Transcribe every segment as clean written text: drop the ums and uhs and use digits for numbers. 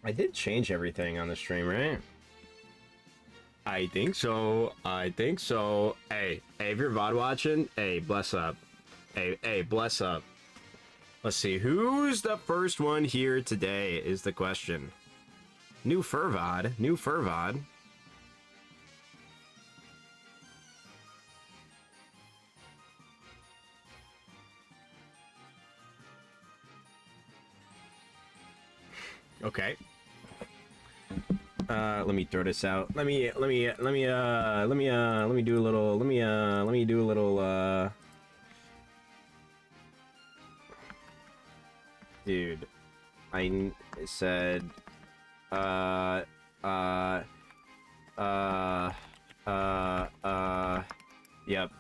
I did change everything on the stream, right? I think so. I think so. Hey, if you're VOD watching, hey, bless up. Hey, bless up. Let's see, who's the first one here today is the question. New fur VOD. New fur VOD. Okay. Let me throw this out. Let me do a little, dude, I said, yep.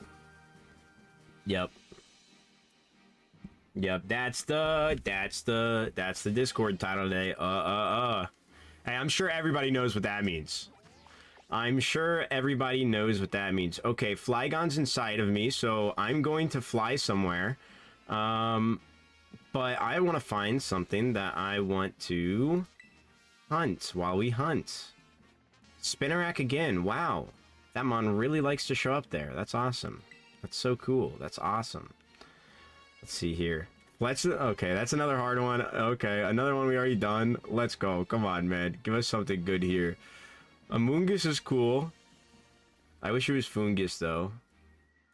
Yep, that's the Discord title today. Hey, I'm sure everybody knows what that means. I'm sure everybody knows what that means. Okay, Flygon's inside of me, so I'm going to fly somewhere. But I want to find something that I want to hunt while we hunt. Spinnerack again. Wow. That mon really likes to show up there. That's awesome. That's so cool. That's awesome. Let's see here. Okay, that's another hard one. Okay, another one we already done. Let's go. Come on, man. Give us something good here. Amoonguss is cool. I wish it was Fungus, though.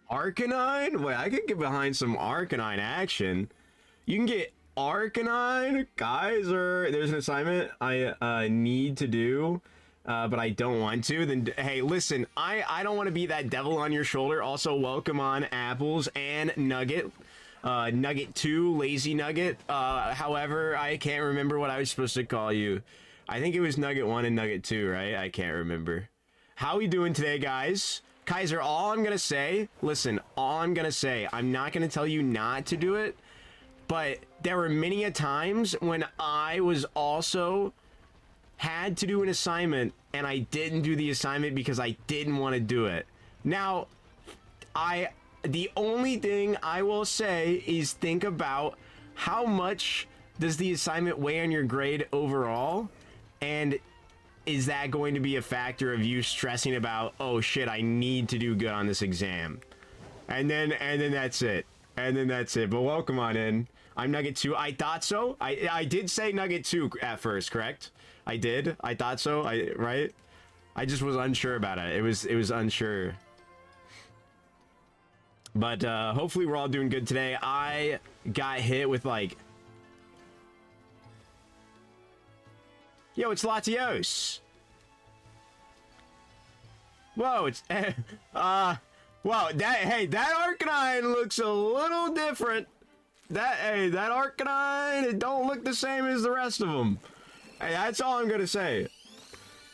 Arcanine? Wait, I could get behind some Arcanine action. You can get Arcanine? Guys, there's an assignment I need to do, but I don't want to. Then, hey, listen, I don't want to be that devil on your shoulder. Also, welcome on Apples and Nugget. Nugget 2, Lazy Nugget. However, I can't remember what I was supposed to call you. I think it was Nugget 1 and Nugget 2, right? I can't remember. How we doing today, guys? Kaiser, all I'm gonna say, listen, all I'm gonna say, I'm not gonna tell you not to do it, but there were many a times when I was also had to do an assignment and I didn't do the assignment because I didn't want to do it. Now, the only thing I will say is think about how much does the assignment weigh on your grade overall, and is that going to be a factor of you stressing about, oh shit, I need to do good on this exam, and then that's it, but welcome on in. I'm Nugget 2. I thought so. I did say Nugget 2 at first, correct? I did. I thought so. Right? I just was unsure about it. It was unsure. But hopefully we're all doing good today. I got hit with like... Yo, it's Latios. Whoa, it's... wow, that Arcanine looks a little different. That Arcanine, it don't look the same as the rest of them. Hey, that's all I'm gonna say.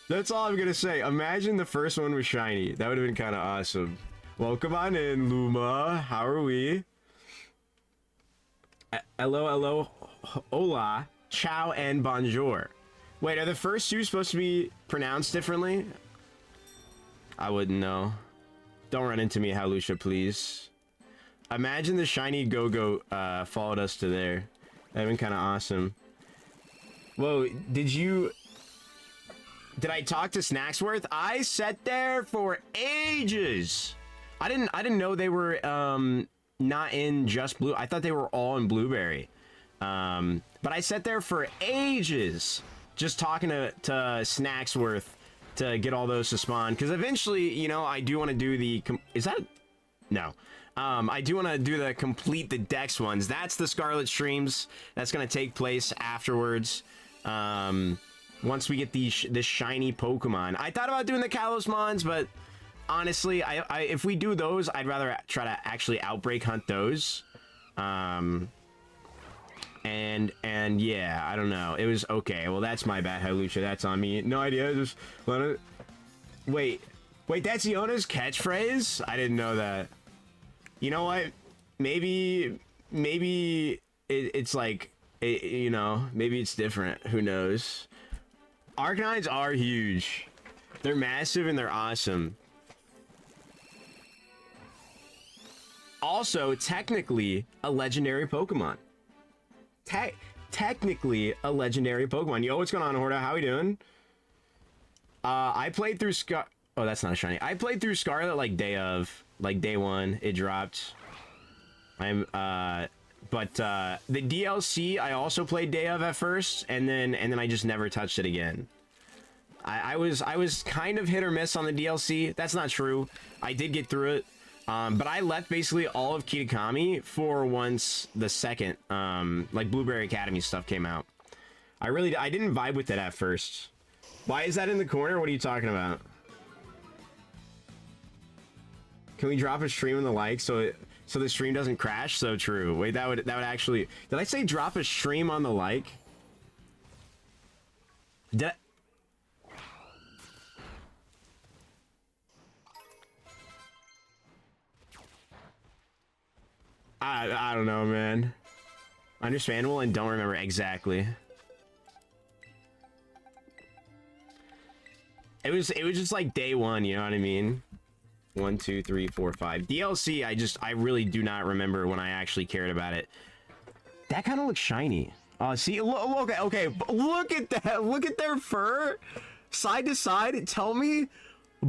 That's all I'm gonna say. Imagine the first one was shiny. That would have been kind of awesome. Welcome on in, Luma. How are we? Hello, hola, ciao, and bonjour. Wait, are the first two supposed to be pronounced differently? I wouldn't know. Don't run into me, Halusha, please. Imagine the shiny Go-Go followed us to there. That'd been kind of awesome. Whoa, did I talk to Snacksworth? I sat there for ages. I didn't know they were not in just blue. I thought they were all in blueberry. But I sat there for ages just talking to Snacksworth to get all those to spawn, because eventually, you know, I do want to do the I do want to do the complete the Dex ones. That's the Scarlet streams. That's going to take place afterwards. Once we get this shiny Pokemon. I thought about doing the Kalos Mons, but honestly, if we do those, I'd rather try to actually outbreak hunt those. And yeah, I don't know. It was okay. Well, that's my bad, Halucha. That's on me. No idea. Just let it. Wait, that's Iona's catchphrase? I didn't know that. You know what? Maybe it's like, you know, maybe it's different. Who knows? Arcanines are huge. They're massive and they're awesome. Also, technically, a legendary Pokemon. technically a legendary Pokemon. Yo, what's going on, Horda? How we doing? I played through Oh, that's not a shiny. I played through Scarlet like day one. It dropped. But the DLC I also played day of at first, and then I just never touched it again. I was kind of hit or miss on the DLC. That's not true. I did get through it. But I left basically all of Kitakami for once the second like Blueberry Academy stuff came out. I didn't vibe with it at first. Why is that in the corner? What are you talking about? Can we drop a stream on the like so the stream doesn't crash? So true. Wait, that would actually... Did I say drop a stream on the like? Did I don't know, man. Understandable and don't remember exactly. It was just like day one, you know what I mean? 1, 2, 3, 4, 5. DLC, I really do not remember when I actually cared about it. That kind of looks shiny. See, look, okay, look at that. Look at their fur, side to side. Tell me,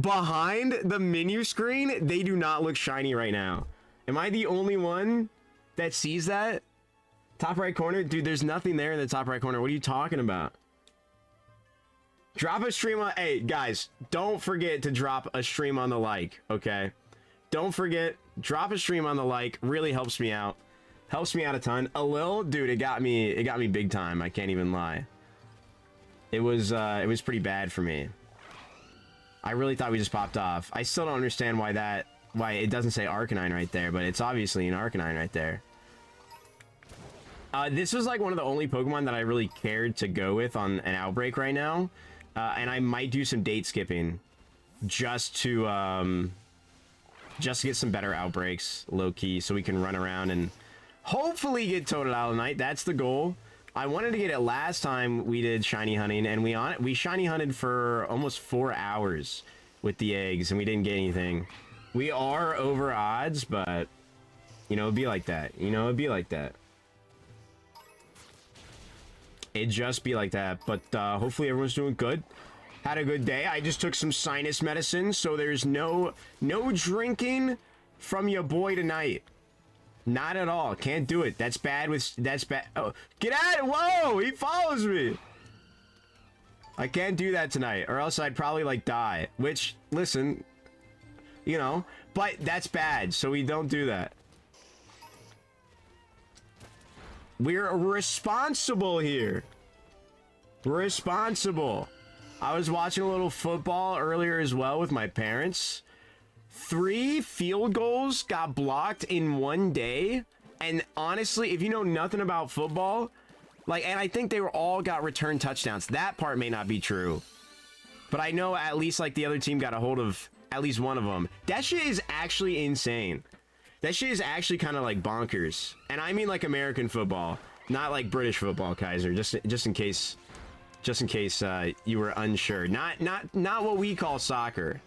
behind the menu screen, they do not look shiny right now. Am I the only one that sees that? Top right corner, dude. There's nothing there in the top right corner. What are you talking about? Drop a stream on... Hey, guys, don't forget to drop a stream on the like, okay? Don't forget, drop a stream on the like. Really helps me out. Helps me out a ton. A little, dude, it got me big time. I can't even lie. It was pretty bad for me. I really thought we just popped off. I still don't understand why it doesn't say Arcanine right there, but it's obviously an Arcanine right there. This was like one of the only Pokemon that I really cared to go with on an outbreak right now. And I might do some date skipping just to get some better outbreaks low key so we can run around and hopefully get Totodile tonight. That's the goal. I wanted to get it last time we did shiny hunting, and we shiny hunted for almost 4 hours with the eggs and we didn't get anything. We are over odds, but you know, it'd be like that. You know, it'd be like that. It'd just be like that, but hopefully everyone's doing good. Had a good day. I just took some sinus medicine, so there's no drinking from your boy tonight. Not at all. Can't do it. That's bad. Oh, get out! Whoa! He follows me. I can't do that tonight, or else I'd probably like die. Which, listen, you know, but that's bad. So we don't do that. We're responsible here. Responsible. I was watching a little football earlier as well with my parents. 3 field goals got blocked in one day. And honestly, if you know nothing about football, like, and I think they were all got return touchdowns. That part may not be true. But I know at least like the other team got a hold of at least one of them. That shit is actually insane. That shit is actually kind of like bonkers. And I mean like American football, not like British football, Kaiser, just in case you were unsure. Not what we call soccer.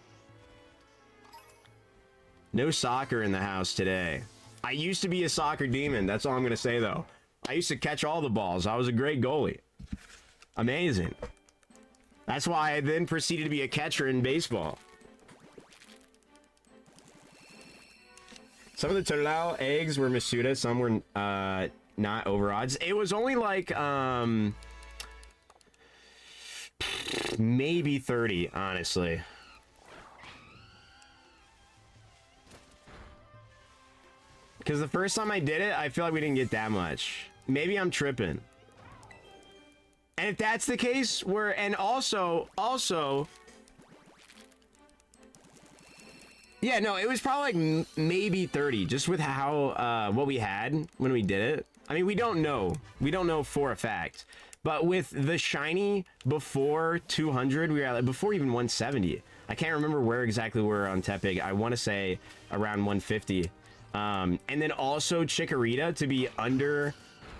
No soccer in the house today. I used to be a soccer demon. That's all I'm going to say though. I used to catch all the balls. I was a great goalie. Amazing. That's why I then proceeded to be a catcher in baseball. Some of the Totodile eggs were Masuda, some were not over odds. It was only like maybe 30, honestly. Because the first time I did it, I feel like we didn't get that much. Maybe I'm tripping. And if that's the case, and also yeah, no, it was probably like maybe 30, just with how what we had when we did it. I mean, we don't know for a fact, but with the shiny before 200, we were at, like, before even 170. I can't remember where exactly we were on Tepig. I want to say around 150. And then also Chikorita to be under,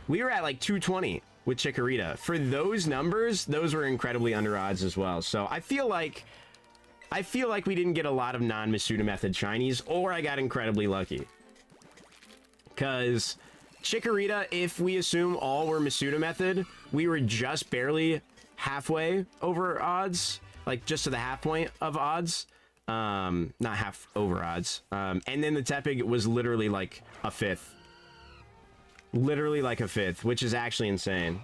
we were at like 220 with Chikorita. For those numbers, those were incredibly under odds as well. So I feel like we didn't get a lot of non-Masuda method shinies, or I got incredibly lucky. Because Chikorita, if we assume all were Masuda method, we were just barely halfway over odds, like just to the half point of odds. Not half over odds. And then the Tepig was literally like a fifth. Literally like a fifth, which is actually insane.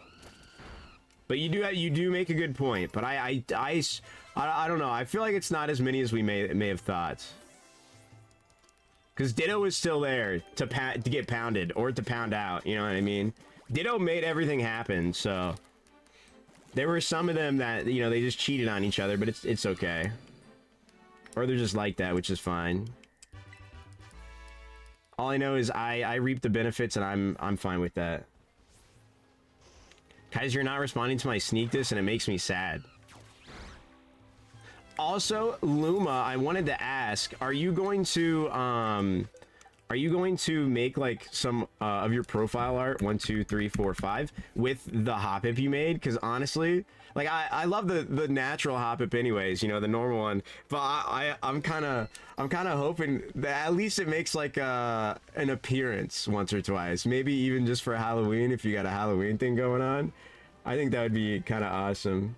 But you do make a good point. But I don't know. I feel like it's not as many as we may have thought. Because Ditto was still there to get pounded or to pound out. You know what I mean? Ditto made everything happen. So there were some of them that, you know, they just cheated on each other. But it's okay. Or they're just like that, which is fine. All I know is I reap the benefits, and I'm fine with that. Guys, you're not responding to my sneak diss, and it makes me sad. Also, Luma, I wanted to ask, are you going to make like some of your profile art 1, 2, 3, 4, 5 with the Hoppip you made? Because honestly, like I love the natural Hoppip anyways, you know, the normal one. But I'm kind of hoping that at least it makes like an appearance once or twice, maybe even just for Halloween if you got a Halloween thing going on. I think that would be kind of awesome.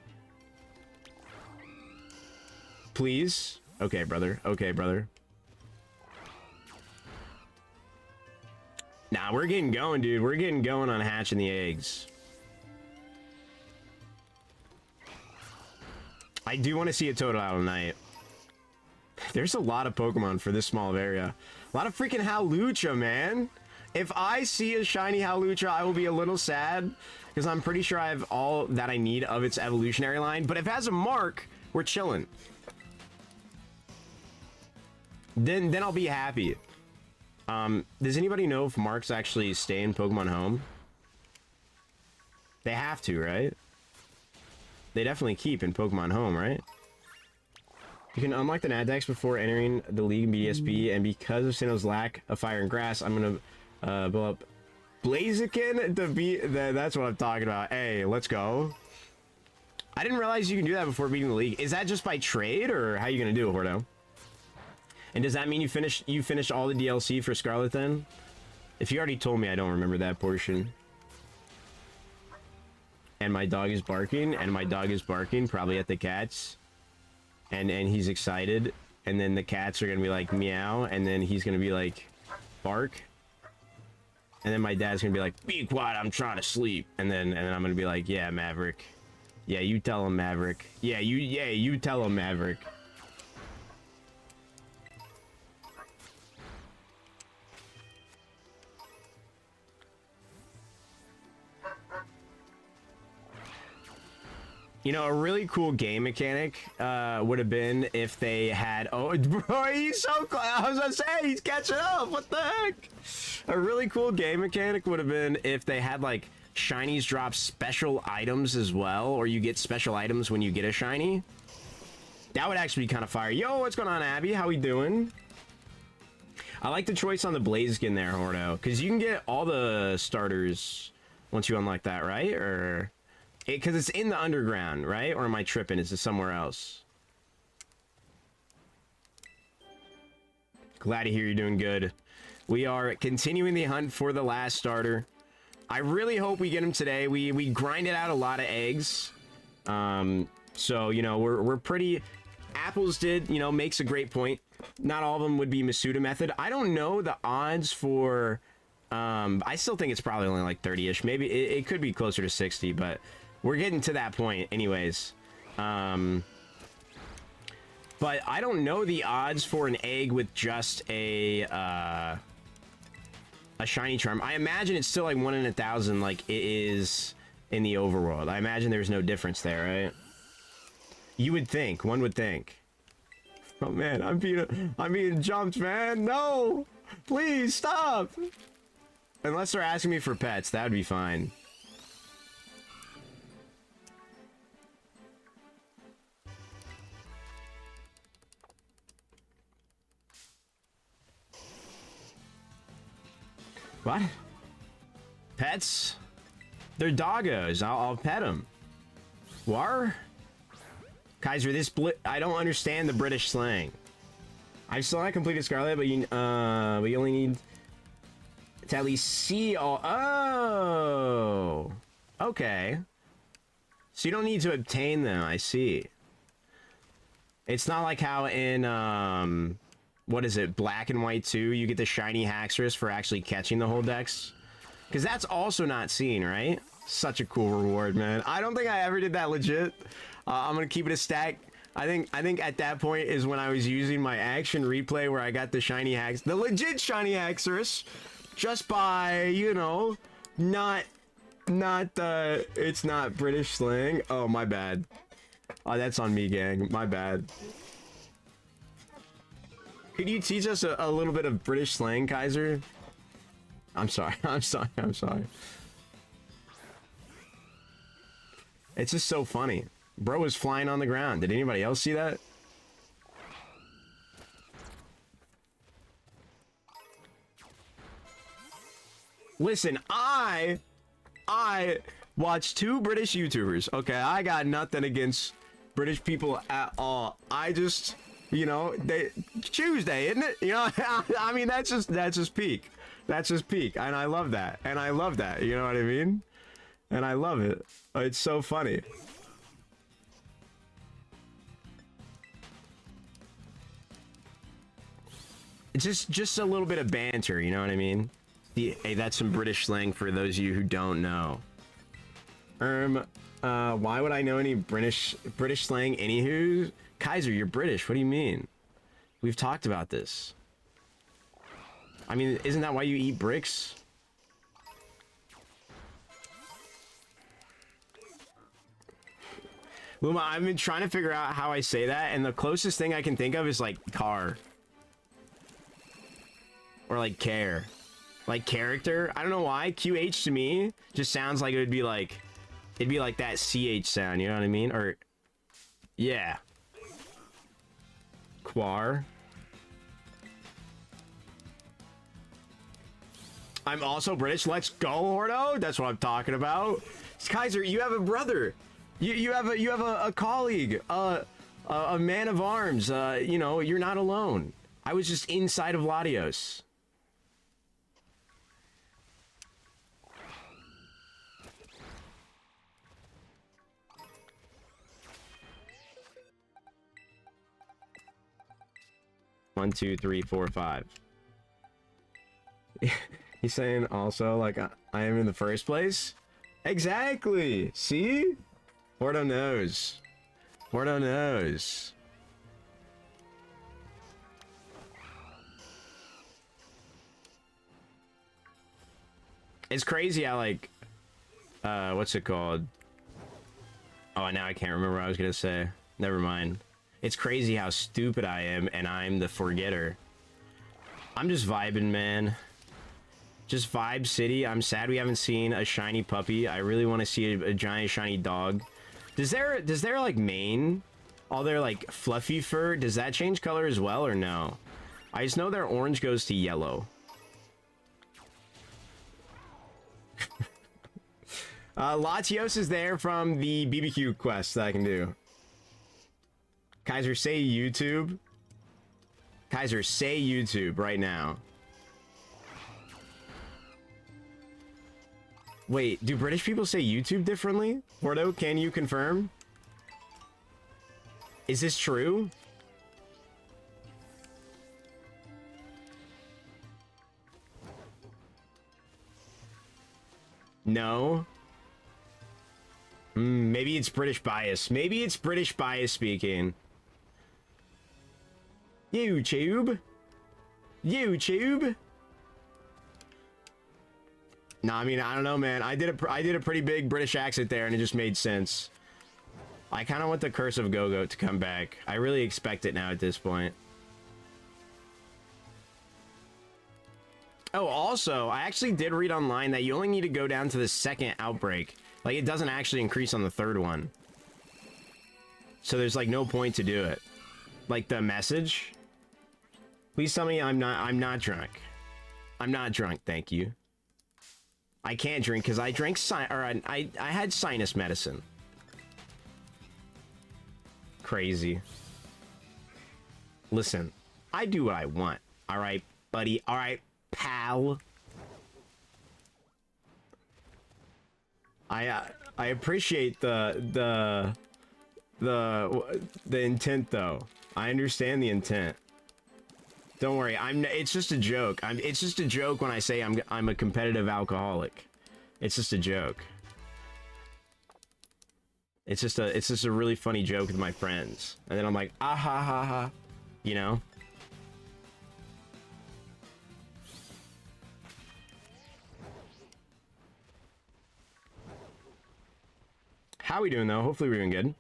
Please? Okay, brother. Okay, brother. Nah, we're getting going, dude. We're getting going on hatching the eggs. I do want to see a Totodile tonight. There's a lot of Pokemon for this small of area. A lot of freaking Hawlucha, man. If I see a shiny Hawlucha, I will be a little sad, because I'm pretty sure I have all that I need of its evolutionary line. But if it has a mark, we're chilling. Then I'll be happy. Does anybody know if marks actually stay in Pokemon Home? They have to, right? They definitely keep in Pokemon Home, right? You can unlock the Nadex before entering the League in BSB, and because of Sinnoh's lack of fire and grass, I'm gonna blow up Blaziken to be... That's what I'm talking about. Hey, let's go. I didn't realize you can do that before beating the League. Is that just by trade, or how are you gonna do it, Hordo? And does that mean you finished all the DLC for Scarlet then? If you already told me, I don't remember that portion. And my dog is barking, probably at the cats. And he's excited, and then the cats are gonna be like meow, and then he's gonna be like bark. And then my dad's gonna be like, be quiet, I'm trying to sleep. And then I'm gonna be like, yeah, Maverick. Yeah, you tell him, Maverick. Yeah, you tell him, Maverick. You know, a really cool game mechanic would have been if they had... Oh, bro, he's so close. I was gonna say, he's catching up. What the heck? A really cool game mechanic would have been if they had, like, shinies drop special items as well, or you get special items when you get a shiny. That would actually be kind of fire. Yo, what's going on, Abby? How we doing? I like the choice on the Blaziken there, Hordo, because you can get all the starters once you unlock that, right? Or... Because it's in the underground, right? Or am I tripping? Is it somewhere else? Glad to hear you're doing good. We are continuing the hunt for the last starter. I really hope we get him today. We grinded out a lot of eggs. So, you know, we're pretty... Apples did, you know, makes a great point. Not all of them would be Masuda method. I don't know the odds for... I still think it's probably only like 30-ish. Maybe it could be closer to 60, but... We're getting to that point anyways. But I don't know the odds for an egg with just a shiny charm. I imagine it's still like 1 in 1,000 like it is in the overworld. I imagine there's no difference there, right? You would think. One would think. Oh man, I'm being jumped, man. No! Please, stop! Unless they're asking me for pets, that would be fine. What? Pets? They're doggos. I'll pet them. War? Kaiser, I don't understand the British slang. I still not completed Scarlet, but you only need To at least see all... Oh! Okay. So you don't need to obtain them, I see. It's not like how in, what is it, Black and White 2, you get the shiny Haxorus for actually catching the whole decks? Because that's also not seen, right? Such a cool reward, man. I don't think I ever did that legit. I'm gonna keep it a stack. I think at that point is when I was using my action replay where I got the shiny the legit shiny Haxorus, just by, you know, it's not British slang. Oh, my bad. Oh, that's on me, gang. My bad. Could you teach us a little bit of British slang, Kaiser? I'm sorry. I'm sorry. I'm sorry. It's just so funny. Bro was flying on the ground. Did anybody else see that? Listen, I watch 2 British YouTubers. Okay, I got nothing against British people at all. I just, you know, Tuesday, isn't it? You know, I mean, that's just peak. That's just peak, and I love that. And I love that. You know what I mean? And I love it. It's so funny. It's just a little bit of banter, you know what I mean? Hey, that's some British slang for those of you who don't know. Why would I know any British slang? Anywho, Kaiser, you're British. What do you mean? We've talked about this. I mean, isn't that why you eat bricks? Luma, I've been trying to figure out how I say that, and the closest thing I can think of is like car. Or like care. Like character. I don't know why. QH to me just sounds like it would be like... It'd be like that CH sound, you know what I mean? Or... Yeah. Quar. I'm also British. Let's go, Hordo. That's what I'm talking about. Kaiser, you have a brother. You have a colleague. A man of arms. You know, you're not alone. I was just inside of Latios. One, two, three, four, five. He's saying also, like, I am in the first place? Exactly! See? Hordo knows. Hordo knows. It's crazy how, like, what's it called? Oh, now I can't remember what I was gonna say. Never mind. It's crazy how stupid I am, and I'm the forgetter. I'm just vibing, man. Just vibe city. I'm sad we haven't seen a shiny puppy. I really want to see a giant shiny dog. Does their like mane, all their like fluffy fur, does that change color as well or no? I just know their orange goes to yellow. Latios is there from the BBQ quest that I can do. Kaiser, say YouTube. Kaiser, say YouTube right now. Wait, do British people say YouTube differently? Porto, can you confirm? Is this true? No? Maybe it's British bias. Maybe it's British bias speaking. YouTube? YouTube? No, I mean, I don't know, man. I did a pretty big British accent there, and it just made sense. I kind of want the Curse of Go-Go to come back. I really expect it now at this point. Oh, also, I actually did read online that you only need to go down to the second outbreak. Like, it doesn't actually increase on the third one. So there's, like, no point to do it. Like, the message? Please tell me I'm not drunk. I'm not drunk, thank you. I can't drink because I drank I had sinus medicine. Crazy. Listen, I do what I want. All right, buddy. All right, pal. I appreciate the intent though. I understand the intent. Don't worry, it's just a joke. It's just a joke when I say I'm a competitive alcoholic. It's just a joke. It's just a really funny joke with my friends. And then I'm like, ah ha ha ha, you know? How we doing though? Hopefully we're doing good.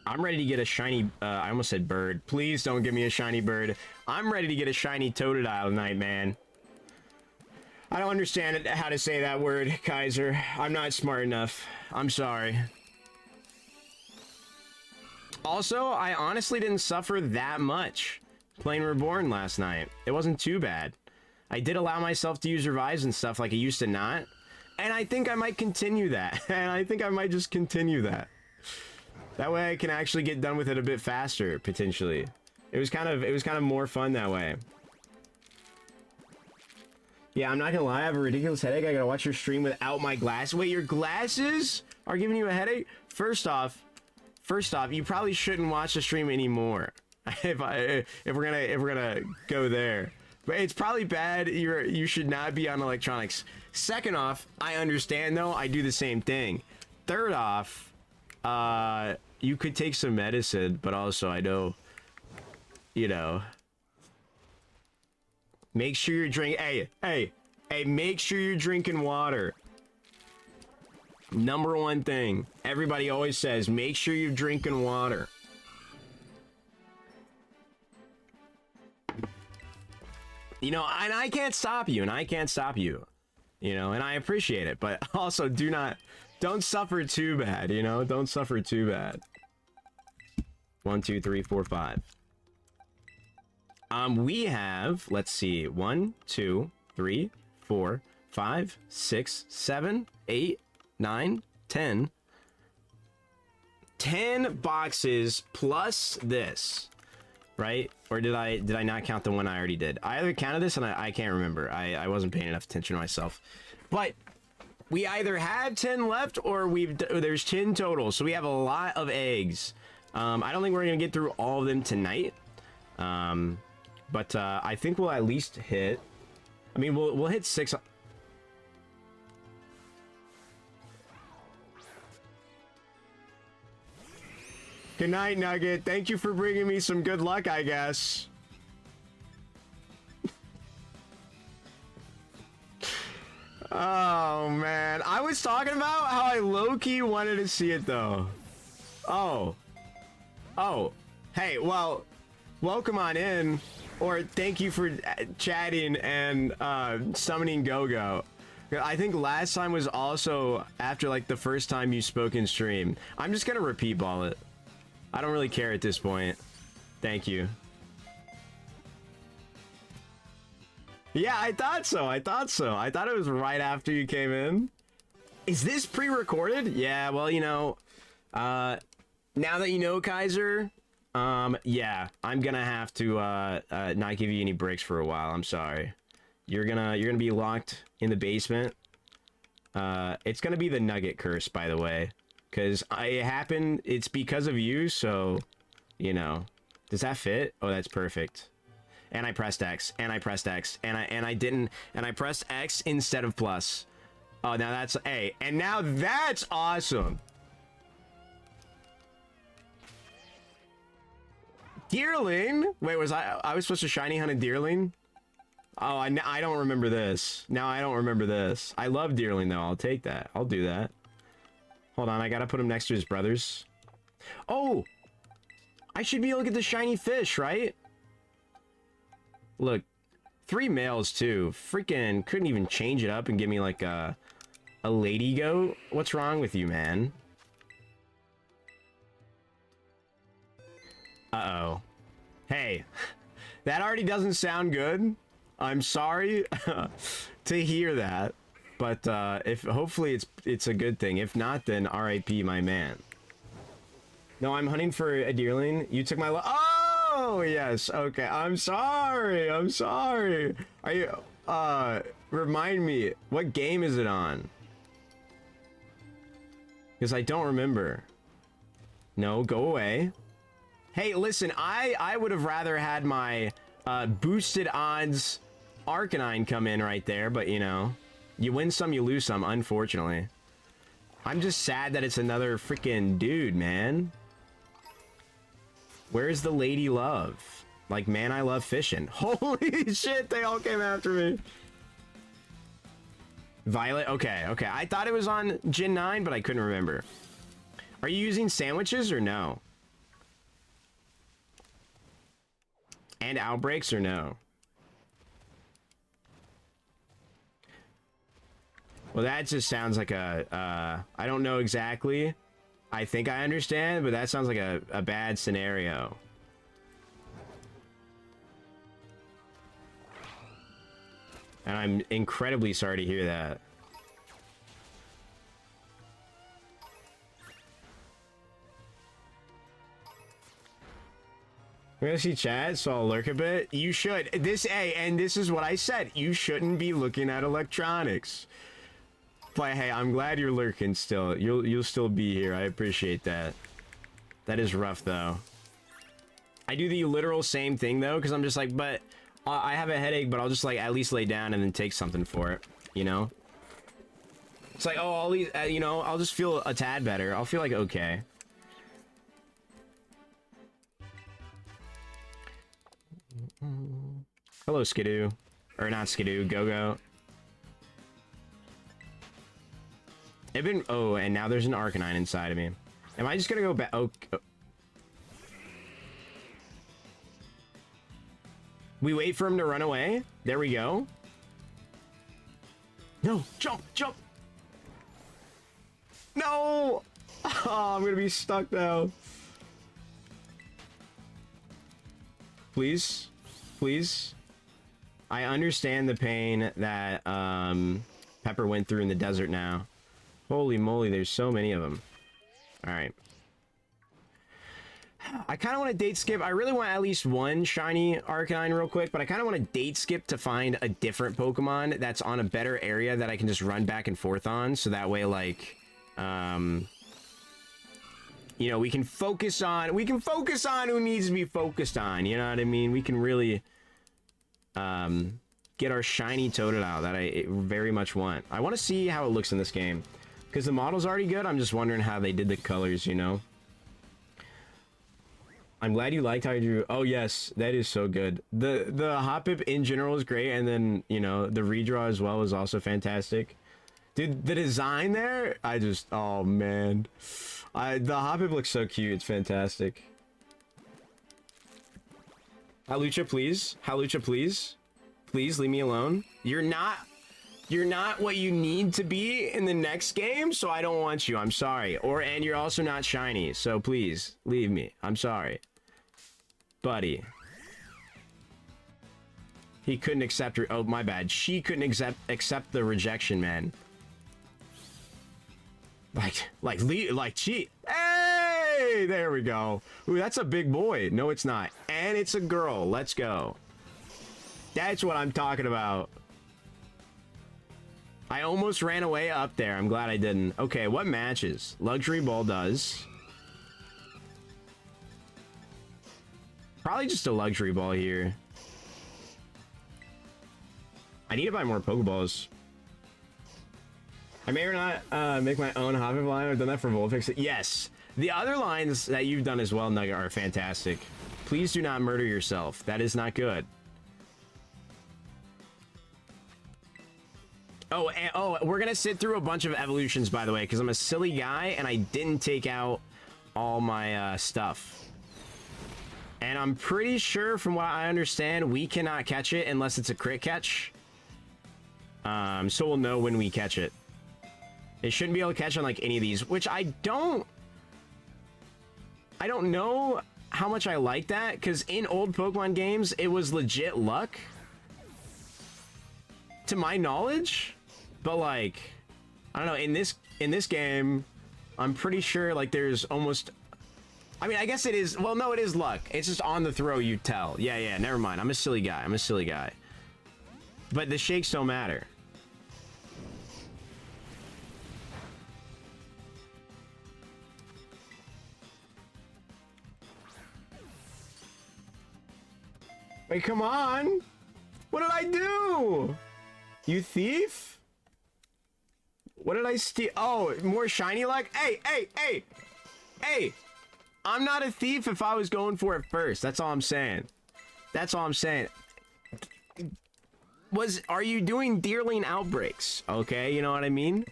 I'm ready to get a shiny, I almost said bird. Please don't give me a shiny bird. I'm ready to get a shiny Totodile tonight, man. I don't understand how to say that word, Kaiser. I'm not smart enough. I'm sorry. Also, I honestly didn't suffer that much playing Reborn last night. It wasn't too bad. I did allow myself to use revives and stuff like I used to not. And I think I might continue that. And I think I might just continue that. That way I can actually get done with it a bit faster, potentially. It was kind of more fun that way. Yeah, I'm not gonna lie, I have a ridiculous headache. I gotta watch your stream without my glasses. Wait, your glasses are giving you a headache? First off, you probably shouldn't watch the stream anymore. if we're gonna go there. But it's probably bad. You should not be on electronics. Second off, I understand though, I do the same thing. Third off, you could take some medicine, but also I know, you know, make sure you're drinking. Hey, make sure you're drinking water. Number one thing. Everybody always says, make sure you're drinking water. You know, and I can't stop you, you know, and I appreciate it, but also don't suffer too bad, you know, don't suffer too bad. 1, 2, 3, 4, 5. We have, let's see, 1, 2, 3, 4, 5, 6, 7, 8, 9, 10. 10 boxes plus this, right? Or did I not count the one I already did? I either counted this and I can't remember. I wasn't paying enough attention to myself. But we either have 10 left or there's 10 total. So we have a lot of eggs. I don't think we're gonna get through all of them tonight. But I think we'll at least hit. I mean, we'll hit 6. Good night, Nugget. Thank you for bringing me some good luck, I guess. Oh, man. I was talking about how I low-key wanted to see it, though. Oh. Hey, well, welcome on in. Or thank you for chatting and summoning Go-Go. I think last time was also after, like, the first time you spoke in stream. I'm just gonna repeat ball it. I don't really care at this point. Thank you. Yeah, I thought so. I thought it was right after you came in. Is this pre-recorded? Yeah, well, you know, now that you know, Kaiser, yeah, I'm gonna have to not give you any breaks for a while. I'm sorry. You're gonna be locked in the basement. It's gonna be the Nugget curse, by the way. Because it happened, it's because of you, so, you know. Does that fit? Oh, that's perfect. And I pressed X, and I pressed X, and I pressed X instead of plus. Oh, now that's A. And now that's awesome. Deerling? Wait, I was supposed to shiny hunt a Deerling? Oh, I don't remember this. Now I don't remember this. I love Deerling, though. I'll take that. I'll do that. Hold on, I gotta put him next to his brothers. Oh! I should be able to get the shiny fish, right? Look, 3 males, too. Freaking couldn't even change it up and give me, like, a lady goat? What's wrong with you, man? Uh-oh. Hey, that already doesn't sound good. I'm sorry to hear that. But if hopefully it's a good thing. If not, then R.I.P. my man. No, I'm hunting for a Deerling. You took my oh yes. Okay. I'm sorry. Are you? Remind me. What game is it on? Because I don't remember. No, go away. Hey, listen, I would have rather had my boosted odds Arcanine come in right there, but you know, you win some, you lose some, unfortunately. I'm just sad that it's another freaking dude, man. Where's the lady love? Like, man, I love fishing. Holy shit, they all came after me. Violet, okay, okay. I thought it was on Gen 9, but I couldn't remember. Are you using sandwiches or no? And outbreaks or no? Well, that just sounds like a, I don't know exactly. I think I understand, but that sounds like a bad scenario. And I'm incredibly sorry to hear that. We're gonna see chat, so I'll lurk a bit. You should. And this is what I said. You shouldn't be looking at electronics. But hey, I'm glad you're lurking still. You'll still be here. I appreciate that. That is rough though. I do the literal same thing though, because I'm just like, but I have a headache, but I'll just like at least lay down and then take something for it, you know? It's like, oh, all these, you know, I'll just feel a tad better. I'll feel like okay. Hello, Skidoo. Or not Skidoo, Go-Go. Oh, and now there's an Arcanine inside of me. Am I just gonna go back? Oh. We wait for him to run away. There we go. No, jump, jump. No. Oh, I'm gonna be stuck now. Please, please. I understand the pain that Pepper went through in the desert now. Holy moly, there's so many of them. All right. I kind of want to date skip. I really want at least one shiny Arcanine real quick, but I kind of want to date skip to find a different Pokemon that's on a better area that I can just run back and forth on. So that way, like, you know, we can focus on who needs to be focused on. You know what I mean? We can really, get our shiny Totodile that I very much want. I want to see how it looks in this game. Because the model's already good, I'm just wondering how they did the colors, you know? I'm glad you liked how you drew. Oh, yes, that is so good. The Hoppip in general is great, and then, you know, the redraw as well is also fantastic. Dude, the design there, oh, man. The Hoppip looks so cute, it's fantastic. Halucha, please. Halucha, please. Please, leave me alone. You're not what you need to be in the next game, so I don't want you. I'm sorry. And you're also not shiny, so please, leave me. I'm sorry. Buddy. He couldn't accept her. Oh, my bad. She couldn't accept the rejection, man. Like she. Hey! There we go. Ooh, that's a big boy. No, it's not. And it's a girl. Let's go. That's what I'm talking about. I almost ran away up there. I'm glad I didn't. Okay, what matches? Luxury Ball does. Probably just a Luxury Ball here. I need to buy more Pokeballs. I may or not make my own Hoppip line. I've done that for Vulpix. Yes. The other lines that you've done as well, Nugget, are fantastic. Please do not murder yourself. That is not good. Oh, we're gonna sit through a bunch of evolutions, by the way, because I'm a silly guy and I didn't take out all my stuff. And I'm pretty sure, from what I understand, we cannot catch it unless it's a crit catch. So we'll know when we catch it. It shouldn't be able to catch on like any of these, which I don't know how much I like that, because in old Pokemon games, it was legit luck, to my knowledge. But like, I don't know, in this game, I'm pretty sure like there's almost, I mean, I guess it is, well, no, it is luck. It's just on the throw you tell. Yeah, never mind. I'm a silly guy. I'm a silly guy. But the shakes don't matter. Wait, come on. What did I do? You thief? What did I steal? Oh, more shiny luck? Hey, hey, hey. Hey. I'm not a thief if I was going for it first. That's all I'm saying. That's all I'm saying. Are you doing deerling outbreaks? Okay, you know what I mean?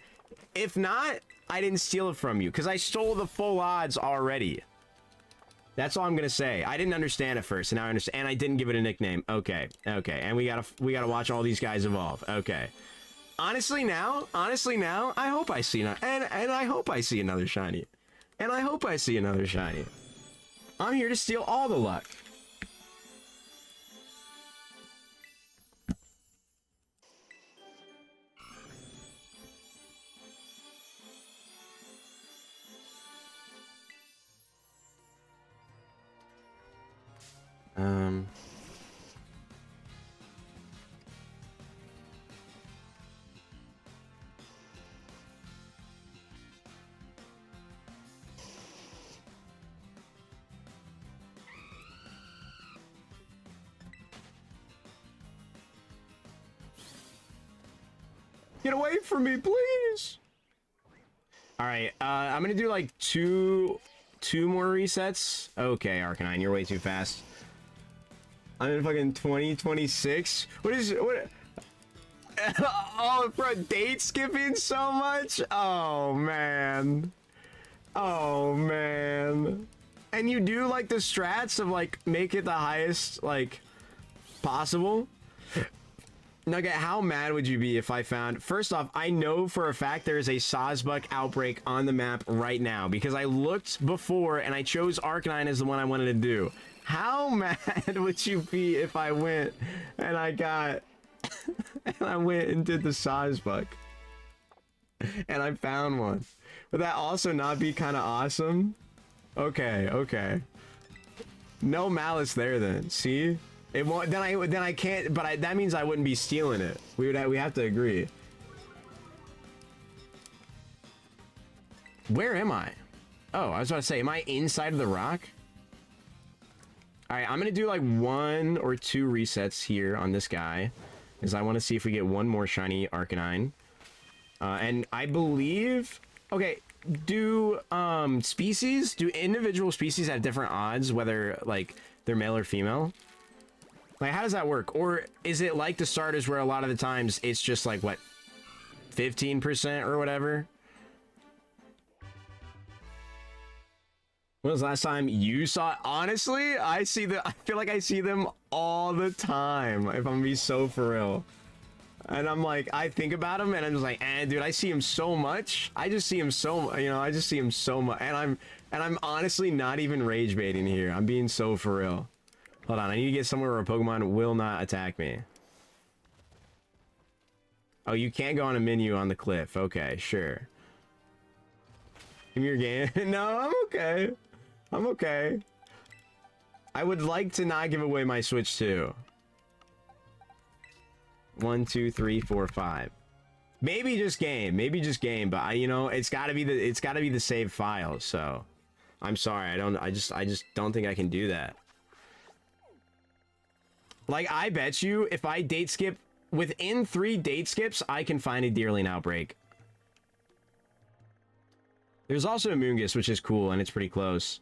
If not, I didn't steal it from you because I stole the full odds already. That's all I'm gonna say. I didn't understand at first, and now I understand. And I didn't give it a nickname. Okay, okay. And we gotta watch all these guys evolve. Okay. Honestly, now, I hope I see and I hope I see another shiny, and I hope I see another shiny. I'm here to steal all the luck. Get away from me, please. All right, I'm gonna do like two more resets. Okay, Arcanine, you're way too fast. I'm in fucking 2026. What? Oh, for date skipping so much? Oh man. Oh man. And you do like the strats of like make it the highest like possible? Nugget, how mad would you be if I found... First off, I know for a fact there is a Sawsbuck outbreak on the map right now because I looked before and I chose Arcanine as the one I wanted to do. How mad would you be if I went and I got... and I went and did the Sawsbuck and I found one? Would that also not be kind of awesome? Okay, okay. No malice there then, see? It won't, then I can't, but that means I wouldn't be stealing it. We have to agree. Where am I? Oh, I was about to say, am I inside of the rock? All right, I'm gonna do like 1 or 2 resets here on this guy, because I want to see if we get one more shiny Arcanine. And I believe, okay, do individual species have different odds, whether like they're male or female? Like, how does that work? Or is it like the starters where a lot of the times it's just like, what, 15% or whatever? When was the last time you saw it? Honestly, I feel like I see them all the time, if I'm gonna be so for real. And I'm like, I think about them and I'm just like, dude, I see him so much. I just see him so, you know, I just see him so much. And I'm honestly not even rage baiting here. I'm being so for real. Hold on, I need to get somewhere where a Pokemon will not attack me. Oh, you can't go on a menu on the cliff. Okay, sure. Give me your game. No, I'm okay. I'm okay. I would like to not give away my Switch too. 1, 2, 3, 4, 5. Maybe just game. Maybe just game. But you know, it's gotta be the save file. So, I'm sorry. I just don't think I can do that. Like, I bet you if I date skip within 3 date skips, I can find a Deerling outbreak. There's also a Moongus, which is cool, and it's pretty close.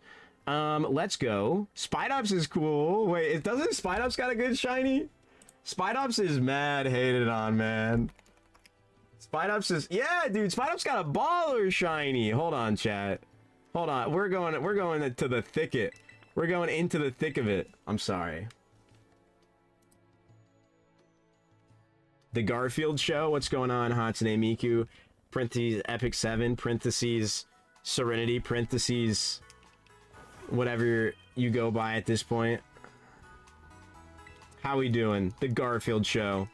Let's go. Spidops is cool. Wait, doesn't Spidops got a good shiny? Spidops is mad hated on, man. Spidops is... Yeah, dude, Spidops got a baller shiny. Hold on, chat. Hold on. We're going to the thicket. We're going into the thick of it. I'm sorry. The Garfield Show. What's going on, Hatsune Miku? Parentheses Epic 7. Parentheses Serenity. Parentheses whatever you go by at this point. How we doing? The Garfield Show.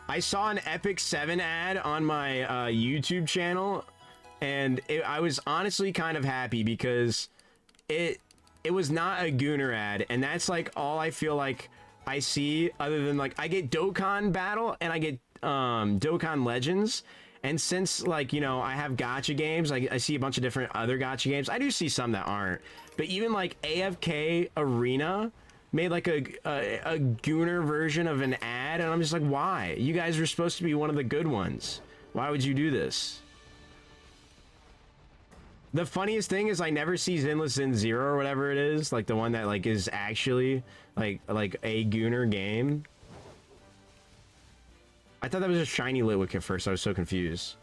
I saw an Epic 7 ad on my YouTube channel, and I was honestly kind of happy because it was not a Gooner ad, and that's like all I feel like I see, other than like I get Dokkan Battle and I get Dokkan Legends, and since like, you know, I have gacha games, I see a bunch of different other gacha games. I do see some that aren't, but even like AFK Arena, made like a gooner version of an ad, and I'm just like, why? You guys are supposed to be one of the good ones. Why would you do this? The funniest thing is I never see Zinless Zin 0 or whatever it is, like the one that like is actually like a gooner game. I thought that was a shiny Litwick at first. I was so confused.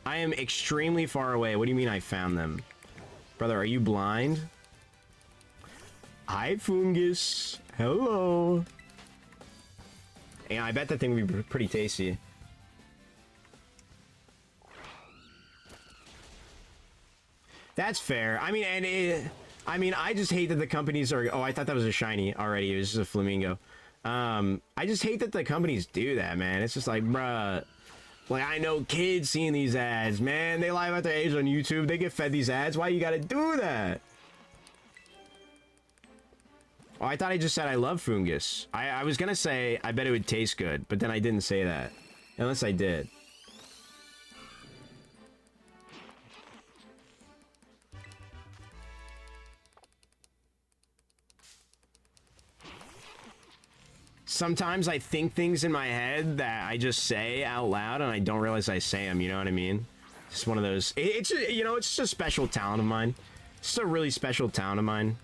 I am extremely far away. What do you mean I found them? Brother, are you blind? Hi, Fungus. Hello. Yeah, I bet that thing would be pretty tasty. That's fair. I mean, I just hate that the companies are... Oh, I thought that was a shiny already. It was just a flamingo. I just hate that the companies do that, man. It's just like, bruh. Like, I know kids seeing these ads, man. They lie about their age on YouTube. They get fed these ads. Why you gotta do that? Oh, I thought I just said I love fungus. I was gonna say I bet it would taste good, but then I didn't say that. Unless I did. Sometimes I think things in my head that I just say out loud and I don't realize I say them, you know what I mean? Just one of those... It's, you know, it's just a special talent of mine. It's just a really special talent of mine.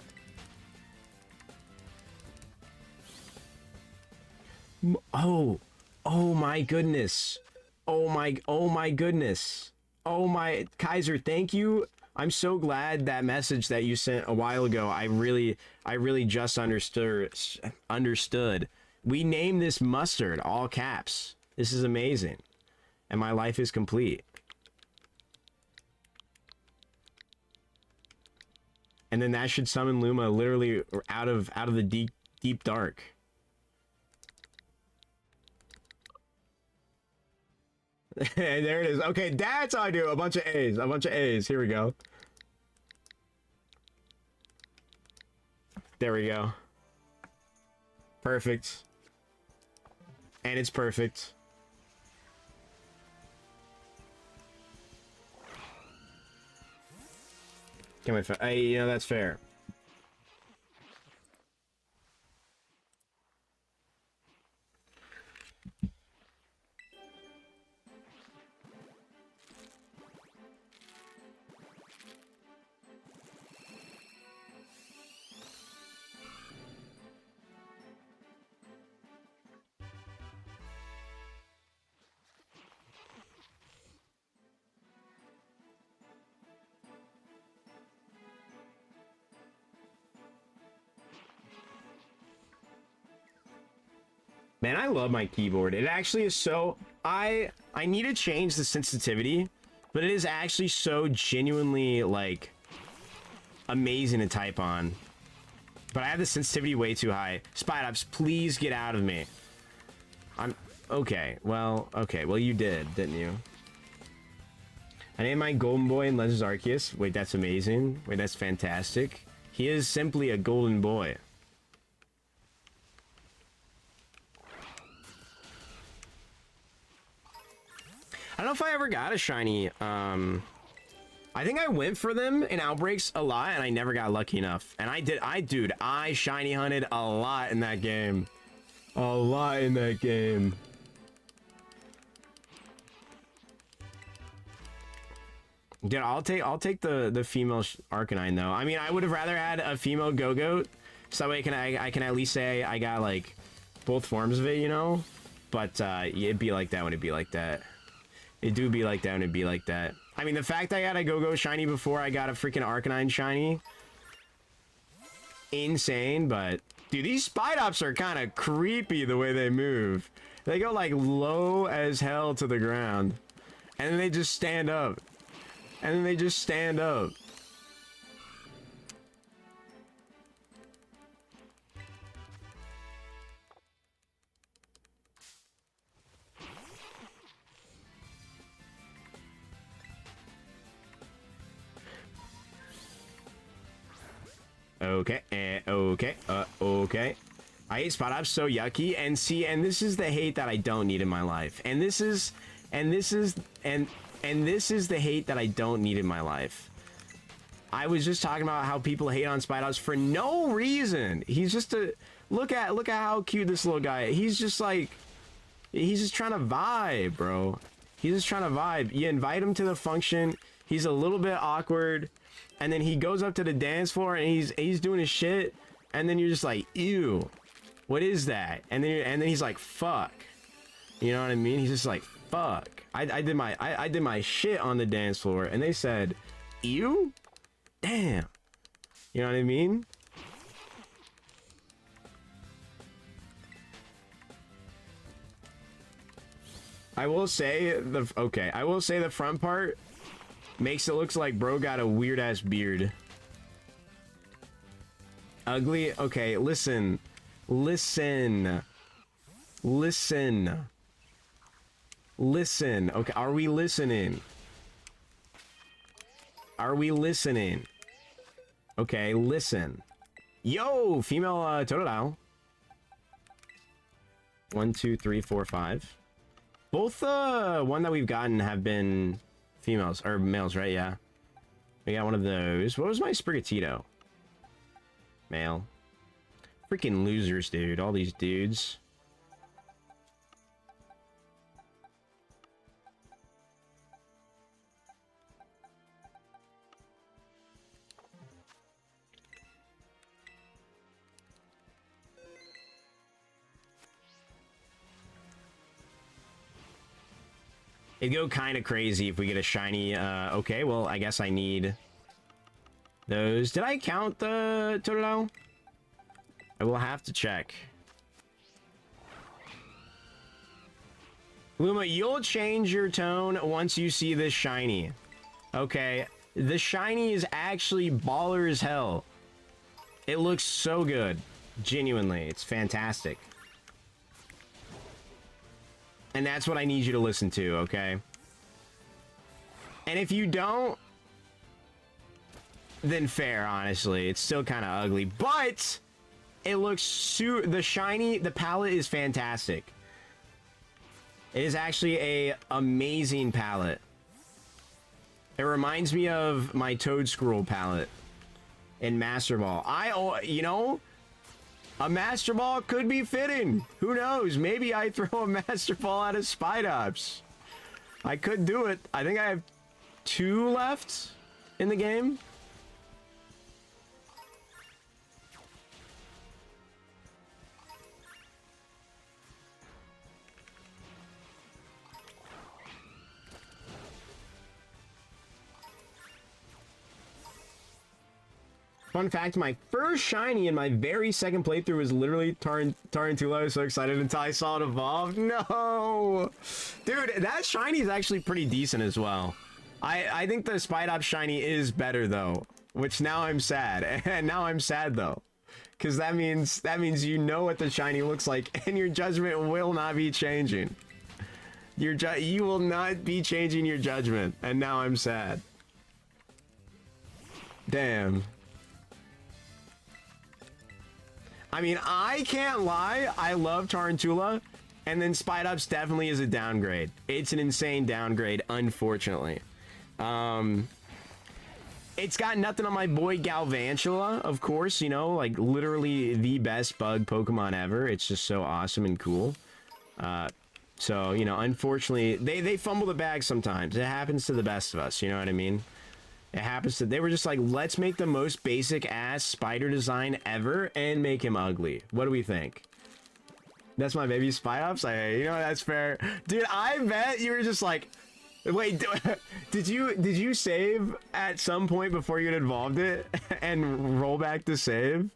Oh my goodness. Oh my goodness. Oh my, Kaiser, thank you. I'm so glad that message that you sent a while ago. I really just understood. We named this Mustard, all caps. This is amazing. And my life is complete. And then that should summon Luma literally out of the deep dark. There it is. Okay, that's how I do. A bunch of A's. A bunch of A's. Here we go. There we go. Perfect. And it's perfect. Come on, you know, that's fair. Man, I love my keyboard. It actually is so... I need to change the sensitivity, but it is actually so genuinely, like, amazing to type on. But I have the sensitivity way too high. Spidops, please get out of me. I'm... Okay, well, you did, didn't you? I named my golden boy in Legends Arceus. Wait, that's amazing. Wait, that's fantastic. He is simply a golden boy. I don't know if I ever got a shiny. I think I went for them in Outbreaks a lot, and I never got lucky enough. And dude, I shiny hunted a lot in that game. A lot in that game. Dude, I'll take the female Arcanine though. I mean, I would have rather had a female Go-Goat, so that way I can at least say I got like both forms of it, you know. But it'd be like that when it'd be like that. It do be like that and it'd be like that. I mean, the fact I got a Go-Go shiny before I got a freaking Arcanine shiny. Insane, but... Dude, these Spidops are kind of creepy the way they move. They go, like, low as hell to the ground. And then they just stand up. And then they just stand up. Okay, okay. I hate Spot Ops, so yucky. And see, and this is the hate that I don't need in my life. And And this is the hate that I don't need in my life. I was just talking about how people hate on Spidops for no reason. He's just a... Look at how cute this little guy is. He's just like... He's just trying to vibe, bro. He's just trying to vibe. You invite him to the function. He's a little bit awkward. And then he goes up to the dance floor and he's doing his shit. And then you're just like, ew. What is that? And then he's like, fuck. You know what I mean? He's just like, fuck. I did my shit on the dance floor and they said, ew? Damn. You know what I mean? I will say the front part makes it look like bro got a weird ass beard. Ugly? Okay, listen. Listen. Okay, are we listening? Are we listening? Okay, listen. Yo, female Totodile. 1, 2, 3, 4, 5. Both one that we've gotten have been females or males, right? Yeah. We got one of those. What was my Sprigatito? Male. Freaking losers, dude. All these dudes. It'd go kind of crazy if we get a shiny. Okay, well, I guess I need those. Did I count the Totodile? I will have to check. Luma, you'll change your tone once you see this shiny. Okay, the shiny is actually baller as hell. It looks so good. Genuinely, it's fantastic. And that's what I need you to listen to, okay? And if you don't, then fair, honestly. It's still kind of ugly, but it looks the shiny, the palette is fantastic. It is actually a amazing palette. It reminds me of my Toadscroll palette in Master Ball. You know, a Master Ball could be fitting. Who knows? Maybe I throw a Master Ball out of Spidops. I could do it. I think I have 2 left in the game. Fun fact, my first shiny in my very second playthrough was literally Tarantula. I was so excited until I saw it evolve. No! Dude, that shiny is actually pretty decent as well. I think the Spidops shiny is better though, which now I'm sad. And now I'm sad though. Because that means you know what the shiny looks like and your judgment will not be changing. You will not be changing your judgment. And now I'm sad. Damn. I mean, I can't lie. I love Tarantula, and then Spidops definitely is a downgrade. It's an insane downgrade, unfortunately. It's got nothing on my boy Galvantula, of course, you know, like literally the best bug Pokemon ever. It's just so awesome and cool. So, you know, unfortunately, they fumble the bag sometimes. It happens to the best of us, you know what I mean? It happens to... They were just like, let's make the most basic-ass spider design ever and make him ugly. What do we think? That's my baby Spidops? You know, that's fair. Dude, I bet you were just like... Wait, did you save at some point before you had evolved it and roll back to save?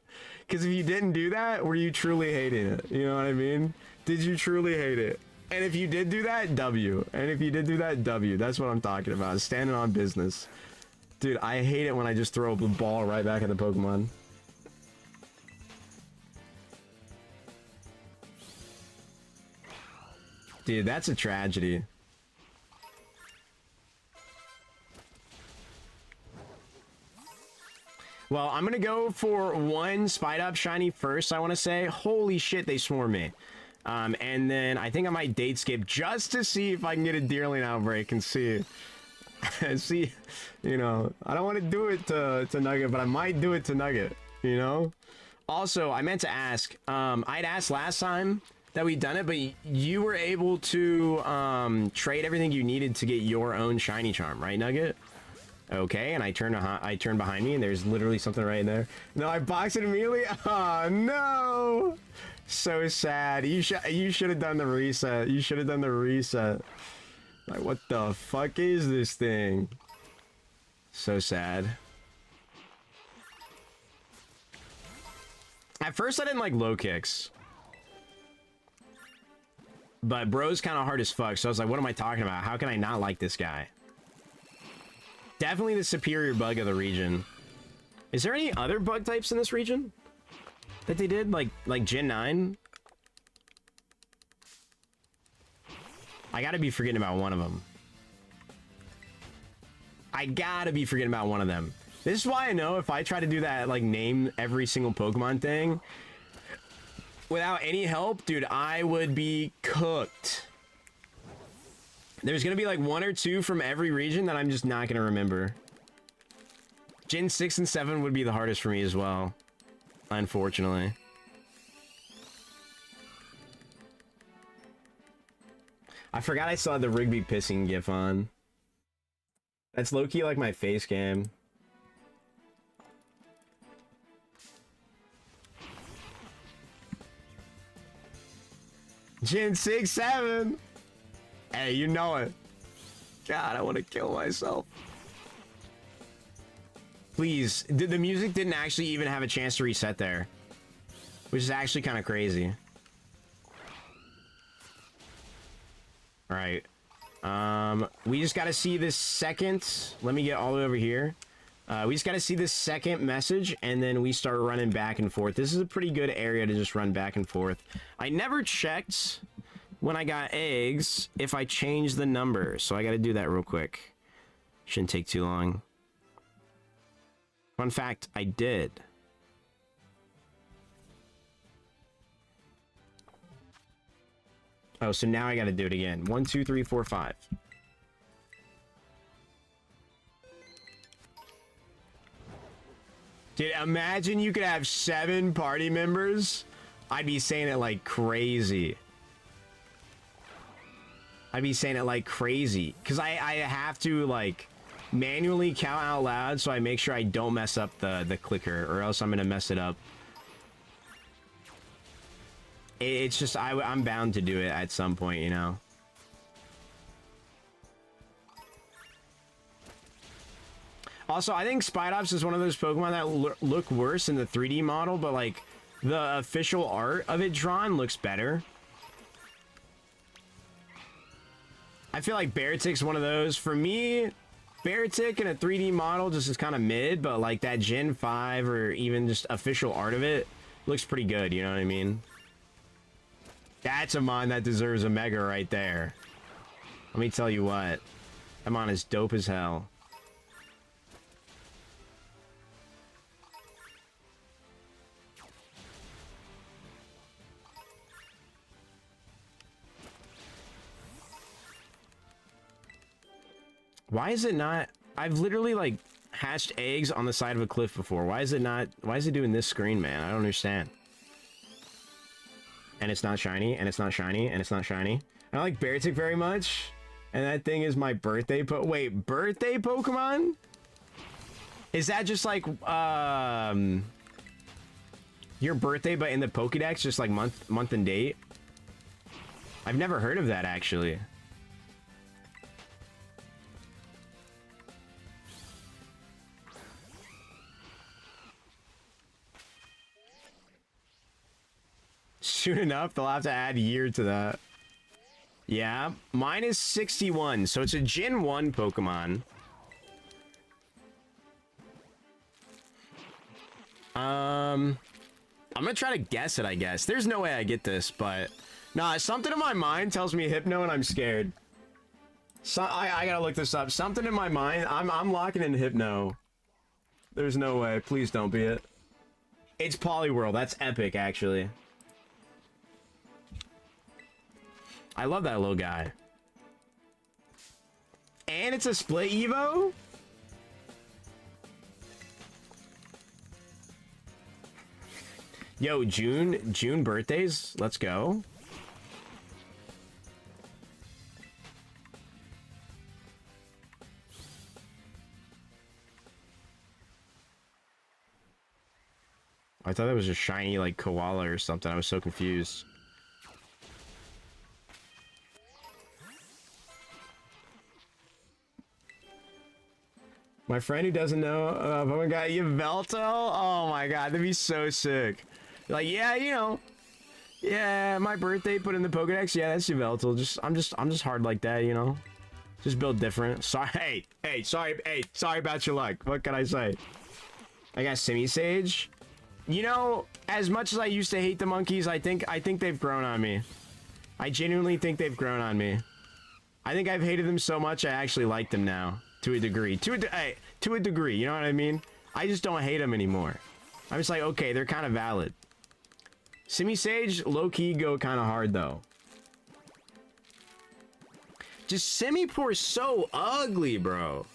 Because if you didn't do that, were you truly hating it? You know what I mean? Did you truly hate it? And if you did do that, W. And if you did do that, W. That's what I'm talking about. Standing on business. Dude, I hate it when I just throw the ball right back at the Pokemon. Dude, that's a tragedy. Well, I'm gonna go for one Spidops shiny first, I want to say. Holy shit, they swarm me. And then I think I might date skip just to see if I can get a Deerling outbreak and see See, you know, I don't want to do it to Nugget, but I might do it to Nugget, you know? Also, I meant to ask, I'd asked last time that we'd done it, but you were able to trade everything you needed to get your own shiny charm, right, Nugget? Okay, and I turn behind me, and there's literally something right in there. No, I boxed it immediately. Oh no, so sad. You should have done the reset. You should have done the reset. Like, what the fuck is this thing? So sad. At first, I didn't like low kicks. But bro's kind of hard as fuck, so I was like, what am I talking about? How can I not like this guy? Definitely the superior bug of the region. Is there any other bug types in this region that they did? Like Gen 9? I gotta be forgetting about one of them. I gotta be forgetting about one of them. This is why I know if I try to do that, like, name every single Pokemon thing without any help, dude, I would be cooked. There's gonna be like one or two from every region that I'm just not gonna remember. Gen 6 and 7 would be the hardest for me as well, unfortunately. I forgot I still had the Rigby pissing gif on. That's low-key like my face cam. Gen 6, 7. Hey, you know it. God, I want to kill myself. Please, the music didn't actually even have a chance to reset there, which is actually kind of crazy. All right. We just got to see this second. Let me get all the way over here. We just got to see this second message, and then we start running back and forth. This is a pretty good area to just run back and forth. I never checked when I got eggs if I changed the number, so I got to do that real quick. Shouldn't take too long. Fun fact, I did. Oh, so now I got to do it again. 1, 2, 3, 4, 5. Dude, imagine you could have 7 party members. I'd be saying it like crazy. I'd be saying it like crazy. Because I have to, like, manually count out loud so I make sure I don't mess up the clicker, or else I'm going to mess it up. It's just, I'm bound to do it at some point, you know? Also, I think Spidops is one of those Pokemon that look worse in the 3D model, but, like, the official art of it drawn looks better. I feel like Beartick's one of those. For me, Beartick in a 3D model just is kind of mid, but, like, that Gen 5 or even just official art of it looks pretty good, you know what I mean? That's a mon that deserves a Mega right there. Let me tell you what. That mon is dope as hell. Why is it not... I've literally, like, hatched eggs on the side of a cliff before. Why is it not... Why is it doing this screen, man? I don't understand. And it's not shiny, and it's not shiny, and it's not shiny. I like Beartick very much. And that thing is my birthday Wait, birthday Pokemon? Is that just like, your birthday, but in the Pokédex, just like month and date? I've never heard of that, actually. Soon enough, they'll have to add year to that. Yeah, mine is 61, so it's a Gen 1 Pokemon. I'm gonna try to guess it, I guess. There's no way I get this, but... Nah, something in my mind tells me Hypno and I'm scared. So, I gotta look this up. Something in my mind, I'm locking in Hypno. There's no way. Please don't be it. It's Poliwhirl. That's epic, actually. I love that little guy. And it's a split Evo? Yo, June birthdays. Let's go. I thought that was a shiny, like, koala or something. I was so confused. My friend who doesn't know, oh my god, you Velto? Oh my god, that'd be so sick. Like, yeah, you know. Yeah, my birthday put in the Pokedex. Yeah, that's Yveltal. I'm just hard like that, you know. Just build different. Sorry, sorry about your luck. What can I say? I got Simisage. You know, as much as I used to hate the monkeys, I think they've grown on me. I genuinely think they've grown on me. I think I've hated them so much I actually like them now. To a degree. To a degree, you know what I mean? I just don't hate them anymore. I'm just like, okay, they're kind of valid. Simisage, low-key go kind of hard, though. Just Simipour's so ugly, bro.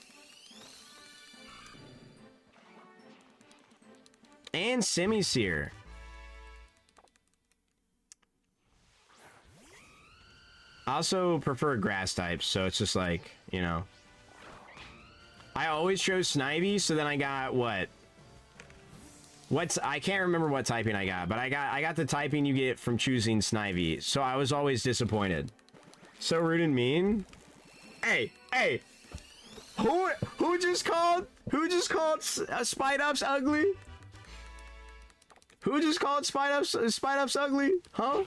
And Simisear. I also prefer grass types, so it's just like, you know. I always chose Snivy, so then I got what? I can't remember what typing I got, but I got the typing you get from choosing Snivy, so I was always disappointed. So rude and mean. Hey, who just called Spidops ugly? Who just called Spidops ugly? Huh?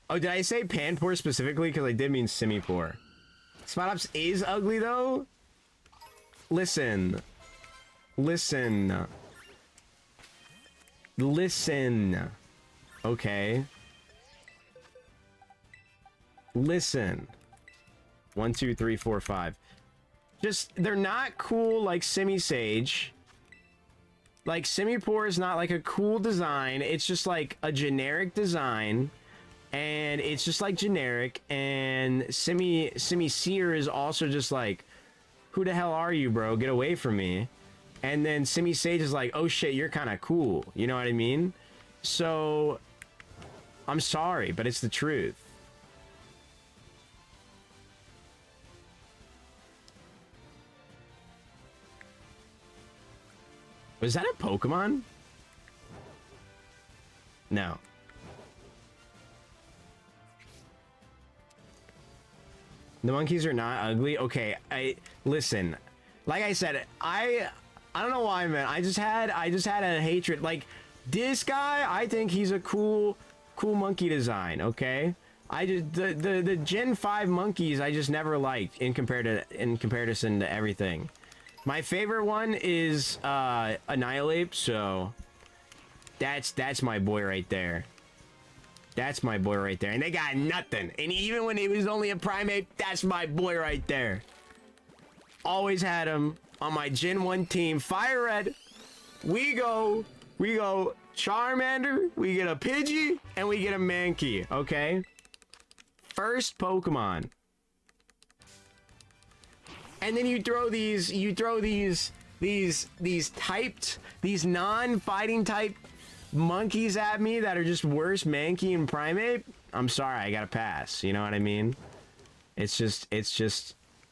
Oh, did I say Panpour specifically? Because I did mean Simipour. Spidops is ugly, though? Listen. Okay. Listen. 1, 2, 3, 4, 5. Just, they're not cool like Simisage. Like, Simipour is not like a cool design. It's just like a generic design. And it's just like generic, and Simisear is also just like, who the hell are you, bro? Get away from me. And then Simisage is like, oh shit, you're kind of cool. You know what I mean? So, I'm sorry, but it's the truth. Was that a Pokemon? No. The monkeys are not ugly. Okay, listen. Like I said, I don't know why, man. I just had a hatred. Like this guy, I think he's a cool monkey design. Okay, the Gen 5 monkeys I just never liked in comparison to everything. My favorite one is Annihilate. So that's my boy right there. That's my boy right there. And they got nothing. And even when he was only a primate, that's my boy right there. Always had him on my Gen 1 team. Fire Red. We go Charmander. We get a Pidgey. And we get a Mankey. Okay? First Pokemon. And then you throw these non-fighting type monkeys at me that are just worse Mankey and Primate. I'm sorry, I gotta pass. You know what I mean? It's just,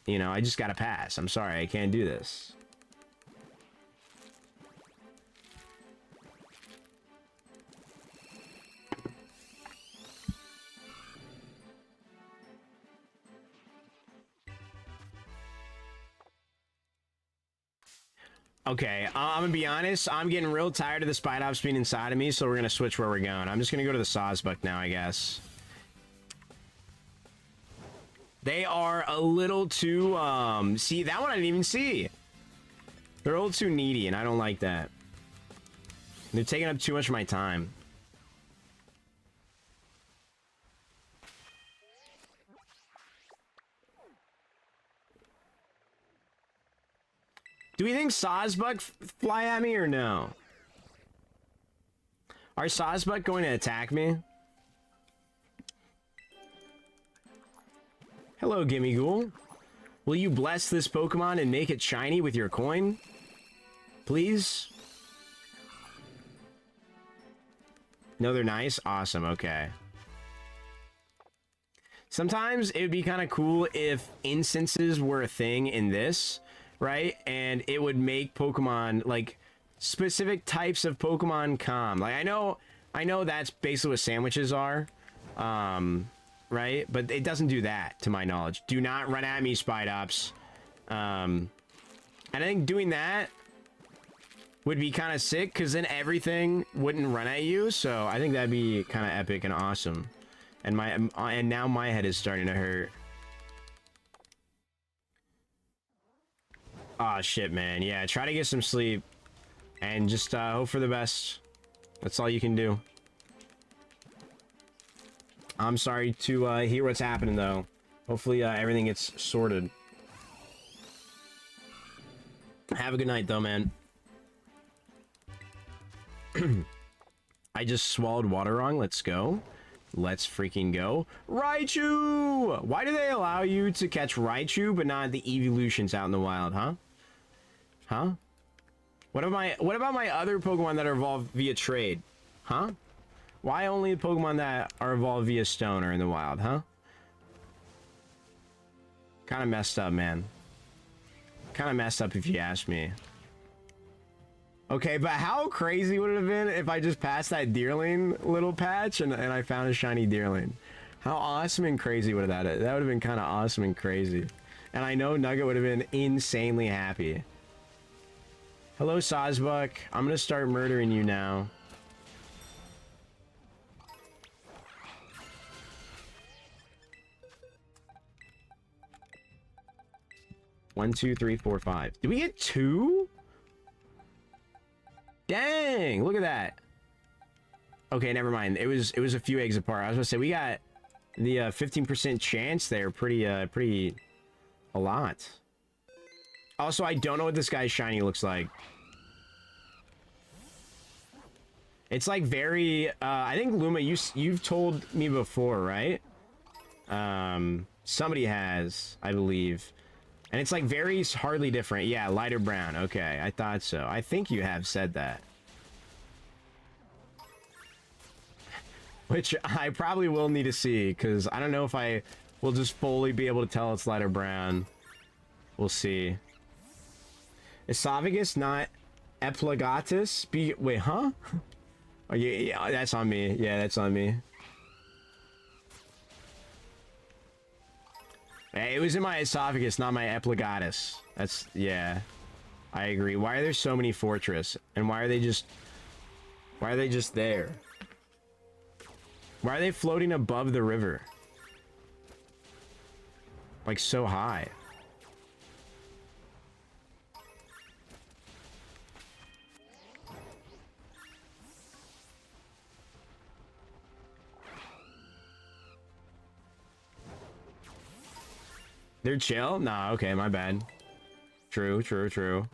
you know, I just gotta pass. I'm sorry, I can't do this. Okay, I'm gonna be honest. I'm getting real tired of the Spidops being inside of me, so we're gonna switch where we're going. I'm just gonna go to the Sawsbuck now, I guess. They are a little too, see, that one I didn't even see. They're a little too needy, and I don't like that. They're taking up too much of my time. Do we think Sawsbuck fly at me or no? Are Sawsbuck going to attack me? Hello, Gimmighoul. Will you bless this Pokemon and make it shiny with your coin? Please? No, they're nice? Awesome, okay. Sometimes it would be kind of cool if instances were a thing in this, right? And it would make Pokemon, like, specific types of Pokemon calm. Like, I know that's basically what sandwiches are, right? But it doesn't do that, to my knowledge. Do not run at me, Spidops. And I think doing that would be kind of sick, because then everything wouldn't run at you. So I think that'd be kind of epic and awesome. And now my head is starting to hurt. Aw, shit, man. Yeah, try to get some sleep. And just hope for the best. That's all you can do. I'm sorry to hear what's happening, though. Hopefully everything gets sorted. Have a good night, though, man. I just swallowed water wrong. Let's go. Let's freaking go. Raichu! Why do they allow you to catch Raichu, but not the evolutions out in the wild, huh? Huh? What about my other Pokemon that are evolved via trade? Huh? Why only the Pokemon that are evolved via stone are in the wild, huh? Kind of messed up, man. Kind of messed up if you ask me. Okay, but how crazy would it have been if I just passed that Deerling little patch and I found a shiny Deerling? How awesome and crazy would that have been? That would have been kind of awesome and crazy. And I know Nugget would have been insanely happy. Hello, Sawsbuck. I'm gonna start murdering you now. One, two, three, four, five. Did we get 2? Dang, look at that. Okay, never mind. It was a few eggs apart. I was gonna say we got the 15% chance there. Pretty a lot. Also, I don't know what this guy's shiny looks like. It's like very I think Luma, you've told me before, right? Somebody has, I believe. And it's like very hardly different. Yeah, lighter brown. Okay, I thought so. I think you have said that. Which I probably will need to see, because I don't know if I will just fully be able to tell it's lighter brown. We'll see. Esophagus, not epiglottis. Wait, huh? Oh, yeah, that's on me. Yeah, that's on me. It was in my esophagus, not my epiglottis. That's, yeah. I agree. Why are there so many fortress? And why are they just there? Why are they floating above the river? Like, so high. They're chill? Nah, okay, my bad. True. True.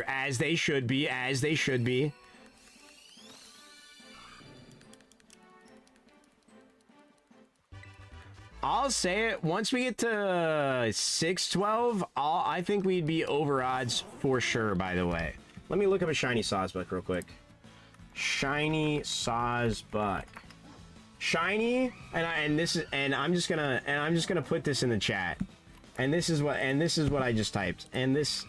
As they should be, as they should be. I'll say it, once we get to 612, I think we'd be over odds for sure, by the way. Let me look up a shiny Sawsbuck real quick. Shiny Sawsbuck. Shiny, and I'm just gonna put this in the chat. And this is what I just typed. And this,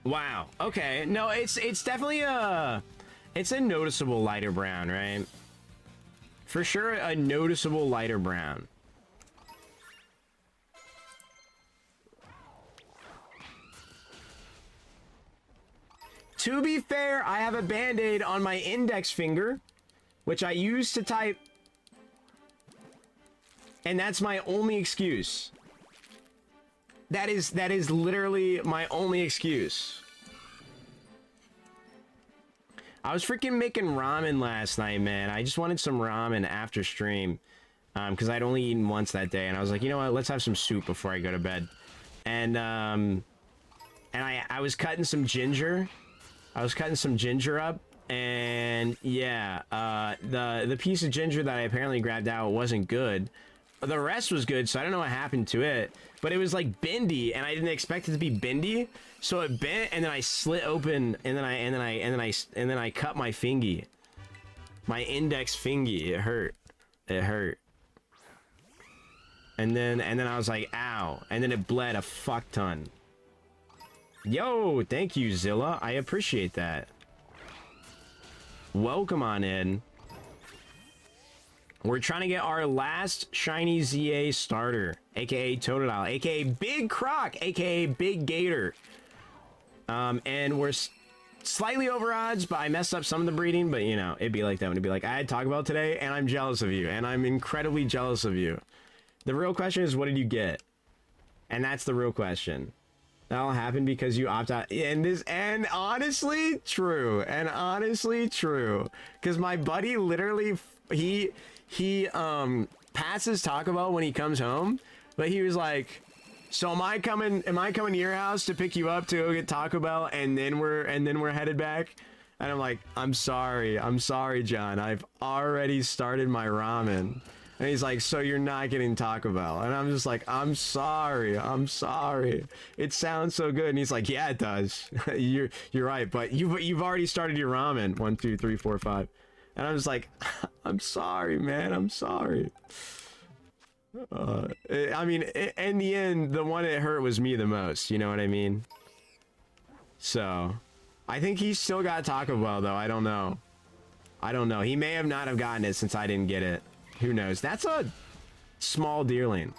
wow. Okay. No, it's definitely it's a noticeable lighter brown, right? For sure, a noticeable lighter brown. To be fair, I have a band-aid on my index finger, which I use to type. And that's my only excuse. That is literally my only excuse. I was freaking making ramen last night, man. I just wanted some ramen after stream. Because I'd only eaten once that day. And I was like, you know what? Let's have some soup before I go to bed. And I was cutting some ginger. I was cutting some ginger up. And yeah, the piece of ginger that I apparently grabbed out wasn't good. The rest was good, so I don't know what happened to it. But it was like bendy, and I didn't expect it to be bendy. So it bent, and then I slit open, and then I cut my fingy. My index fingy. It hurt. It hurt. And then I was like, ow. And then it bled a fuck ton. Yo, thank you, Zilla. I appreciate that. Welcome on in. We're trying to get our last shiny ZA starter, aka Totodile, aka Big Croc, aka Big Gator. And we're slightly over odds, but I messed up some of the breeding, but you know, it'd be like that when it'd be like, I had Taco Bell today, and I'm jealous of you, and I'm incredibly jealous of you. The real question is, what did you get? And that's the real question. That'll happen because you opt out. And honestly, true. And honestly, true. Because my buddy literally, he passes Taco Bell when he comes home, but he was like, so am I coming to your house to pick you up to go get Taco Bell, and then we're headed back? And I'm like, I'm sorry, John. I've already started my ramen. And he's like, so you're not getting Taco Bell? And I'm just like, I'm sorry. It sounds so good. And he's like, yeah, it does. you're right, but you've already started your ramen. 1, 2, 3, 4, 5. And I was like, I'm sorry, man. I'm sorry. I mean, in the end, the one that hurt was me the most. You know what I mean? So, I think he still got Taco Bell, though. I don't know. He may have not have gotten it since I didn't get it. Who knows? That's a small deerling.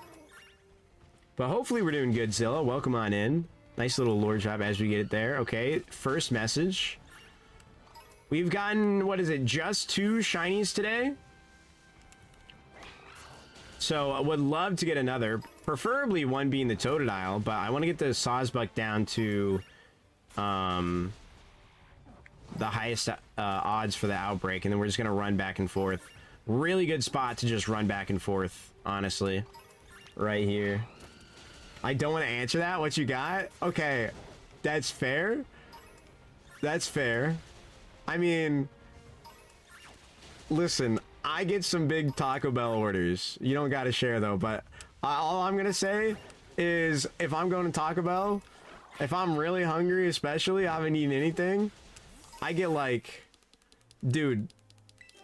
But hopefully we're doing good, Zilla. Welcome on in. Nice little lore drop as we get it there. Okay, first message. We've gotten, what is it, just 2 shinies today? So I would love to get another. Preferably one being the Totodile, but I want to get the Sawsbuck down to the highest odds for the outbreak, and then we're just going to run back and forth. Really good spot to just run back and forth, honestly. Right here. I don't want to answer that. What you got? Okay. That's fair. That's fair. I mean, listen, I get some big Taco Bell orders. You don't got to share, though. But all I'm going to say is if I'm going to Taco Bell, if I'm really hungry, especially, I haven't eaten anything, I get like, dude,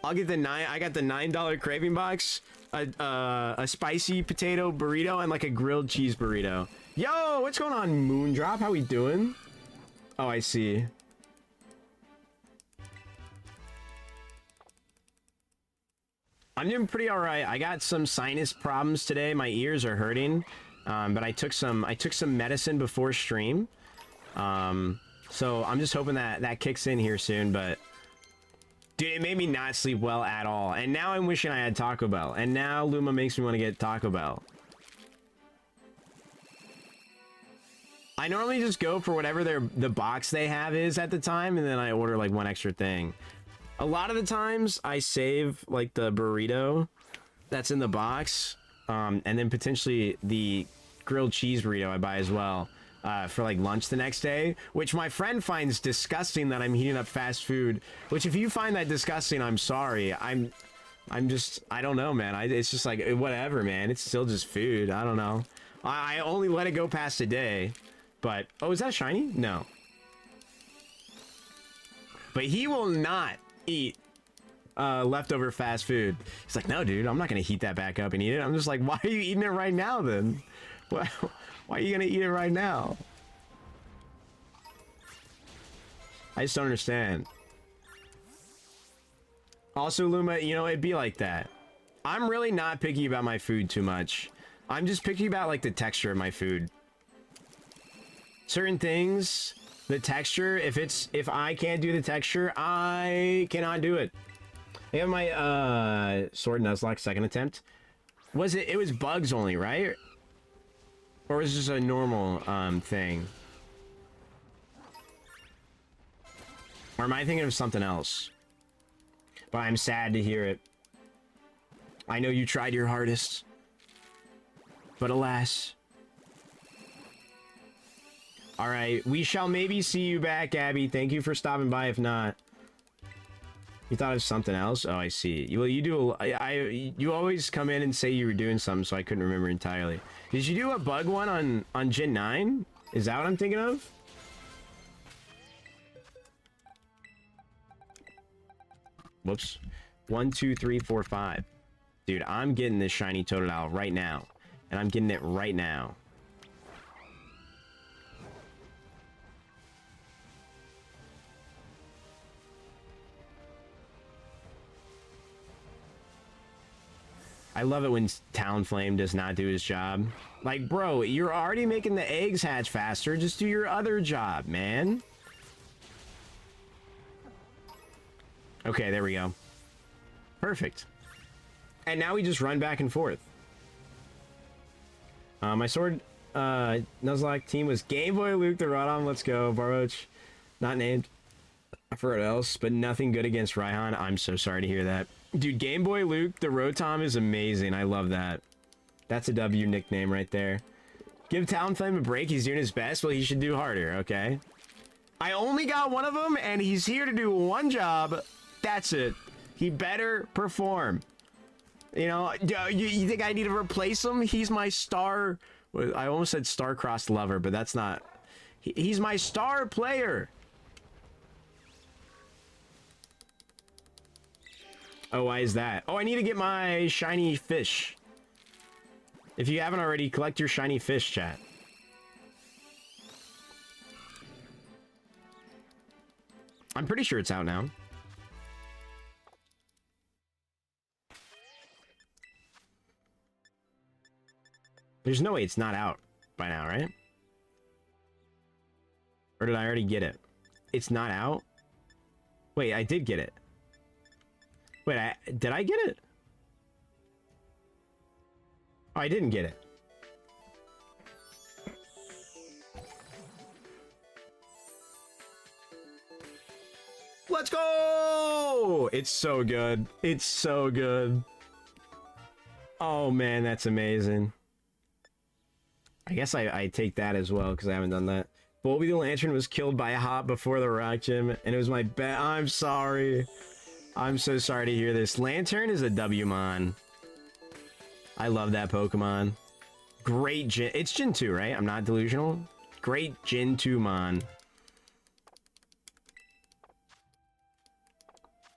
I got the $9 craving box, a spicy potato burrito, and like a grilled cheese burrito. Yo, what's going on, Moondrop? How we doing? Oh, I see. I'm doing pretty all right. I got some sinus problems today. My ears are hurting, but I took some medicine before stream. So I'm just hoping that kicks in here soon, but. Dude, it made me not sleep well at all. And now I'm wishing I had Taco Bell. And now Luma makes me want to get Taco Bell. I normally just go for whatever the box they have is at the time, and then I order like one extra thing. A lot of the times I save like the burrito that's in the box, and then potentially the grilled cheese burrito I buy as well. For like lunch the next day, which my friend finds disgusting that I'm heating up fast food, which if you find that disgusting, I'm sorry. I'm just, I don't know, man. It's just like, whatever, man. It's still just food. I don't know. I only let it go past a day, but, oh, is that shiny? No. But he will not eat leftover fast food. He's like, no, dude, I'm not going to heat that back up and eat it. I'm just like, why are you eating it right now then? Well, why are you gonna eat it right now? I just don't understand. Also, Luma, you know, it'd be like that. I'm really not picky about my food too much. I'm just picky about, like, the texture of my food. Certain things, the texture, if I can't do the texture, I cannot do it. I have my, Sword Nuzlocke second attempt. It was bugs only, right? Or is this a normal thing? Or am I thinking of something else? But I'm sad to hear it. I know you tried your hardest. But alas. Alright, we shall maybe see you back, Abby. Thank you for stopping by, if not. You thought of something else? Oh, I see. Well, you do. You always come in and say you were doing something, so I couldn't remember entirely. Did you do a bug one on Gen 9? Is that what I'm thinking of? Whoops. 1, 2, 3, 4, 5. Dude, I'm getting this shiny Totodile right now. And I'm getting it right now. I love it when Talonflame does not do his job. Like, bro, you're already making the eggs hatch faster. Just do your other job, man. Okay, there we go. Perfect. And now we just run back and forth. My sword, Nuzlocke team was Game Boy Luke the Rodon. Let's go. Barboach, not named. I've heard else, but nothing good against Raihan. I'm so sorry to hear that. Dude, Game Boy Luke the Rotom is amazing. I love that. That's a W nickname right there. Give Talonflame a break. He's doing his best. Well, he should do harder, okay? I only got one of them, and he's here to do one job. That's it. He better perform. You know, you think I need to replace him? He's my star... I almost said star-crossed lover, but that's not... He's my star player. Oh, why is that? Oh, I need to get my shiny fish. If you haven't already, collect your shiny fish, chat. I'm pretty sure it's out now. There's no way it's not out by now, right? Or did I already get it? It's not out? Wait, I did get it. Wait, did I get it? Oh, I didn't get it. Let's go! It's so good. It's so good. Oh, man, that's amazing. I guess I take that as well, because I haven't done that. Bulby the Lantern was killed by a hop before the rock gym, and it was my bet. I'm sorry. I'm so sorry to hear this. Lantern is a W-mon. I love that Pokemon. Great Gen... It's Gen 2, right? I'm not delusional. Great Gen 2-mon.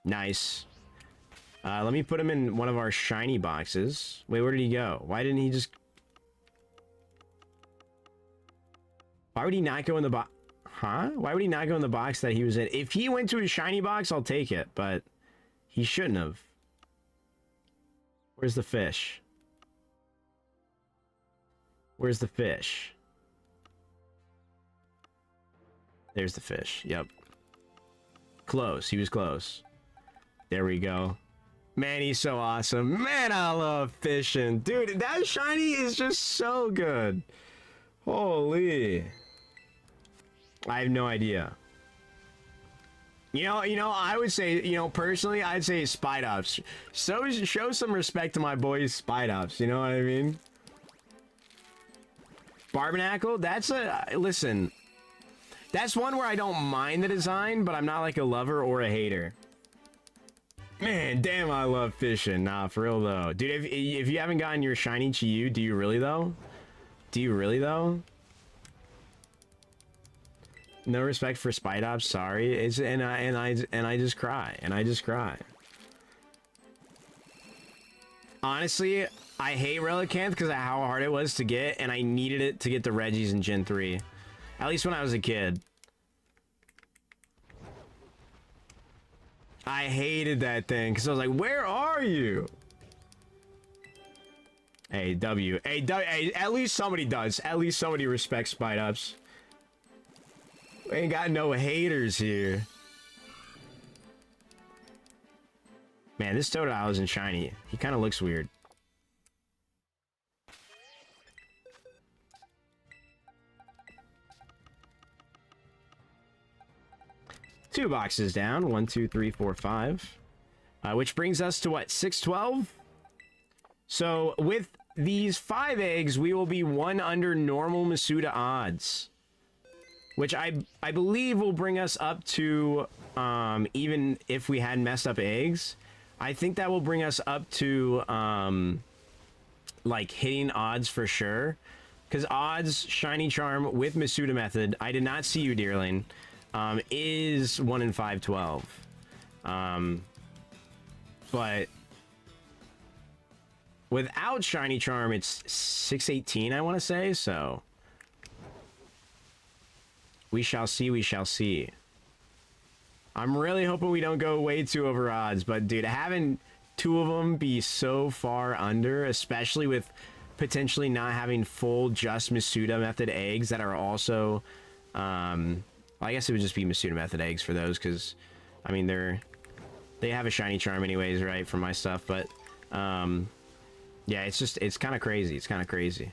Nice. Let me put him in one of our shiny boxes. Wait, where did he go? Why didn't he just... Why would he not go in the box? Huh? Why would he not go in the box that he was in? If he went to his shiny box, I'll take it, but he shouldn't have. Where's the fish? Where's the fish? There's the fish. Yep. Close. He was close. There we go. Man, he's so awesome. Man, I love fishing. Dude, that shiny is just so good. Holy. I have no idea. You know, I would say, personally, I'd say Spidops. So show some respect to my boys Spidops, you know what I mean? Barbernacle, that's listen, that's one where I don't mind the design, but I'm not like a lover or a hater. Man, damn, I love fishing. Nah, for real though. Dude, if you haven't gotten your shiny Chi-Yu, do you really though? Do you really though? No respect for Spidops, sorry. It's and I just cry. And I just cry. Honestly, I hate Relicanth because of how hard it was to get, and I needed it to get the Reggies in Gen 3. At least when I was a kid. I hated that thing because I was like, where are you? Hey, W. Hey, hey, at least somebody does. At least somebody respects Spidops. We ain't got no haters here. Man, this Totodile isn't shiny. He kind of looks weird. 2 boxes down. 1, 2, 3, 4, 5. Which brings us to what? 612? So with these 5 eggs, we will be 1 under normal Masuda odds. Which I believe will bring us up to, even if we had messed up eggs, I think that will bring us up to, like, hitting odds for sure. Because odds, Shiny Charm with Masuda method, I did not see you, Deerling, is 1 in 512. But without Shiny Charm, it's 618, I want to say, so we shall see, we shall see. I'm really hoping we don't go way too over odds, but dude, having 2 of them be so far under, especially with potentially not having full just Masuda method eggs that are also, well, I guess it would just be Masuda method eggs for those, because, I mean, they have a Shiny Charm anyways, right, for my stuff, but, yeah, it's kind of crazy, it's kind of crazy.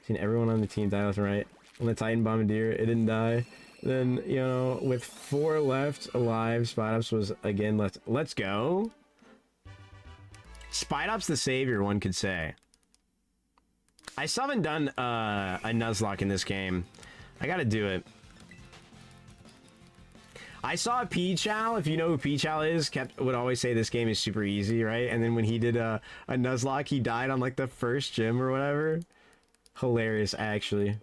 Seen everyone on the team die left and right. On the Titan Bombardier, it didn't die. Then, you know, with 4 left alive, Spidops was again left. Let's go. Spidops the savior, one could say. I still haven't done a Nuzlocke in this game. I gotta do it. I saw P-Chow, if you know who P-Chow is, would always say this game is super easy, right? And then when he did a Nuzlocke, he died on like the first gym or whatever. Hilarious, actually.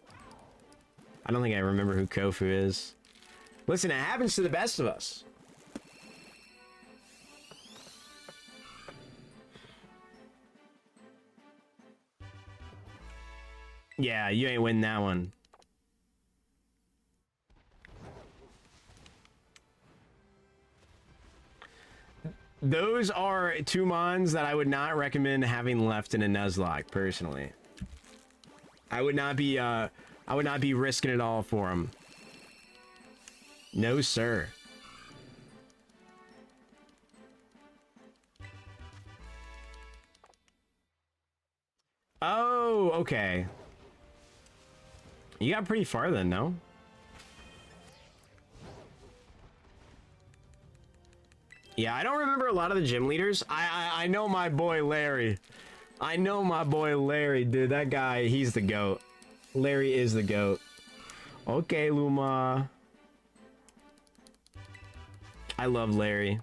I don't think I remember who Kofu is. Listen, it happens to the best of us. Yeah, you ain't winning that one. Those are 2 mons that I would not recommend having left in a Nuzlocke, personally. I would not be risking it all for them. No, sir. Oh, okay. You got pretty far then, no? Yeah, I don't remember a lot of the gym leaders. I know my boy Larry. I know my boy Larry, dude. That guy, he's the GOAT. Larry is the GOAT. Okay, Luma. I love Larry.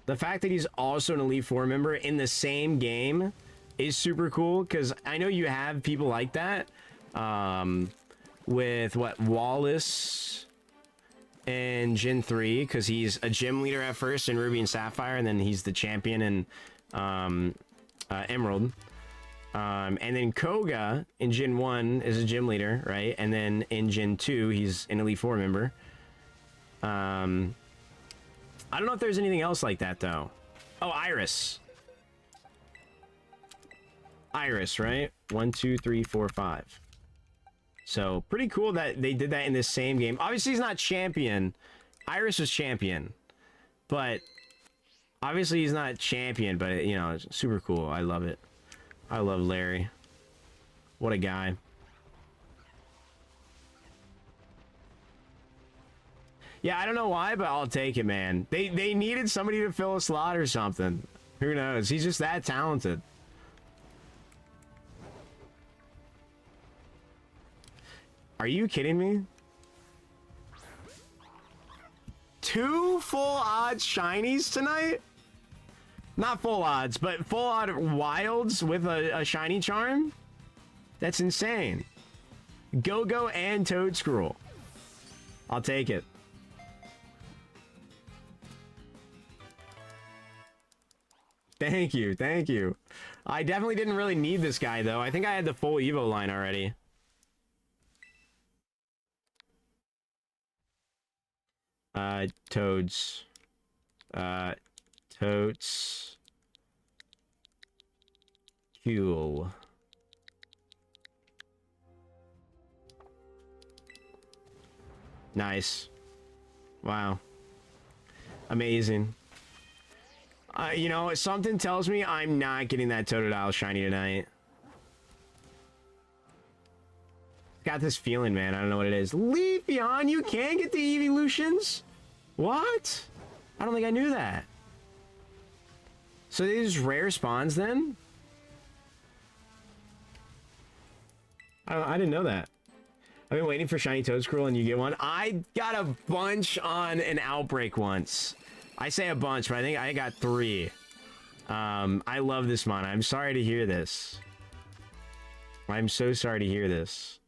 The fact that he's also an Elite Four member in the same game is super cool, because I know you have people like that. With, what, Wallace and Gen 3, because he's a gym leader at first in Ruby and Sapphire, and then he's the champion in Emerald. And then Koga in Gen 1 is a gym leader, right? And then in Gen 2, he's an Elite Four member. I don't know if there's anything else like that, though. Oh, Iris. Iris, right? 1, 2, 3, 4, 5. So, pretty cool that they did that in this same game. Obviously, he's not champion. Iris was champion. But, obviously, he's not champion, but, you know, it's super cool. I love it. I love Larry. What a guy. Yeah, I don't know why, but I'll take it, man. They needed somebody to fill a slot or something. Who knows? He's just that talented. Are you kidding me? 2 full odds shinies tonight? Not full odds, but full odd wilds with a shiny charm? That's insane. Go-Go and Toadscruel. I'll take it. Thank you, thank you. I definitely didn't really need this guy, though. I think I had the full Evo line already. Toads. Totes. Cool. Nice. Wow. Amazing. You know, something tells me I'm not getting that Totodile shiny tonight. got this feeling, man. I don't know what it is. Leafeon, you can get the evolutions? What? I don't think I knew that. So they just rare spawns then? I didn't know that. I've been waiting for shiny Toedscruel and you get one. I got a bunch on an outbreak once. I say a bunch, but I think I got 3. I love this mon. I'm sorry to hear this. I'm so sorry to hear this.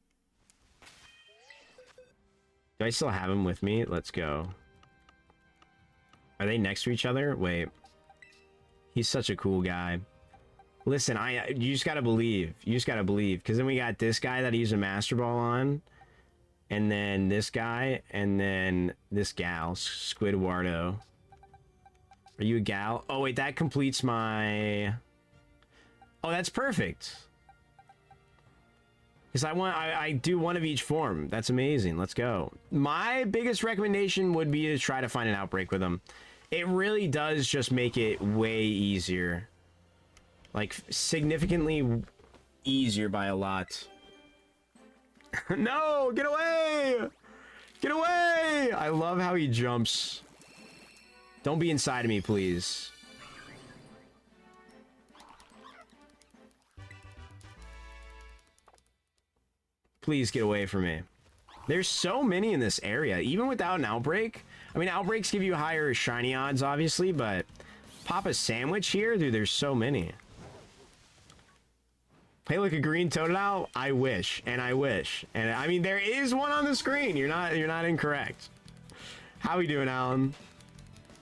Do I still have him with me? Let's go. Are they next to each other? Wait. He's such a cool guy. Listen, you just gotta believe. You just gotta believe. Because then we got this guy that I use a Master Ball on. And then this guy. And then this gal. Squidwardo. Are you a gal? Oh, wait. That completes my... Oh, that's perfect. Because I do one of each form. That's amazing. Let's go. My biggest recommendation would be to try to find an outbreak with them. It really does just make it way easier. Like, significantly easier by a lot. No! Get away! Get away! I love how he jumps. Don't be inside of me, please. Please get away from me. There's so many in this area, even without an outbreak. I mean, outbreaks give you higher shiny odds, obviously, but pop a sandwich here? Dude, there's so many. Hey, look, a green Totodile? I wish, and I wish. And I mean, there is one on the screen. You're not incorrect. How we doing, Alan?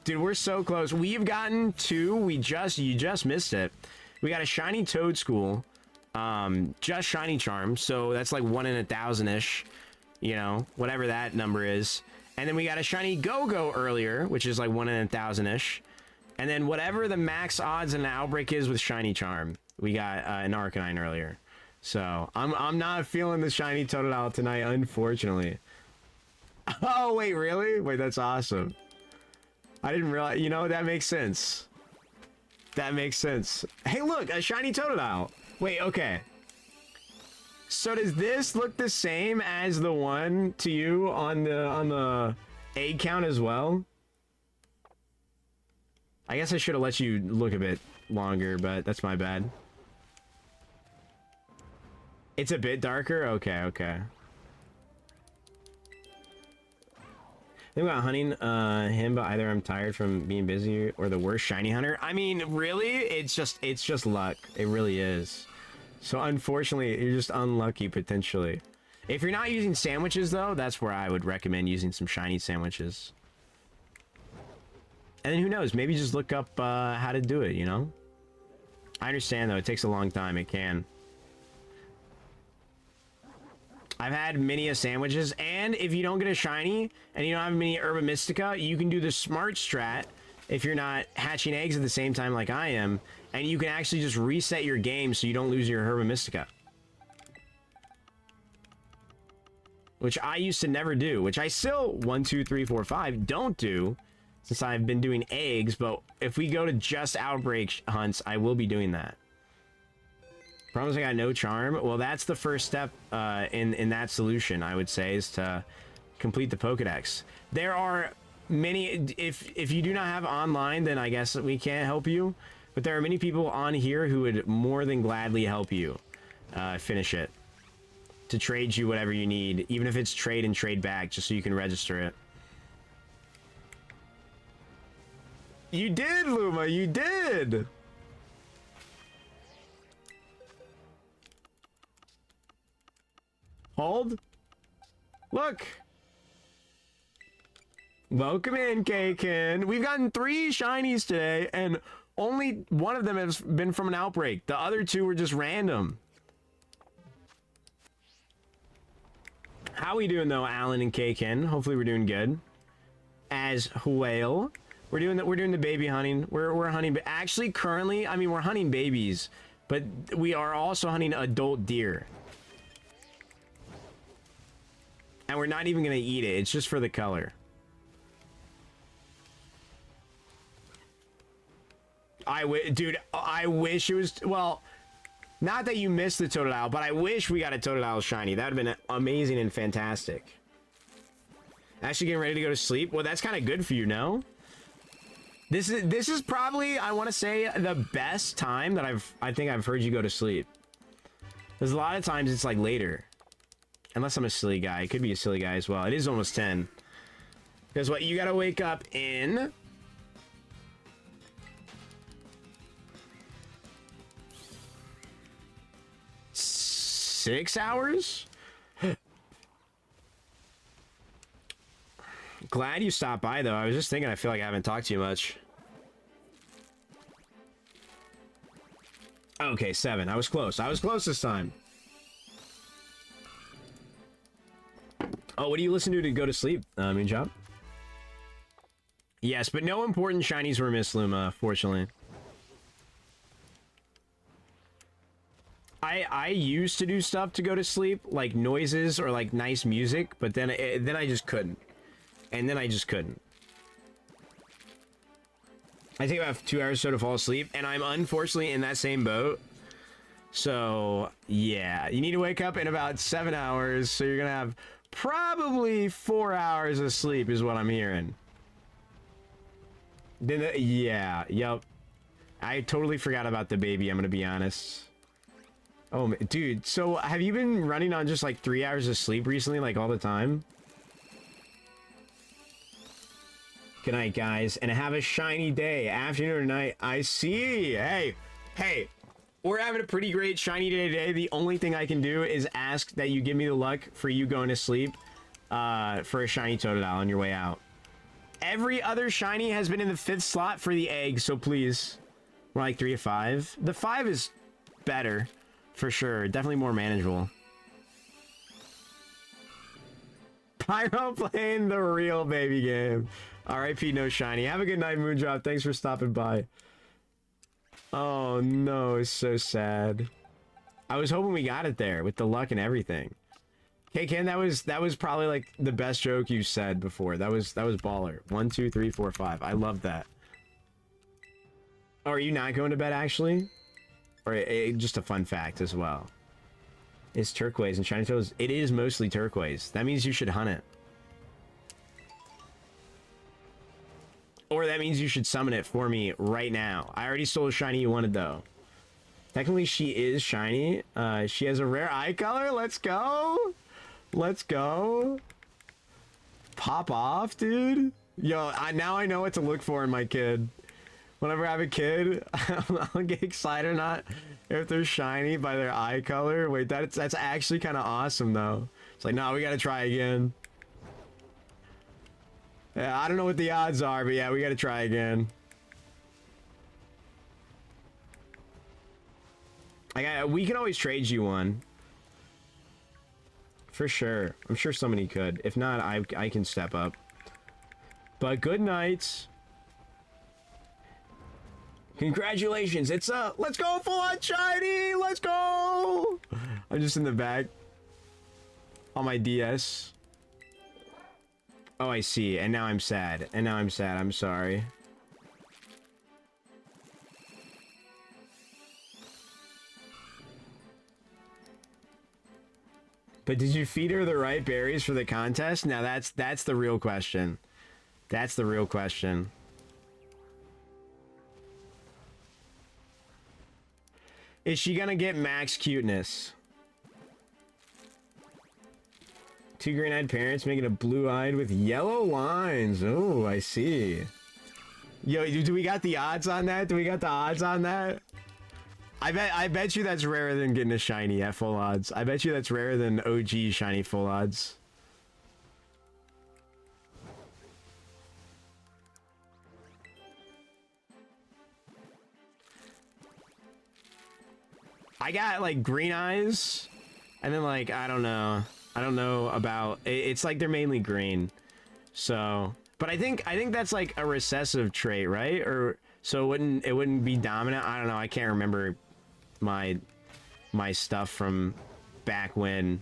Dude, we're so close. We've gotten 2. You just missed it. We got a shiny Toedscruel. Just shiny charm. So that's like 1 in 1,000-ish. You know, whatever that number is. And then we got a shiny Go-Go earlier, which is like 1 in 1,000-ish. And then whatever the max odds in an outbreak is with shiny charm. We got an Arcanine earlier. So I'm not feeling the shiny Totodile tonight, unfortunately. Oh, wait, really? Wait, that's awesome. I didn't realize, you know, that makes sense. That makes sense. Hey, look, a shiny Totodile. Wait, okay. So does this look the same as the one to you on the egg count as well? I guess I should have let you look a bit longer, but that's my bad. It's a bit darker? Okay, okay. I think about hunting him, but either I'm tired from being busy or the worst shiny hunter. I mean, really? It's just luck. It really is. So unfortunately, you're just unlucky potentially. If you're not using sandwiches though, that's where I would recommend using some shiny sandwiches. And then who knows, maybe just look up how to do it, you know? I understand though, it takes a long time, it can. I've had many sandwiches, and if you don't get a shiny, and you don't have many Herba Mystica, you can do the smart strat if you're not hatching eggs at the same time like I am, and you can actually just reset your game so you don't lose your Herba Mystica. Which I used to never do, which I still, 1, 2, 3, 4, 5, don't do, since I've been doing eggs, but if we go to just outbreak hunts, I will be doing that. Promise I got no charm. Well, that's the first step in that solution, I would say, is to complete the Pokedex. There are many, if you do not have online, then I guess we can't help you, but there are many people on here who would more than gladly help you finish it, to trade you whatever you need, even if it's trade and trade back, just so you can register it. You did, Luma, you did! Hold. Look. Welcome in, Kaken. We've gotten 3 shinies today, and only one of them has been from an outbreak. The other 2 were just random. How we doing though, Alan and Kaken? Hopefully we're doing good. As well. We're doing the baby hunting. We're hunting, but actually currently, I mean, we're hunting babies, but we are also hunting adult deer. And we're not even gonna eat it. It's just for the color. Dude, I wish it was, well, Not that you missed the Totodile, but I wish we got a Totodile shiny. That would have been amazing and fantastic. Actually getting ready to go to sleep? Well, that's kind of good for you, no? This is probably, I want to say, the best time that I think I've heard you go to sleep. Because a lot of times it's like later. Unless I'm a silly guy. It could be a silly guy as well. It is almost 10. Because what, you gotta wake up in... 6 hours? Glad you stopped by, though. I was just thinking, I feel like I haven't talked to you much. Okay, 7. I was close. I was close this time. Oh, what do you listen to go to sleep, Moonjob? Yes, but no important shinies were missed, Luma, fortunately. I used to do stuff to go to sleep, like noises or like nice music, but then I just couldn't. And then I just couldn't. I take about 2 hours or so to fall asleep, and I'm unfortunately in that same boat. So, yeah, you need to wake up in about 7 hours, so you're gonna have probably 4 hours of sleep is what I'm hearing. Then, yeah, yep. I totally forgot about the baby, I'm gonna be honest. Oh, dude, so have you been running on just like 3 hours of sleep recently, like all the time? Good night, guys, and have a shiny day, afternoon or night. I see. Hey, we're having a pretty great shiny day today. The only thing I can do is ask that you give me the luck for you going to sleep for a shiny Totodile on your way out. Every other shiny has been in the 5th slot for the egg, so please. We're like 3 to 5. The 5 is better, for sure. Definitely more manageable. Pyro playing the real baby game. RIP no shiny. Have a good night, Moondrop. Thanks for stopping by. Oh no, it's so sad. I was hoping we got it there with the luck and everything. Okay, Ken, that was probably like the best joke you said before. That was baller. 1, 2, 3, 4, 5. I love that. Oh, are you not going to bed actually? Or just a fun fact as well. It's turquoise and shiny toes. It is mostly turquoise. That means you should hunt it. Or that means you should summon it for me right now. I already stole a shiny you wanted, though. Technically, she is shiny. She has a rare eye color. Let's go. Let's go. Pop off, dude. Yo, now I know what to look for in my kid. Whenever I have a kid, I'll get excited or not if they're shiny by their eye color. Wait, that's actually kind of awesome, though. It's like, no, we got to try again. Yeah, I don't know what the odds are, but yeah, we gotta try again. We can always trade you one. For sure. I'm sure somebody could. If not, I can step up. But good night. Congratulations. It's let's go full on shiny. Let's go. I'm just in the back on my DS. Oh, I see. And now I'm sad. And now I'm sad. I'm sorry. But did you feed her the right berries for the contest? Now that's the real question. That's the real question. Is she gonna get max cuteness? 2 green-eyed parents making a blue-eyed with yellow lines. Oh, I see. Yo, do we got the odds on that? Do we got the odds on that? I bet you that's rarer than getting a shiny at full odds. I bet you that's rarer than OG shiny full odds. I got like green eyes, and then like I don't know about it's like they're mainly green. So, but I think that's like a recessive trait, right? Or so it wouldn't be dominant. I don't know. I can't remember my stuff from back when.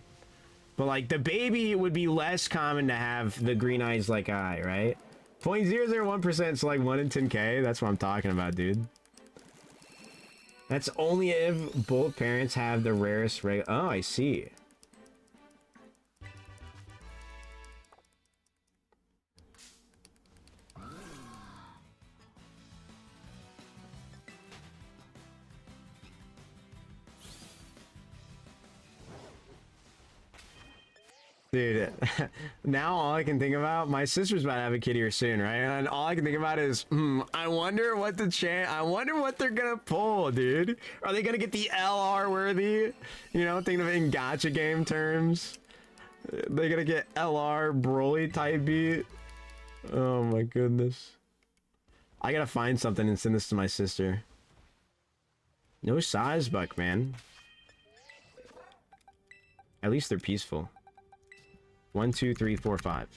But like the baby would be less common to have the green eyes like I, right? 0.001%, so like 1 in 10k. That's what I'm talking about, dude. That's only if both parents have the rarest Oh, I see. Dude, now all I can think about, my sister's about to have a kid here soon, right? And all I can think about is, I wonder what I wonder what they're gonna pull, dude. Are they gonna get the LR worthy? You know, thinking of it in gacha game terms. They're gonna get LR Broly type beat. Oh my goodness. I gotta find something and send this to my sister. No size buck, man. At least they're peaceful. 1, 2, 3, 4, 5.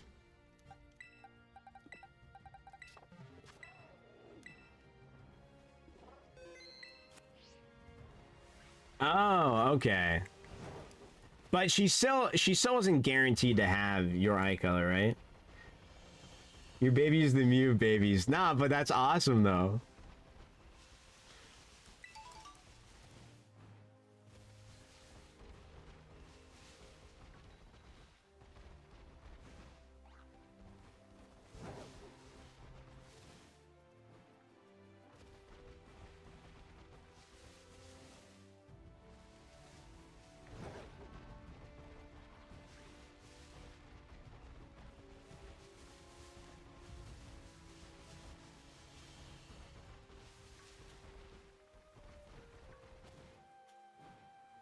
Oh, okay. But she still wasn't guaranteed to have your eye color, right? Your baby is the Mew babies. Nah, but that's awesome though.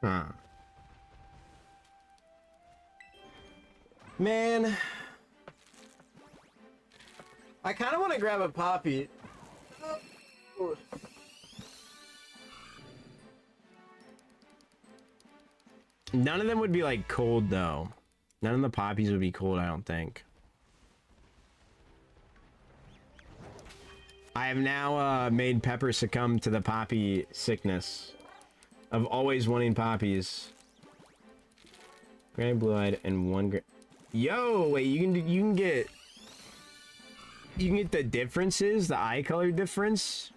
Huh. Man, I kind of want to grab a poppy. None of them would be like cold though. None of the poppies would be cold, I don't think. I have now made Pepper succumb to the poppy sickness of always wanting poppies. Granny blue-eyed and one Yo, wait, you can get the differences, the eye color difference.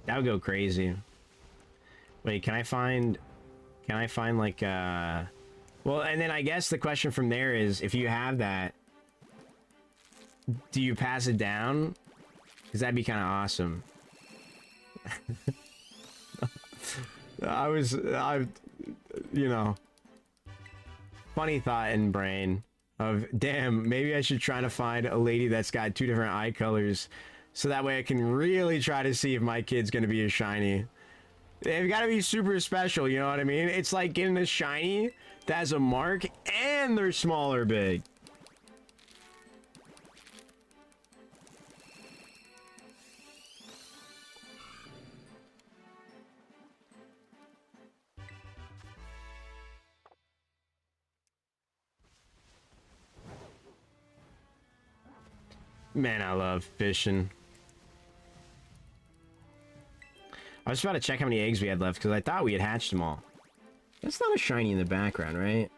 That would go crazy. Wait, can I find like well, and then I guess the question from there is, if you have that, do you pass it down? Because that'd be kind of awesome. You know, funny thought in brain of, damn, maybe I should try to find a lady that's got 2 different eye colors, so that way I can really try to see if my kid's gonna be a shiny. They've got to be super special, you know what I mean? It's like getting a shiny that has a mark and they're small or big. Man, I love fishing. I was about to check how many eggs we had left because I thought we had hatched them all. That's not a shiny in the background, right?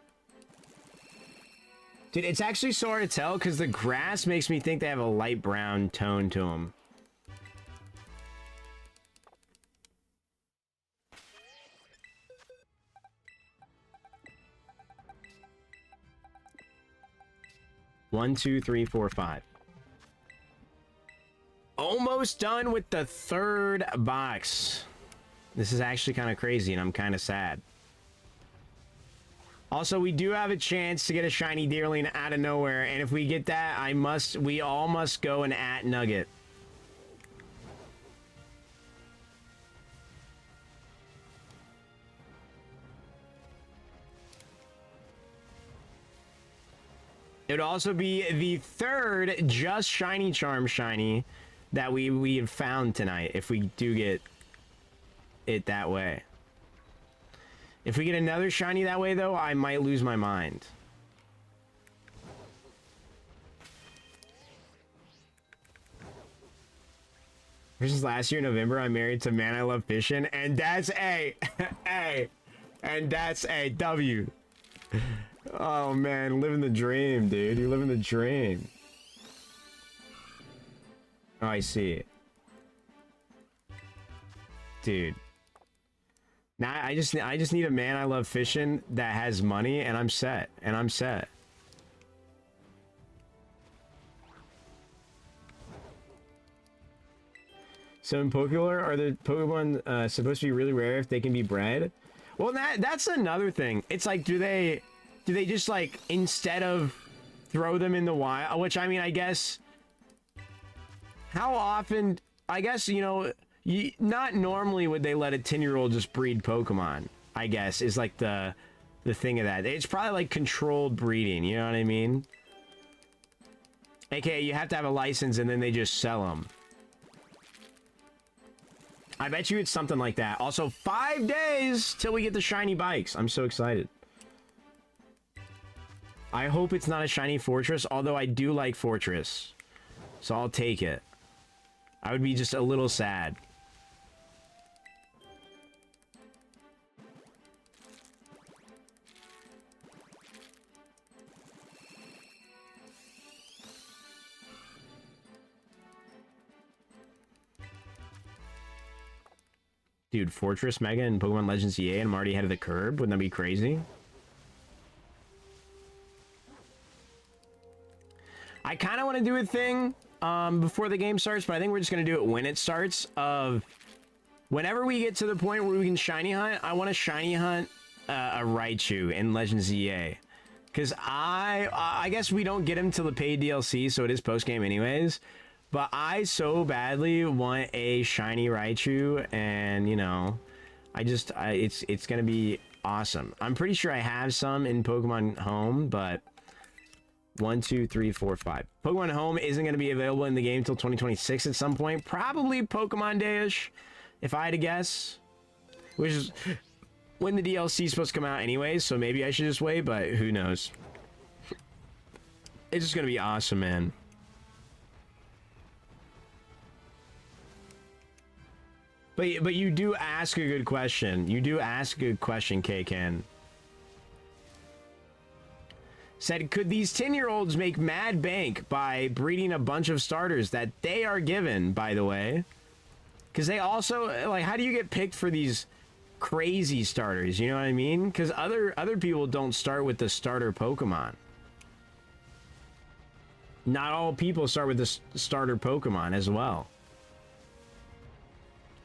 Dude, it's actually so hard to tell because the grass makes me think they have a light brown tone to them. One, two, three, four, five. Almost done with the 3rd box. This is actually kind of crazy and I'm kind of sad. Also, we do have a chance to get a shiny deerling out of nowhere, and if we get that, we all must go and at Nugget. It would also be the 3rd just shiny charm shiny that we have found tonight, if we do get it that way. If we get another shiny that way, though, I might lose my mind. Versus last year in November, I'm married to Man I Love Fishing, and that's A. A. And that's a W. Oh, man, living the dream, dude. You're living the dream. Oh, I see. Dude. Now I just need a man I love fishing that has money, and I'm set. And I'm set. So in Pokemon, are the Pokemon supposed to be really rare if they can be bred? Well, that's another thing. It's like, do they just like, instead of throw them in the wild, which I mean, I guess, how often, I guess, you know, not normally would they let a 10-year-old just breed Pokemon, I guess, is like the thing of that. It's probably like controlled breeding, you know what I mean? AKA, you have to have a license and then they just sell them. I bet you it's something like that. Also, 5 days till we get the shiny bikes. I'm so excited. I hope it's not a shiny Fortress, although I do like Fortress. So I'll take it. I would be just a little sad. Dude, Fortress Mega and Pokemon Legends EA, and I'm already ahead of the curve. Wouldn't that be crazy? I kind of want to do a thing before the game starts, but I think we're just going to do it when it starts. Whenever we get to the point where we can shiny hunt, I want to shiny hunt a Raichu in Legends EA. Because I guess we don't get him till the paid DLC, so it is post-game anyways. But I so badly want a shiny Raichu, and you know, it's gonna be awesome. I'm pretty sure I have some in Pokemon Home, but 1, 2, 3, 4, 5. Pokemon Home isn't gonna be available in the game until 2026 at some point. Probably Pokemon Day-ish, if I had to guess. Which is when the DLC is supposed to come out anyways, so maybe I should just wait, but who knows. It's just gonna be awesome, man. But you do ask a good question. You do ask a good question, K-Ken. Said, could these 10-year-olds make mad bank by breeding a bunch of starters that they are given, by the way? Because they also, like, how do you get picked for these crazy starters? You know what I mean? Because other people don't start with the starter Pokemon. Not all people start with the starter Pokemon as well.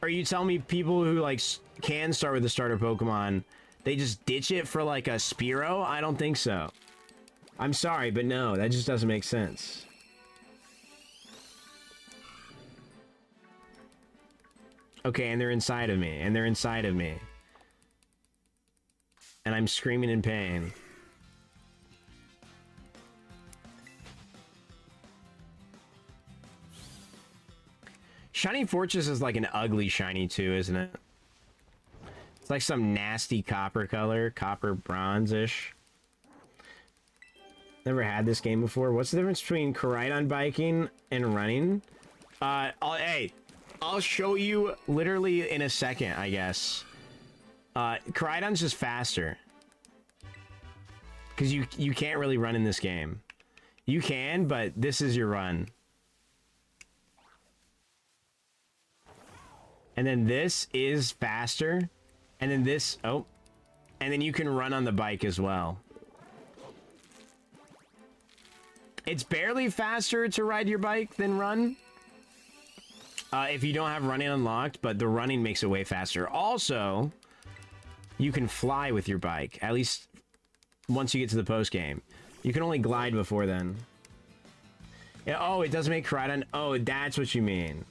Are you telling me people who, like, can start with the starter Pokemon, they just ditch it for, like, a Spearow? I don't think so. I'm sorry, but no, that just doesn't make sense. Okay, and they're inside of me, and they're inside of me. And I'm screaming in pain. Shiny Fortress is like an ugly shiny too, isn't it? It's like some nasty copper color, copper bronze-ish. Never had this game before. What's the difference between Koraidon biking and running? I'll show you literally in a second, I guess. Koraidon's just faster. Because you can't really run in this game. You can, but this is your run. And then this is faster. And then this... Oh. And then you can run on the bike as well. It's barely faster to ride your bike than run. If you don't have running unlocked, but the running makes it way faster. Also, you can fly with your bike. At least once you get to the post game. You can only glide before then. Yeah, oh, it doesn't make Koraidon... Oh, that's what you mean.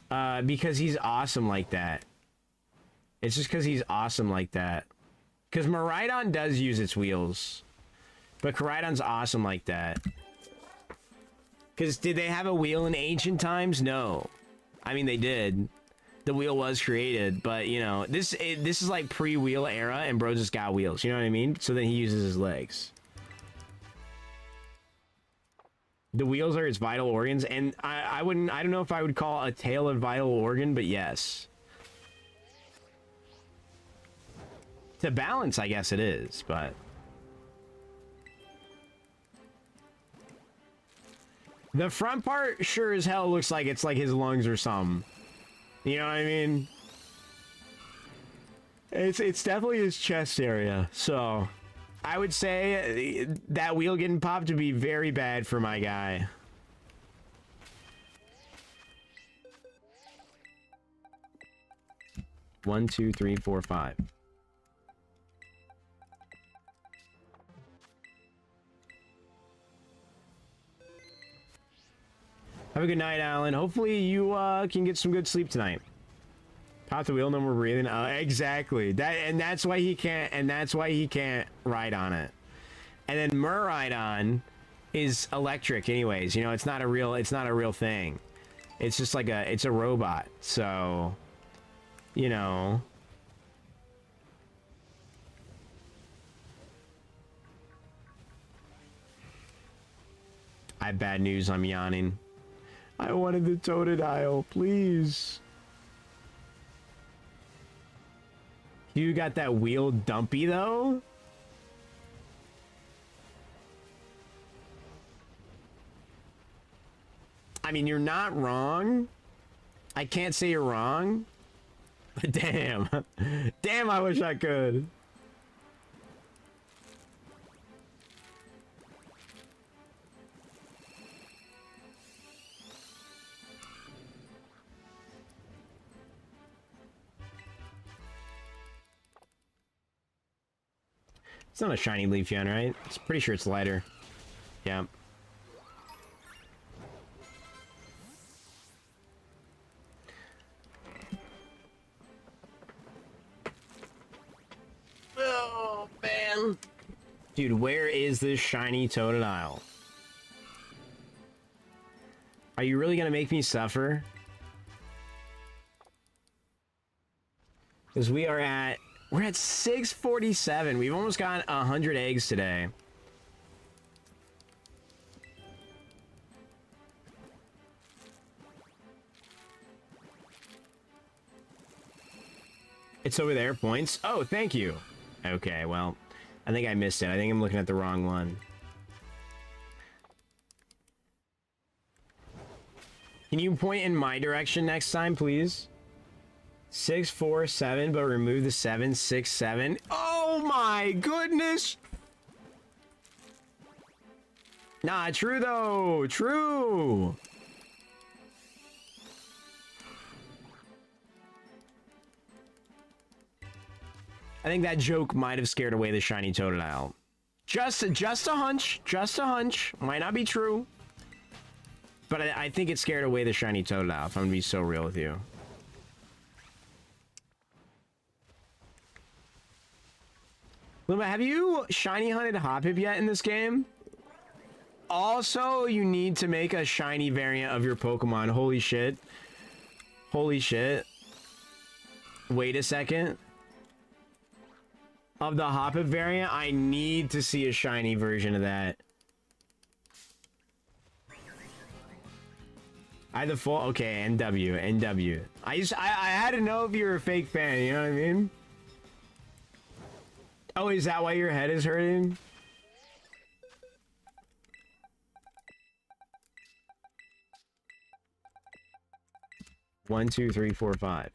Because he's awesome like that. It's just because he's awesome like that. Because Miraidon does use its wheels. But Koraidon's awesome like that. Because did they have a wheel in ancient times? No. I mean, they did. The wheel was created, but, you know, this is like pre-wheel era, and bro just got wheels. You know what I mean? So then he uses his legs. The wheels are its vital organs, and I don't know if I would call a tail a vital organ, but yes. To balance, I guess it is, but... The front part sure as hell looks like it's like his lungs or something. You know what I mean? It's definitely his chest area. So I would say that wheel getting popped would be very bad for my guy. One, two, three, four, five. Have a good night, Alan. Hopefully you can get some good sleep tonight. Pop the wheel, no more breathing. Exactly. That's why he can't. And that's why he can't ride on it. And then Murride-on is electric, anyways. You know, it's not a real thing. It's just like it's a robot. So, you know. I have bad news. I'm yawning. I wanted the Totodile, please. You got that wheel dumpy, though? I mean, you're not wrong. I can't say you're wrong. But damn. Damn, I wish I could. It's not a shiny Leafeon, right? It's pretty sure it's lighter. Yeah. Oh, man. Dude, where is this shiny Totodile? Are you really gonna make me suffer? Because we're at 647. We've almost got 100 eggs today. It's over there, points. Oh, thank you. Okay, well, I think I missed it. I think I'm looking at the wrong one. Can you point in my direction next time, please? 647, but remove the 767. Oh my goodness! Nah, true though. True. I think that joke might have scared away the shiny Totodile. Just a hunch. Just a hunch. Might not be true. But I think it scared away the shiny Totodile, if I'm gonna be so real with you. Luma, have you shiny hunted Hoppip yet in this game? Also, you need to make a shiny variant of your Pokemon. Holy shit. Holy shit. Wait a second. Of the Hoppip variant, I need to see a shiny version of that. I had the full... Okay, NW. I had to know if you were a fake fan, you know what I mean? Oh, is that why your head is hurting? One, two, three, four, five.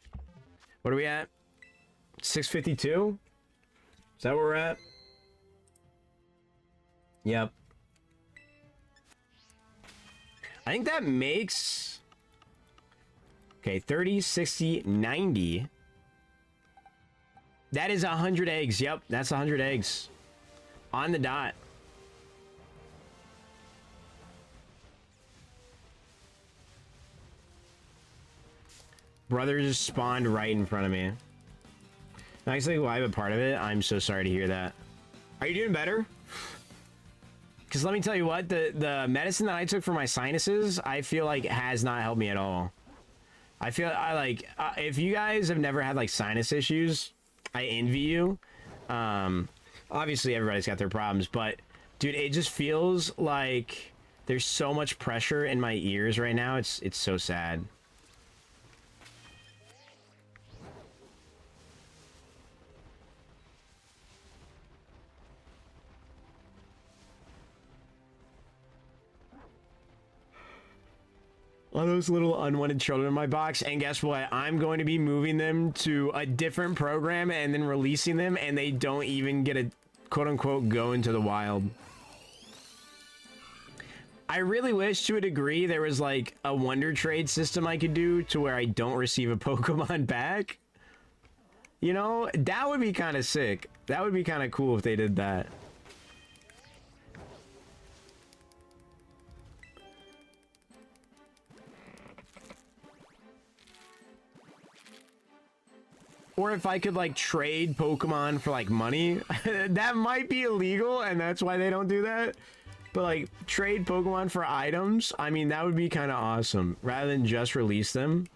What are we at? 652? Is that where we're at? Yep. I think that makes... Okay, 30, 60, 90... That is 100 eggs. Yep, that's 100 eggs. On the dot. Brother just spawned right in front of me. Actually, well, I'm a part of it. I'm so sorry to hear that. Are you doing better? Because let me tell you what, the medicine that I took for my sinuses, I feel like has not helped me at all. I feel if you guys have never had like sinus issues, I envy you. Obviously everybody's got their problems, but dude, it just feels like there's so much pressure in my ears right now. It's so sad. All those little unwanted children in my box, and guess what? I'm going to be moving them to a different program and then releasing them, and they don't even get a quote-unquote go into the wild. I really wish to a degree there was like a wonder trade system I could do to where I don't receive a Pokemon back. You know, that would be kind of sick. That would be kind of cool if they did that. Or if I could like trade Pokemon for like money. That might be illegal and that's why they don't do that. But like trade Pokemon for items, I mean that would be kind of awesome. Rather than just release them.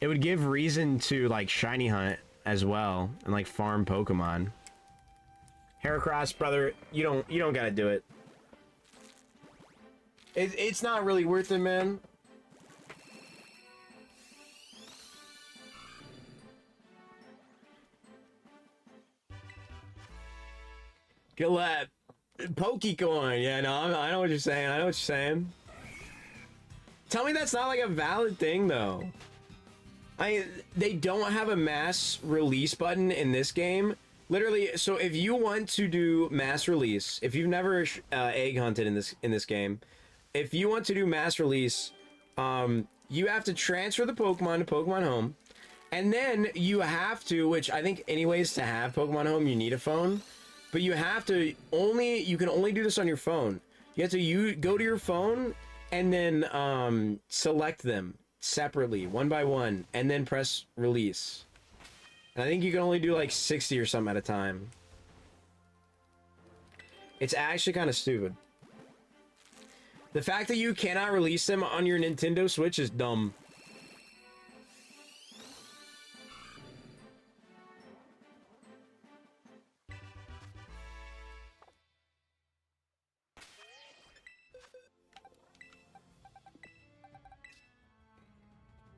It would give reason to like shiny hunt as well and like farm Pokemon. Heracross, brother, you don't gotta do it. It's not really worth it, man. Gillette. Pokecoin. Yeah, no, I know what you're saying. I know what you're saying. Tell me that's not like a valid thing, though. They don't have a mass release button in this game. Literally, so if you want to do mass release, if you've never egg hunted in this game, if you want to do mass release, you have to transfer the Pokemon to Pokemon Home, and then you have to, which I think anyways to have Pokemon Home you need a phone. But you have to you can only do this on your phone. You have to go to your phone and then select them separately, one by one, and then press release. And I think you can only do like 60 or something at a time. It's actually kind of stupid. The fact that you cannot release them on your Nintendo Switch is dumb.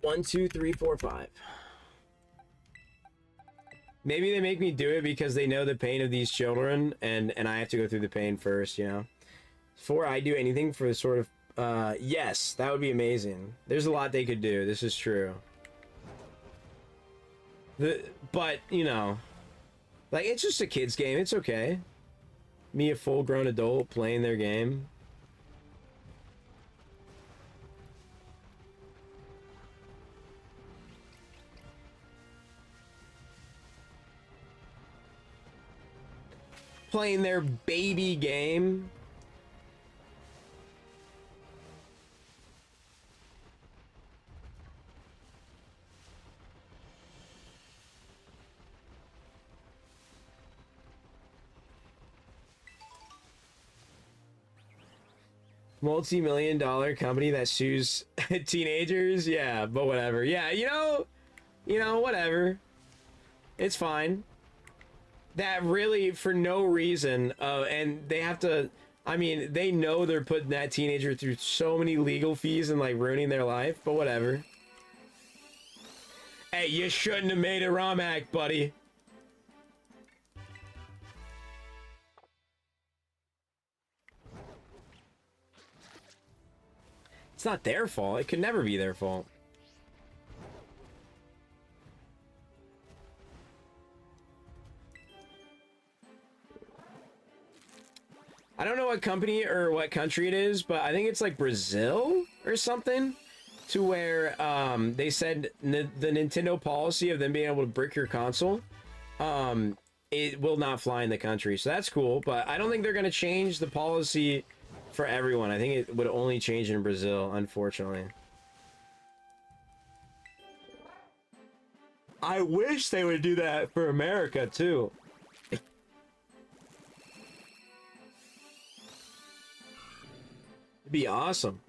One, two, three, four, five. Maybe they make me do it because they know the pain of these children, and I have to go through the pain first, you know? Before I do anything for the sort of... yes, that would be amazing. There's a lot they could do, this is true. But, you know... Like, it's just a kid's game, it's okay. Me, a full-grown adult, playing their game. Playing their baby game. Multi-million-dollar company that sues teenagers? Yeah, but whatever. Yeah, you know, whatever. It's fine. That really, for no reason, and they have to, I mean, they know they're putting that teenager through so many legal fees and, like, ruining their life, but whatever. Hey, you shouldn't have made a ROM hack, buddy. It's not their fault. It could never be their fault. I don't know what company or what country it is, but I think it's like Brazil or something, to where they said the Nintendo policy of them being able to brick your console, it will not fly in the country. So that's cool, but I don't think they're going to change the policy for everyone. I think it would only change in Brazil, unfortunately. I wish they would do that for America, too. Be awesome.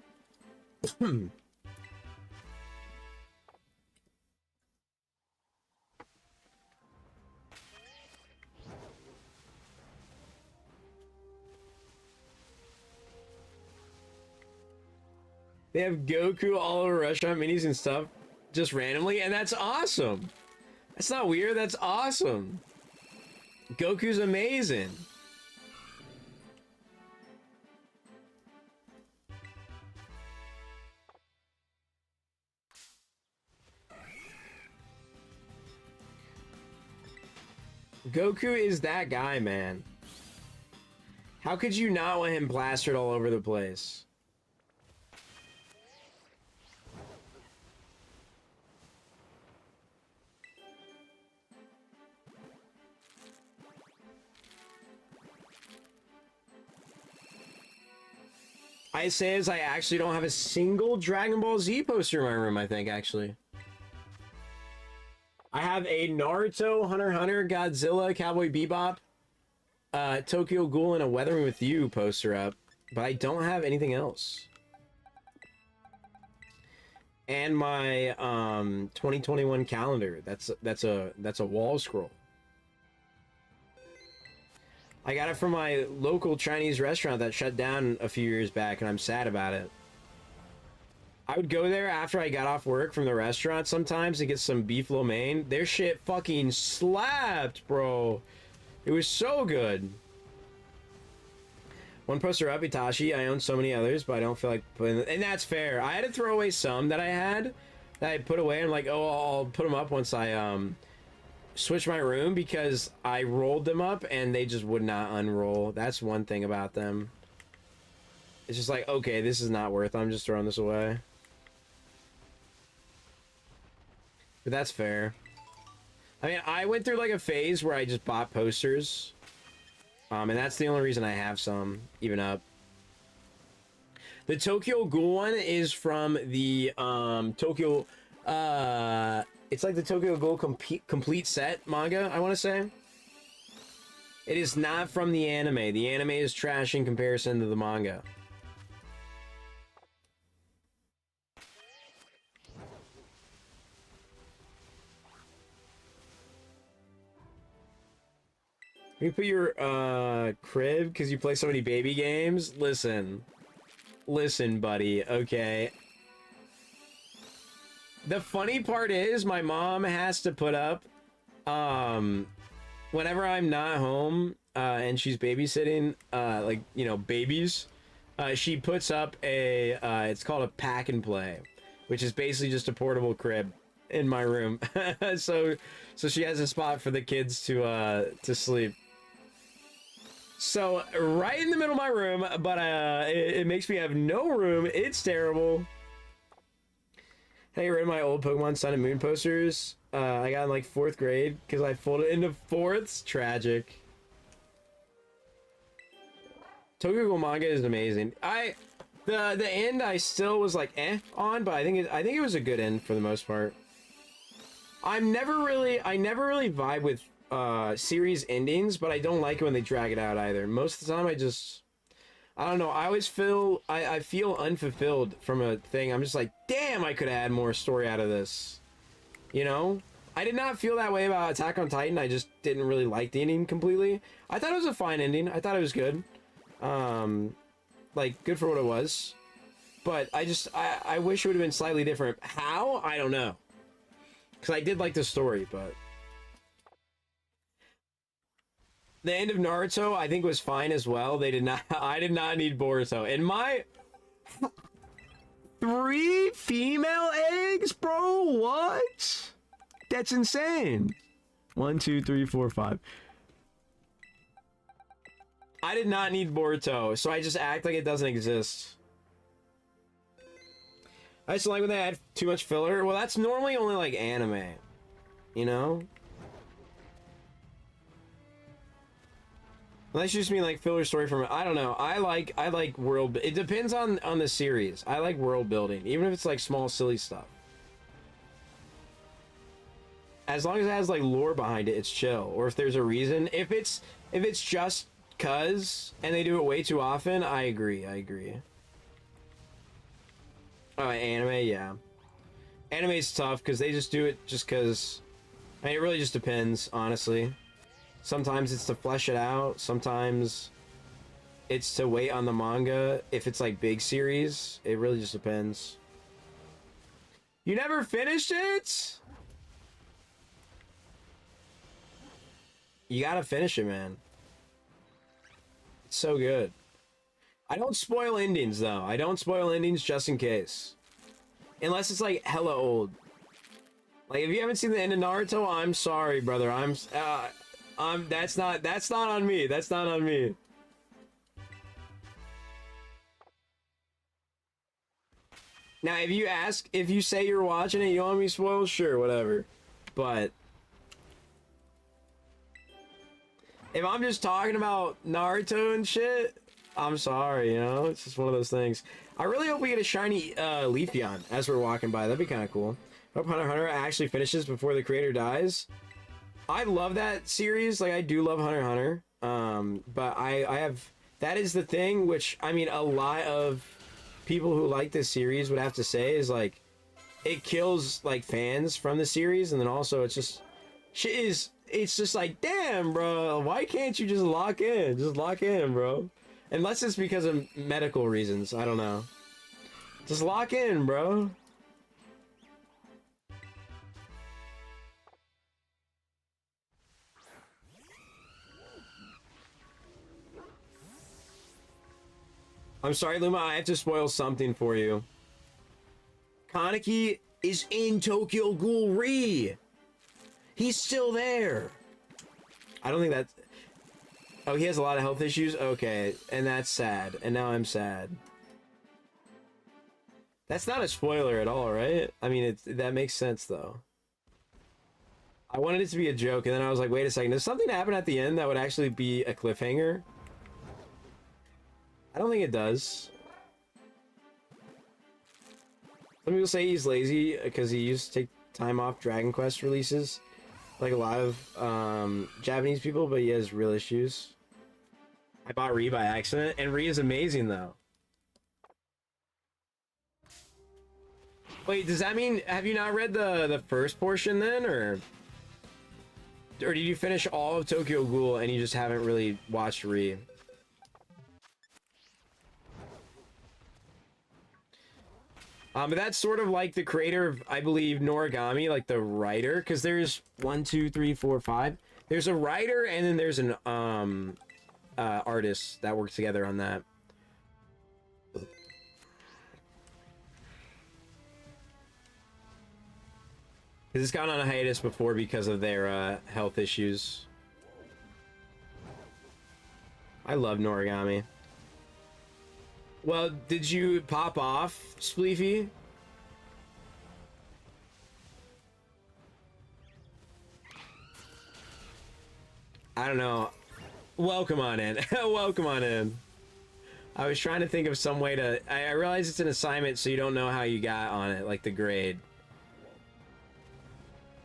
They have Goku all over restaurant minis and stuff just randomly, and that's awesome. That's not weird, that's awesome. Goku's amazing. Goku is that guy, man. How could you not want him plastered all over the place? I say as I actually don't have a single Dragon Ball Z poster in my room, I think, actually. I have a Naruto, Hunter x Hunter, Godzilla, Cowboy Bebop, Tokyo Ghoul, and a Weathering with You poster up, but I don't have anything else. And my 2021 calendar. That's a wall scroll. I got it from my local Chinese restaurant that shut down a few years back, and I'm sad about it. I would go there after I got off work from the restaurant sometimes to get some beef lo mein. Their shit fucking slapped, bro. It was so good. One poster up, Itachi. I own so many others, but I don't feel like putting them. And that's fair. I had to throw away some that I had that I put away. I'm like, oh, I'll put them up once I switch my room, because I rolled them up and they just would not unroll. That's one thing about them. It's just like, okay, this is not worth it. I'm just throwing this away. But that's fair. I mean, I went through like a phase where I just bought posters. And that's the only reason I have some even up. The Tokyo Ghoul one is from the Tokyo it's like the Tokyo Ghoul complete set manga, I want to say. It is not from the anime. The anime is trash in comparison to the manga. You put your crib because you play so many baby games? Listen, buddy, okay. The funny part is my mom has to put up whenever I'm not home and she's babysitting like, you know, babies, she puts up a it's called a pack and play, which is basically just a portable crib in my room. so she has a spot for the kids to sleep. So right in the middle of my room, but it makes me have no room. It's terrible. Hey, read my old Pokemon Sun and Moon posters. I got in like 4th grade because I folded into 4ths. Tragic. Tokyo Ghoul manga is amazing. The end I still was like on, but I think it was a good end for the most part. I never really vibe with series endings, but I don't like it when they drag it out either. Most of the time I don't know, I always feel I feel unfulfilled from a thing. I'm just like, damn, I could add more story out of this, you know. I did not feel that way about Attack on Titan. I just didn't really like the ending completely. I thought it was a fine ending. I thought it was good, like good for what it was, but I wish it would have been slightly different. How? I don't know, because I did like the story, but the end of Naruto, I think, was fine as well. They did not. I did not need Boruto. And my 3 female eggs, bro. What? That's insane. 1, 2, 3, 4, 5. I did not need Boruto, so I just act like it doesn't exist. I just like when they add too much filler. Well, that's normally only like anime, you know. Unless you just mean like filler story from, I don't know. I like world. It depends on the series. I like world building, even if it's like small silly stuff. As long as it has like lore behind it, it's chill. Or if there's a reason. If it's just cuz and they do it way too often, I agree. Oh, anime, yeah. Anime's tough because they just do it just because. I mean, it really just depends, honestly. Sometimes it's to flesh it out. Sometimes it's to wait on the manga. If it's like big series, it really just depends. You never finished it? You gotta finish it, man. It's so good. I don't spoil endings, though. I don't spoil endings just in case. Unless it's like hella old. Like, if you haven't seen the end of Naruto, I'm sorry, brother. That's not on me. That's not on me. Now, if you say you're watching it, you want me spoiled? Sure, whatever. But if I'm just talking about Naruto and shit, I'm sorry, you know? It's just one of those things. I really hope we get a shiny Leafeon as we're walking by. That'd be kind of cool. Hope Hunter x Hunter actually finishes before the creator dies. I love that series. Like, I do love Hunter x Hunter. But I have... That is the thing, which, I mean, a lot of people who like this series would have to say is, like, it kills, like, fans from the series. And then also, it's just... Shit is... It's just like, damn, bro. Why can't you just lock in? Just lock in, bro. Unless it's because of medical reasons. I don't know. Just lock in, bro. I'm sorry, Luma, I have to spoil something for you. Kaneki is in Tokyo Ghoul Re. He's still there. I don't think that's... Oh, he has a lot of health issues? Okay, and that's sad. And now I'm sad. That's not a spoiler at all, right? I mean, that makes sense, though. I wanted it to be a joke, and then I was like, wait a second. Does something happen at the end that would actually be a cliffhanger? I don't think it does. Some people say he's lazy because he used to take time off Dragon Quest releases. Like a lot of Japanese people, but he has real issues. I bought Ree by accident, and Ree is amazing, though. Wait, does that mean... Have you not read the first portion, then, or did you finish all of Tokyo Ghoul, and you just haven't really watched Ree? But that's sort of like the creator of, I believe, Noragami, like the writer, because there's 1, 2, 3, 4, 5. There's a writer, and then there's an artist that works together on that. Because it's gone on a hiatus before because of their health issues. I love Noragami. Well, did you pop off, Spleefy? I don't know. Welcome on in. Welcome on in. I was trying to think of some way to... I realize it's an assignment, so you don't know how you got on it, like the grade.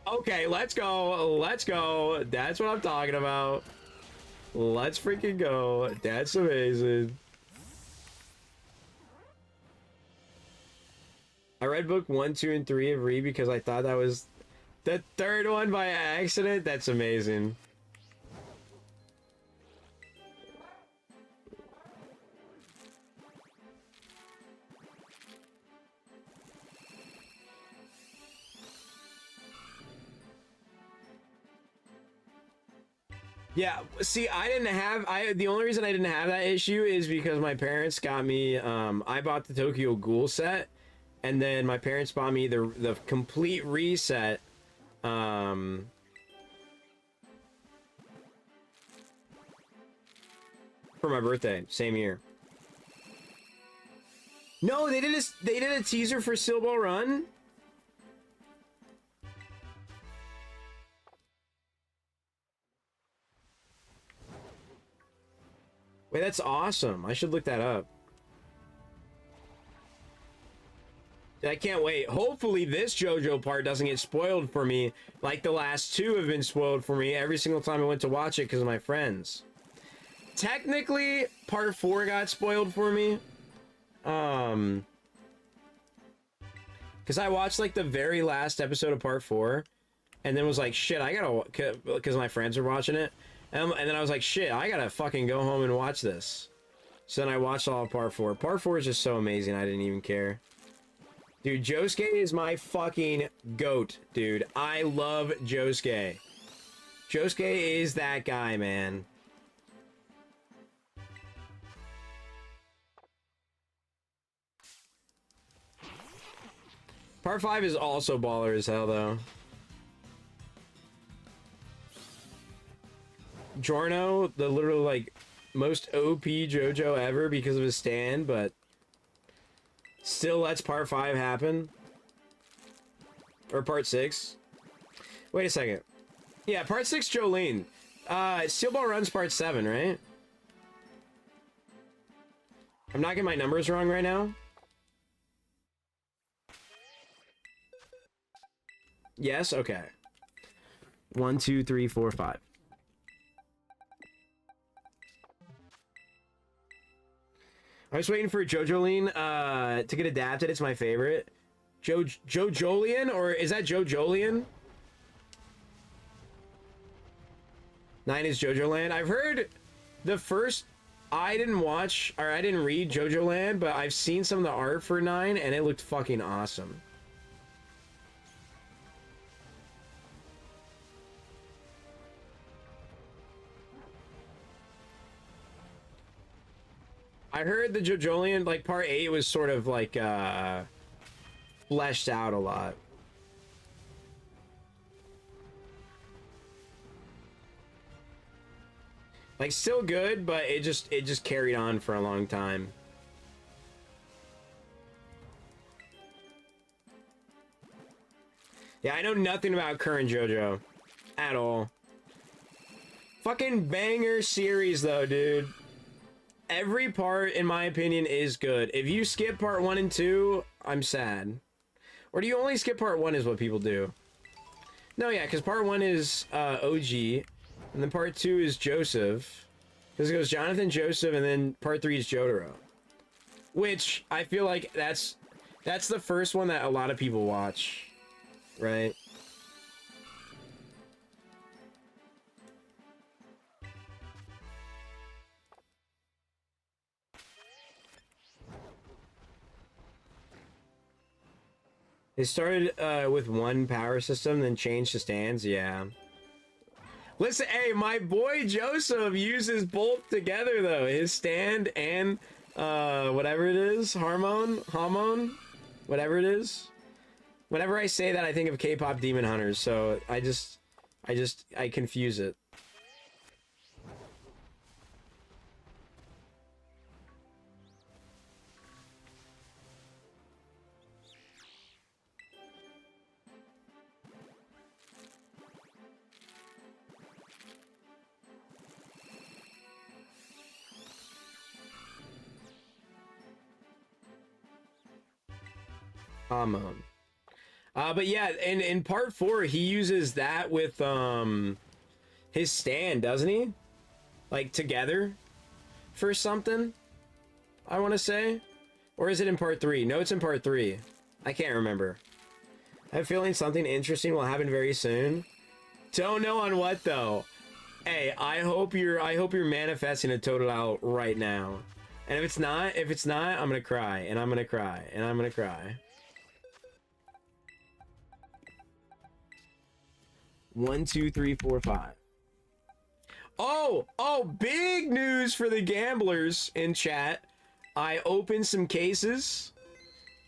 Okay, let's go. Let's go. That's what I'm talking about. Let's freaking go. That's amazing. I read book 1, 2, and 3 of Ree because I thought that was the third one by accident. That's amazing. Yeah, see, the only reason I didn't have that issue is because my parents got me, I bought the Tokyo Ghoul set. And then my parents bought me the complete reset. For my birthday, same year. No, they did a teaser for Steel Ball Run. Wait, that's awesome. I should look that up. I can't wait. Hopefully this JoJo part doesn't get spoiled for me like the last two have been spoiled for me every single time I went to watch it because of my friends. Technically, part 4 got spoiled for me. Because I watched like the very last episode of part 4 and then was like, shit, I gotta... Because my friends were watching it. And then I was like, shit, I gotta fucking go home and watch this. So then I watched all of part 4. Part 4 is just so amazing, I didn't even care. Dude, Josuke is my fucking goat, dude. I love Josuke. Josuke is that guy, man. Part 5 is also baller as hell, though. Giorno, the literal like most OP JoJo ever because of his stand, but still lets part 5 happen. Or part 6. Wait a second. Yeah, part 6 Jolene. Steel Ball runs part 7, right? I'm not getting my numbers wrong right now. Yes, okay. 1, 2, 3, 4, 5. I was waiting for Jojolene to get adapted. It's my favorite. Jojolian, or is that Jojolian? 9 is Jojo Land. I've heard the first. I didn't watch or I didn't read Jojo Land, but I've seen some of the art for 9, and it looked fucking awesome. I heard the Jojolian, like, part 8 was sort of, like, fleshed out a lot. Like, still good, but it just carried on for a long time. Yeah, I know nothing about current JoJo. At all. Fucking banger series, though, dude. Every part, in my opinion, is good. If you skip part 1 and 2, I'm sad. Or do you only skip part 1 is what people do? No, yeah, because part 1 is OG, and then part 2 is Joseph. Because it goes Jonathan, Joseph, and then part 3 is Jotaro. Which, I feel like that's the first one that a lot of people watch. Right? They started with one power system, then changed to stands. Yeah. Listen, hey, my boy Joseph uses both together though. His stand and whatever it is, hormone, whatever it is. Whenever I say that, I think of K-pop Demon Hunters. So I confuse it. But yeah, in part 4, he uses that with his stand, doesn't he? Like together for something, I want to say. Or is it in part 3? No, it's in part 3. I can't remember. I have a feeling something interesting will happen very soon. Don't know on what though. Hey, I hope you're manifesting a total out right now. And if it's not, I'm gonna cry, and I'm gonna cry, and I'm gonna cry. 1, 2, 3, 4, 5. Oh, big news for the gamblers in chat. I opened some cases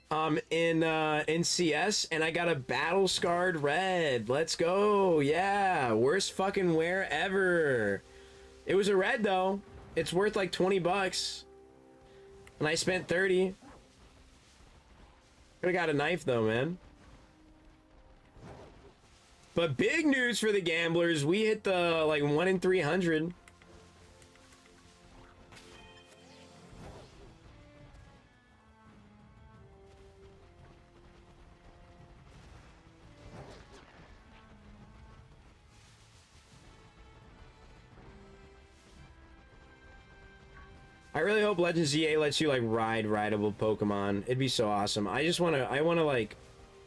in CS, and I got a battle scarred red. Let's go. Yeah, worst fucking wear ever. It was a red though. It's worth like 20 bucks. And I spent 30. Could've got a knife though, man. But big news for the gamblers. We hit the like 1 in 300. I really hope Legends ZA lets you like ride rideable Pokemon. It'd be so awesome. I wanna like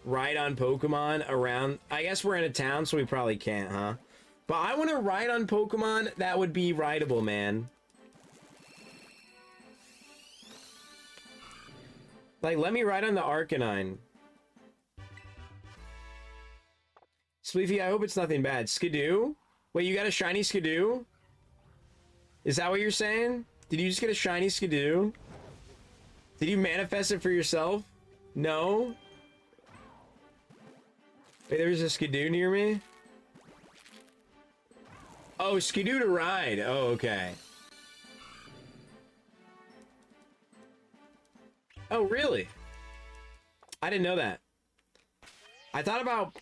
ride on Pokemon around. I guess we're in a town, so we probably can't, huh? But I want to ride on Pokemon that would be rideable, man. Like, let me ride on the Arcanine. Spleefy, I hope it's nothing bad. Skidoo? Wait, you got a shiny Skidoo? Is that what you're saying? Did you just get a shiny Skidoo? Did you manifest it for yourself? No? Wait, there's a Skidoo near me? Oh, Skidoo to ride. Oh, okay. Oh, really? I didn't know that. I thought about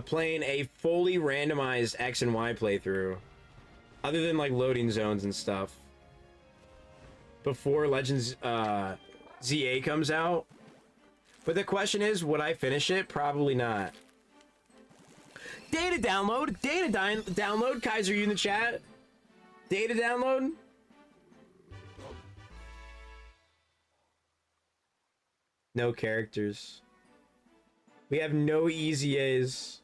playing a fully randomized X and Y playthrough, other than like loading zones and stuff, before Legends ZA comes out. But the question is, would I finish it? Probably not. Data download, download. Kaiser, you in the chat? Data download. No characters. We have no easy A's.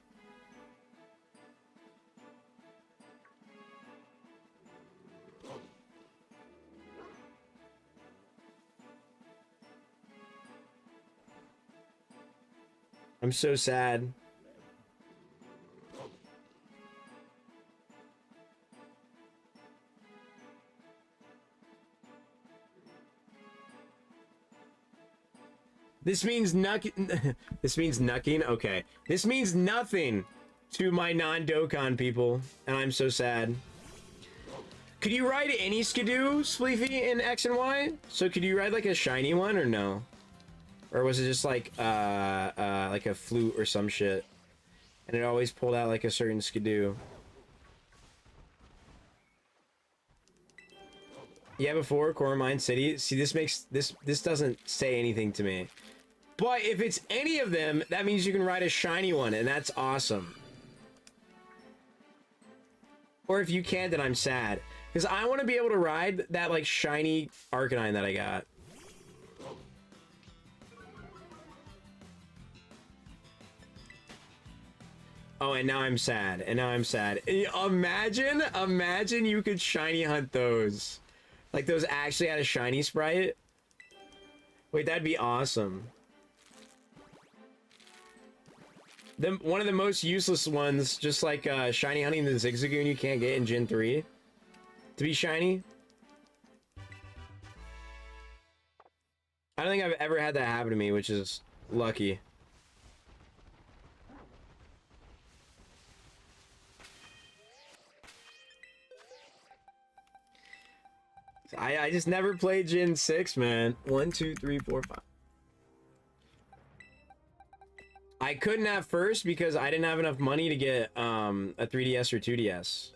I'm so sad. This means this means nucking. Okay. This means nothing to my non-Dokkan people, and I'm so sad. Could you ride any Skidoo, Spleefy, in X and Y? So could you ride like a shiny one or no? Or was it just like a flute or some shit? And it always pulled out like a certain Skidoo. Yeah, before Core Mine City. See, this doesn't say anything to me. But if it's any of them, that means you can ride a shiny one, and that's awesome. Or if you can't, then I'm sad. Because I want to be able to ride that, like, shiny Arcanine that I got. Oh, and now I'm sad. And now I'm sad. Imagine you could shiny hunt those. Like, those actually had a shiny sprite. Wait, that'd be awesome. One of the most useless ones, just like shiny hunting the Zigzagoon you can't get in Gen 3. To be shiny. I don't think I've ever had that happen to me, which is lucky. I just never played Gen 6, man. 1, 2, 3, 4, 5. I couldn't have first because I didn't have enough money to get a 3DS or 2DS.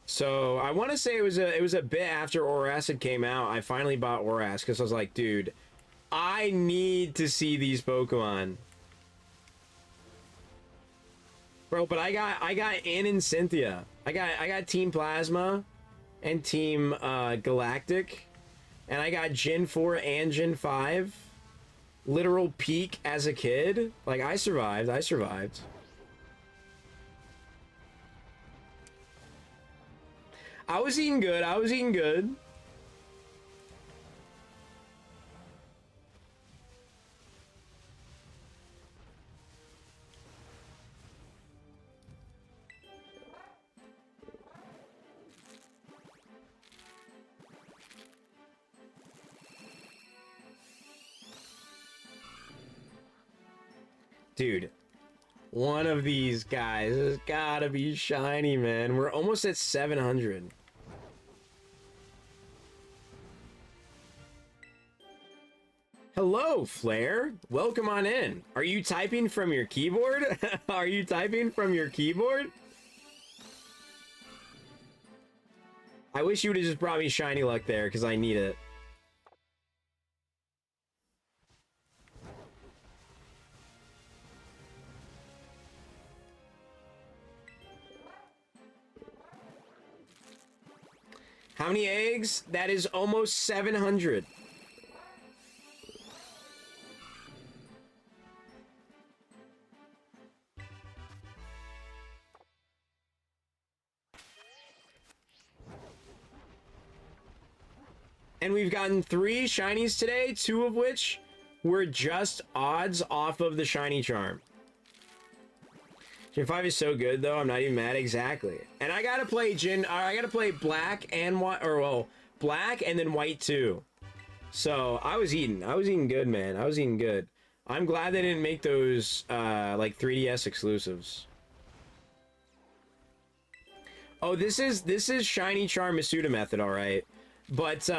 So I want to say it was a bit after Aura Acid came out. I finally bought Aura Acid because I was like, dude, I need to see these Pokemon. Bro, but I got Ann and Cynthia. I got Team Plasma and Team Galactic. And I got Gen 4 and Gen 5. Literal peak as a kid. Like, I survived. I survived. I was eating good. I was eating good. Dude, one of these guys has gotta be shiny, man. We're almost at 700. Hello, Flare. Welcome on in. Are you typing from your keyboard? Are you typing from your keyboard? I wish you would have just brought me shiny luck there, because I need it. How many eggs? That is almost 700. And we've gotten 3 shinies today, 2 of which were just odds off of the shiny charm. Gen 5 is so good though, I'm not even mad. Exactly. And I gotta play black and white, or well, black and then white too. So I was eating good, man. I was eating good. I'm glad they didn't make those like 3DS exclusives. Oh, this is Shiny Charm Masuda method, all right. But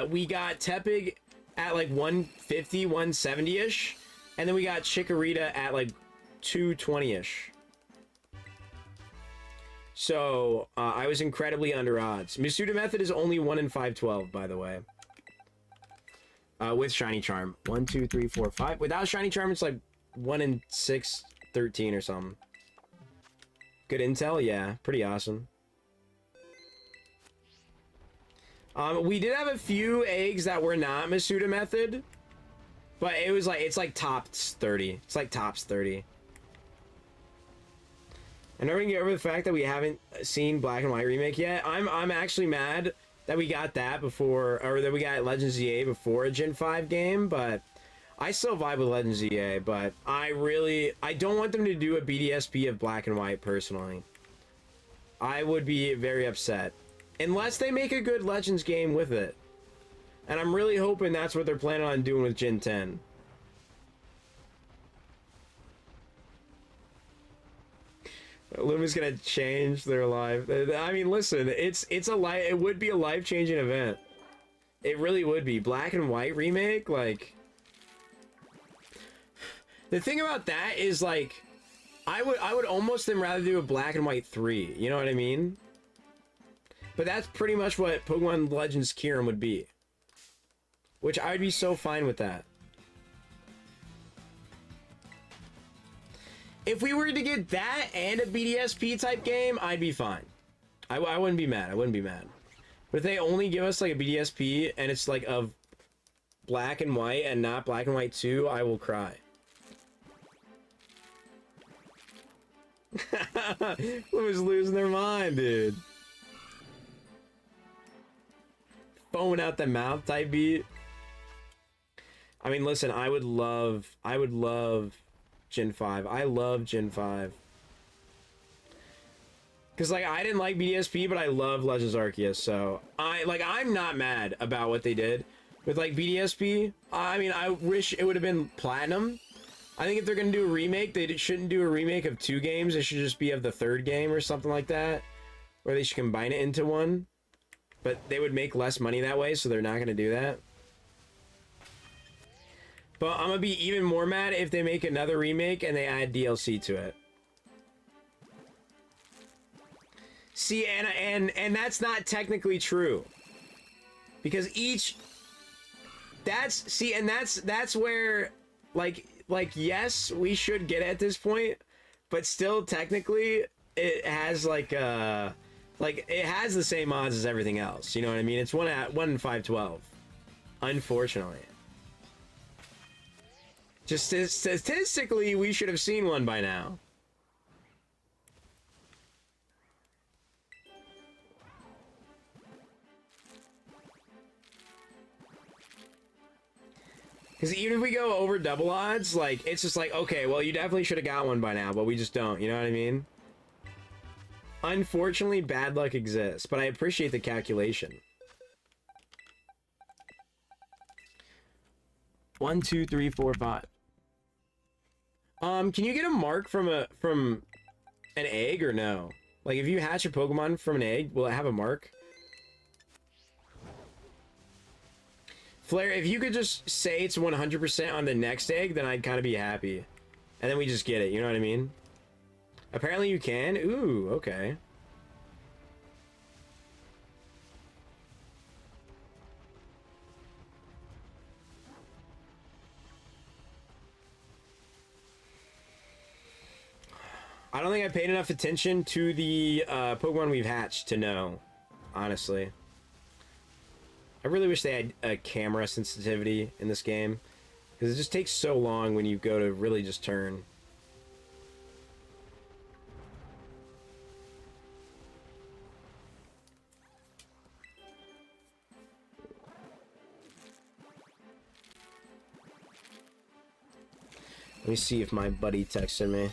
we got Tepig at like 150, 170-ish, and then we got Chikorita at like 220-ish. So I was incredibly under odds. Masuda method is only 1 in 512, by the way. With Shiny Charm. 1, 2, 3, 4, 5. Without Shiny Charm, it's like 1 in 6, 13 or something. Good intel? Yeah, pretty awesome. We did have a few eggs that were not Masuda method, but it was like, it's like tops 30. It's like tops 30. And are we gonna get over the fact that we haven't seen Black and White remake yet? I'm actually mad that we got that before, or that we got Legends EA before a Gen 5 game, but I still vibe with Legends EA, but I don't want them to do a BDSP of Black and White personally. I would be very upset. Unless they make a good Legends game with it. And I'm really hoping that's what they're planning on doing with Gen 10. Luma's gonna change their life. I mean, listen, it would be a life-changing event. It really would be. Black and White remake, like... The thing about that is, like, I would almost then rather do a Black and White 3, you know what I mean? But that's pretty much what Pokemon Legends Kyurem would be. Which I would be so fine with that. If we were to get that and a BDSP type game, I'd be fine. I wouldn't be mad. I wouldn't be mad. But if they only give us like a BDSP and it's like of Black and White and not Black and White 2, I will cry. Who's losing their mind, dude? Foaming out the mouth type beat. I mean, listen, I would love Gen 5. I love Gen 5. Because, like, I didn't like BDSP, but I love Legends Arceus, so I'm not mad about what they did with, like, BDSP. I mean, I wish it would have been Platinum. I think if they're going to do a remake, they shouldn't do a remake of 2 games. It should just be of the 3rd game or something like that. Or they should combine it into one. But they would make less money that way, so they're not going to do that. But I'm going to be even more mad if they make another remake and they add DLC to it. See, and that's not technically true. Because that's where, like, yes, we should get at this point, but still, technically, it has, like, it has the same odds as everything else. You know what I mean? It's 1 in 512. Unfortunately. Just statistically, we should have seen one by now. Because even if we go over double odds, like, it's just like, okay, well, you definitely should have got one by now, but we just don't. You know what I mean? Unfortunately, bad luck exists, but I appreciate the calculation. 1, 2, 3, 4, 5. Can you get a mark from an egg or no? Like, if you hatch a Pokemon from an egg, will it have a mark? Flare, if you could just say it's 100% on the next egg, then I'd kind of be happy. And then we just get it, you know what I mean? Apparently you can? Ooh, okay. I don't think I paid enough attention to the Pokemon we've hatched to know, honestly. I really wish they had a camera sensitivity in this game, because it just takes so long when you go to really just turn. Let me see if my buddy texted me.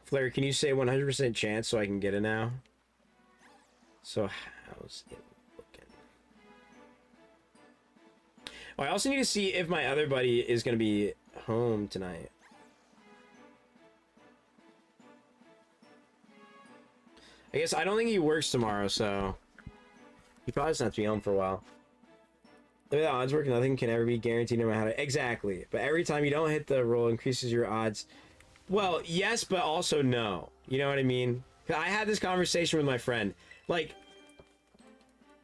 Flare, can you say 100% chance so I can get it now? So how's it looking? Oh, I also need to see if my other buddy is going to be home tonight. I guess I don't think he works tomorrow, so he probably doesn't have to be home for a while. The way the odds work, nothing can ever be guaranteed no matter how to... Exactly. But every time you don't hit the roll, increases your odds. Well, yes, but also no. You know what I mean? I had this conversation with my friend. Like,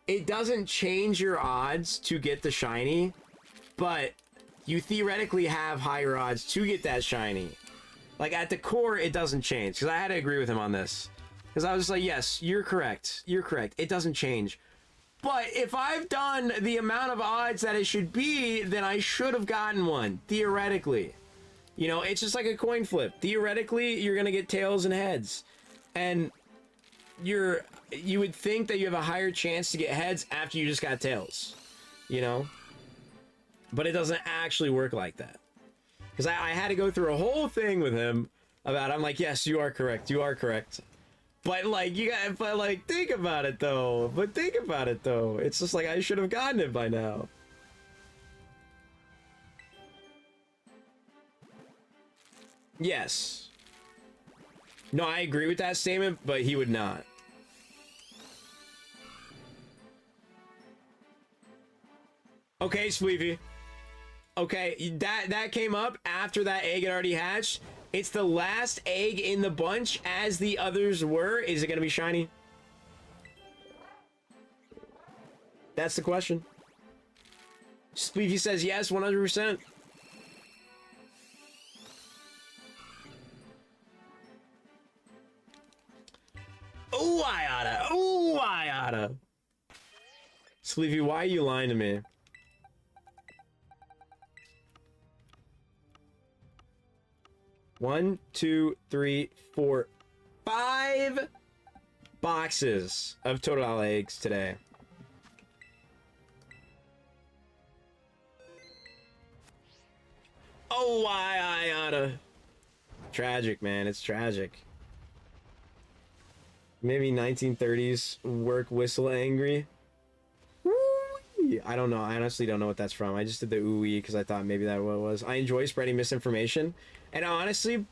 it doesn't change your odds to get the shiny, but you theoretically have higher odds to get that shiny. Like, at the core, it doesn't change. Because I had to agree with him on this. Because I was just like, yes, you're correct. You're correct. It doesn't change. But if I've done the amount of odds that it should be, then I should have gotten one, theoretically. You know, it's just like a coin flip. Theoretically, you're going to get tails and heads. And you would think that you have a higher chance to get heads after you just got tails. You know? But it doesn't actually work like that. Because I had to go through a whole thing with him about, I'm like, yes, you are correct. You are correct. But like think about it though. But think about it though. It's just like I should have gotten it by now. Yes. No, I agree with that statement, but he would not. Okay, Spleefy. Okay, that came up after that egg had already hatched. It's the last egg in the bunch as the others were. Is it going to be shiny? That's the question. Spleefy says yes, 100%. Ooh, I oughta. Ooh, I oughta. Spleefy, why are you lying to me? One, two, three, four, 5 boxes of Total eggs today. Oh, why I oughta. Tragic, man. It's tragic. Maybe 1930s work whistle angry. Woo-wee. I don't know. I honestly don't know what that's from. I just did the ooh-wee because I thought maybe that what it was. I enjoy spreading misinformation. And honestly,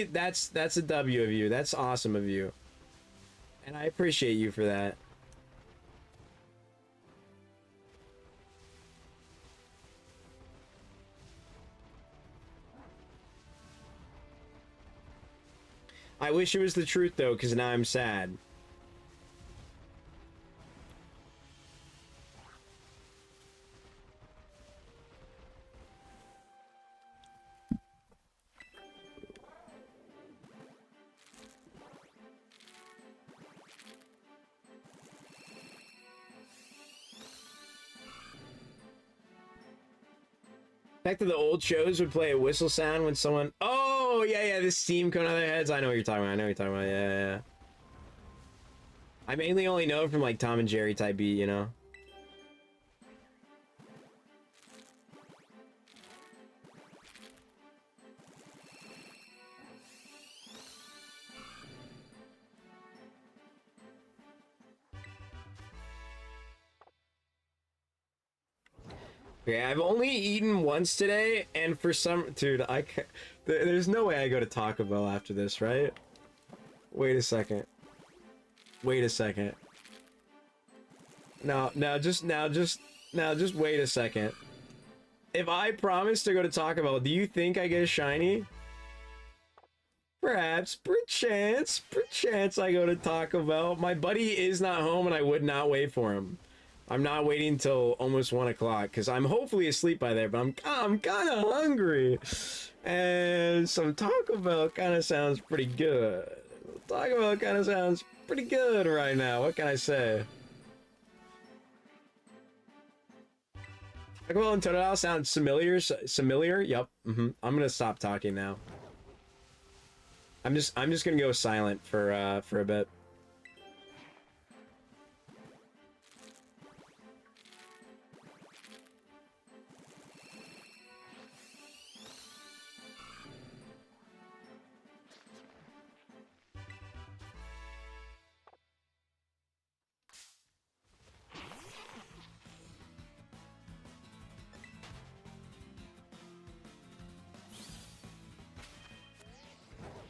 that's a W of you. That's awesome of you. And I appreciate you for that. I wish it was the truth though, because now I'm sad. Back to the old shows would play a whistle sound when someone... Oh, yeah, the steam coming out of their heads. I know what you're talking about. Yeah. I mainly only know from, like, Tom and Jerry type beat, you know? Okay, I've only eaten once today, and for some... Dude, I can't... There's no way I go to Taco Bell after this, right? Wait a second. Now, just wait a second. If I promise to go to Taco Bell, do you think I get a shiny? Perhaps, perchance I go to Taco Bell. My buddy is not home, and I would not wait for him. I'm not waiting till almost 1 o'clock because I'm hopefully asleep by there, but I'm kind of hungry, and some Taco Bell kind of sounds pretty good. Taco Bell kind of sounds pretty good right now. What can I say? Taco Bell and Total sound familiar. Yep. I'm gonna stop talking now. I'm just gonna go silent for a bit.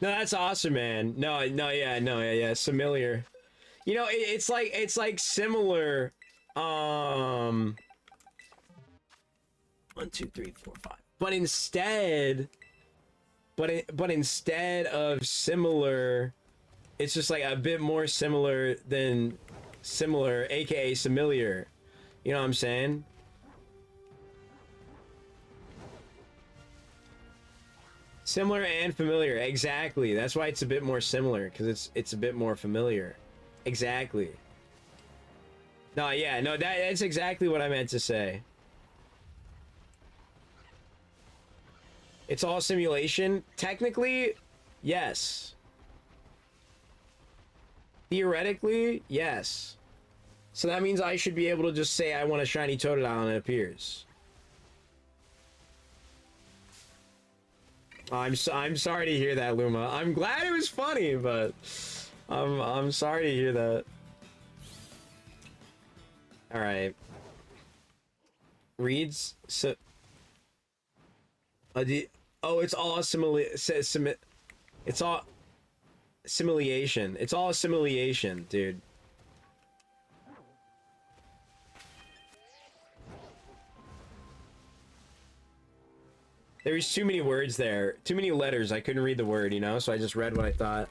No, that's awesome, man. Yeah, familiar. You know, it's like similar. 1, 2, 3, 4, 5. But instead, but instead of similar, it's just like a bit more similar than similar, aka familiar. You know what I'm saying? Similar and familiar, exactly. That's why it's a bit more similar, because it's a bit more familiar. Exactly. No, yeah, no, that's exactly what I meant to say. It's all simulation. Technically, yes. Theoretically, yes. So that means I should be able to just say I want a shiny Totodile and it appears. I'm sorry to hear that, Luma. I'm glad it was funny, but I'm sorry to hear that. All right. Reads so. Oh, it's all it's all simulation. It's all simulation, dude. There was too many words there. Too many letters. I couldn't read the word, you know? So I just read what I thought.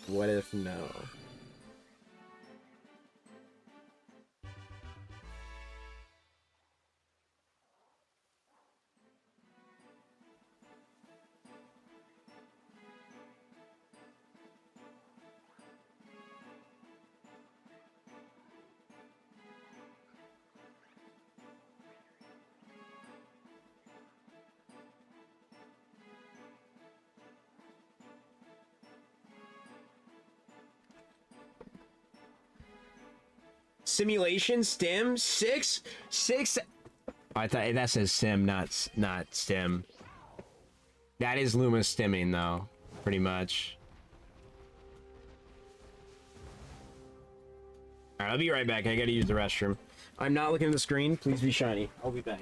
What if no? Simulation stem 6. I thought that says sim, not stem. That is Luma stemming though, pretty much. All right, I'll be right back. I gotta use the restroom. I'm not looking at the screen. Please be shiny. I'll be back.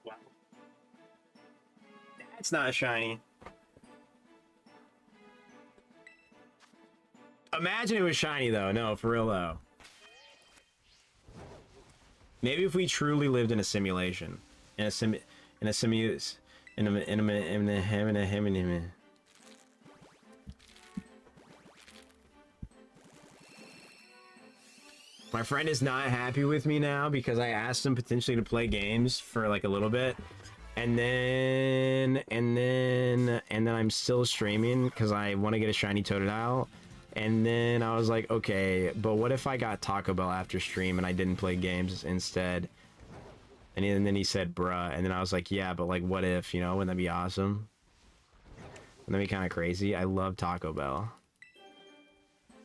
Wow. That's not shiny. Imagine it was shiny though. No, for real though. Maybe if we truly lived in a simulation, in a My friend is not happy with me now because I asked him potentially to play games for like a little bit, and then I'm still streaming because I want to get a shiny Totodile. And then I was like, okay, but what if I got Taco Bell after stream and I didn't play games instead? And then he said, bruh. And then I was like, yeah, but like, what if, you know, wouldn't that be awesome? Wouldn't that be kind of crazy? I love Taco Bell.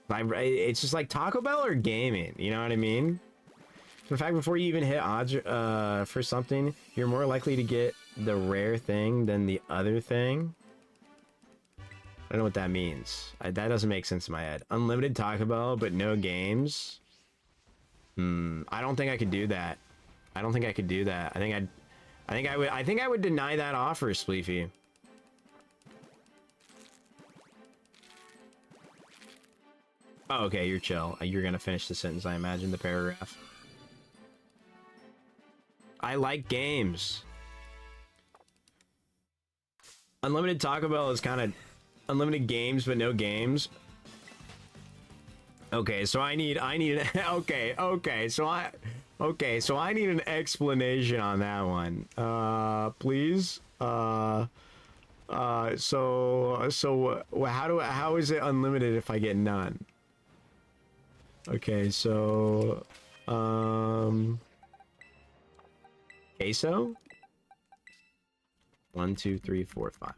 It's just like Taco Bell or gaming, you know what I mean? In fact, before you even hit odds for something, you're more likely to get the rare thing than the other thing. don't know what that means. That doesn't make sense in my head. Unlimited Taco Bell, but no games. I don't think I could do that. I don't think I could do that. I think I would deny that offer, Spleefy. Oh, okay, you're chill. You're gonna finish the sentence, I imagine, the paragraph. I like games. Unlimited Taco Bell is kind of unlimited games, but no games. Okay, so I need okay, so I need an explanation on that one. Please. How is it unlimited if I get none? Okay, so queso? 1, 2, 3, 4, 5.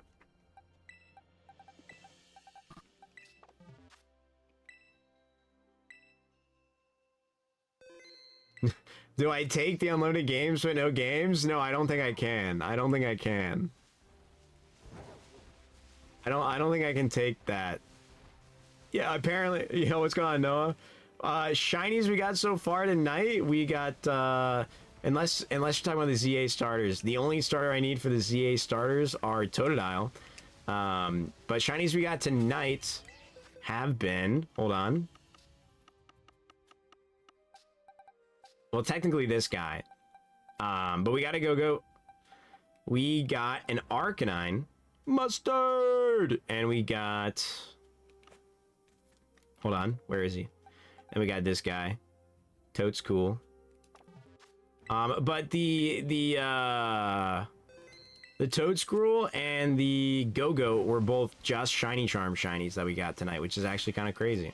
Do I take the unlimited games but no games? No, I don't think I can. I don't think I can. I don't think I can take that. Yeah, apparently, you know what's going on, Noah? Shinies we got so far tonight, we got unless you're talking about the ZA starters, the only starter I need for the ZA starters are Totodile. But shinies we got tonight have been, hold on. Well, technically this guy. But we gotta go. We got an Arcanine Mustard! And we got... Hold on, where is he? And we got this guy. Toad's cool. But the Toadscruel and the Go-Go were both just Shiny Charm shinies that we got tonight, which is actually kind of crazy.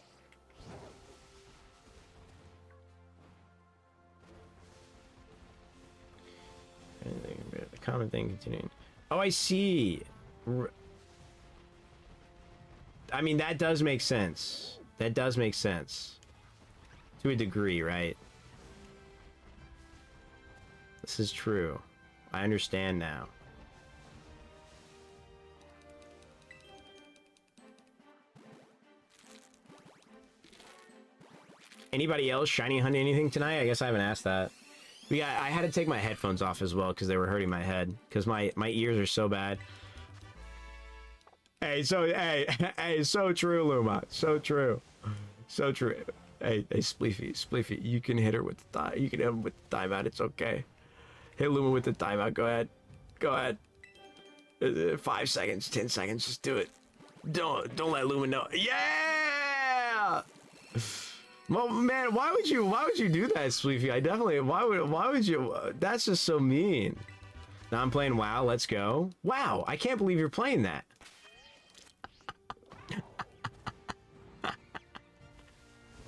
The common thing continuing. Oh, I see. I mean, that does make sense. That does make sense. To a degree, right? This is true. I understand now. Anybody else shiny hunt anything tonight? I guess I haven't asked that. I had to take my headphones off as well because they were hurting my head because my ears are so bad. Hey, so true, Luma. So true. So true. Hey, Spleefy, you can hit her with the time. You can hit him with the timeout. It's okay. Hit Luma with the timeout. Go ahead. Go ahead. 5 seconds, 10 seconds. Just do it. Don't let Luma know. Yeah! Well, man, why would you do that, Spleefy? I definitely. Why would you? That's just so mean. Now I'm playing WoW. Let's go. Wow, I can't believe you're playing that.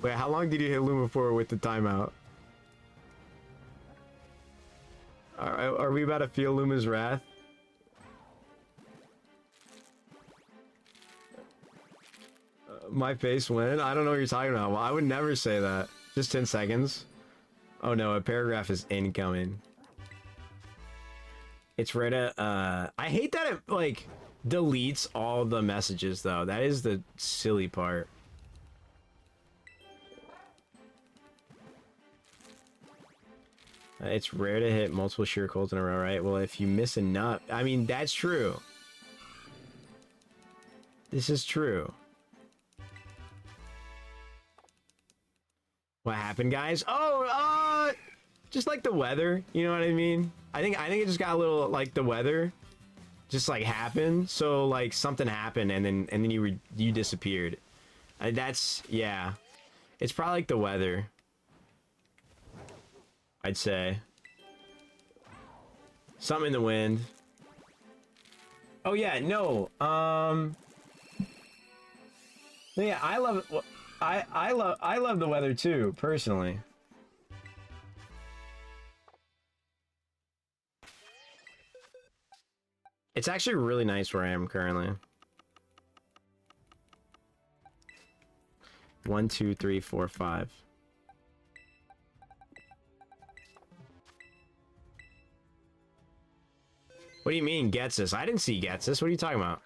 Wait, how long did you hit Luma for with the timeout? Are we about to feel Luma's wrath? My face when? I don't know what you're talking about. Well, I would never say that. Just 10 seconds. Oh no, a paragraph is incoming. It's right at, I hate that it, like, deletes all the messages, though. That is the silly part. It's rare to hit multiple sheer colds in a row, right? Well, if you miss enough... I mean, that's true. This is true. What happened, guys? Oh, just like the weather, you know what I mean? I think it just got a little like the weather, just like happened. So like something happened, and then you disappeared. That's yeah. It's probably like the weather. I'd say something in the wind. Oh yeah, no. Yeah, I love it. I love the weather too, personally. It's actually really nice where I am currently. 1, 2, 3, 4, 5. What do you mean, Getsus? I didn't see Getsus. What are you talking about?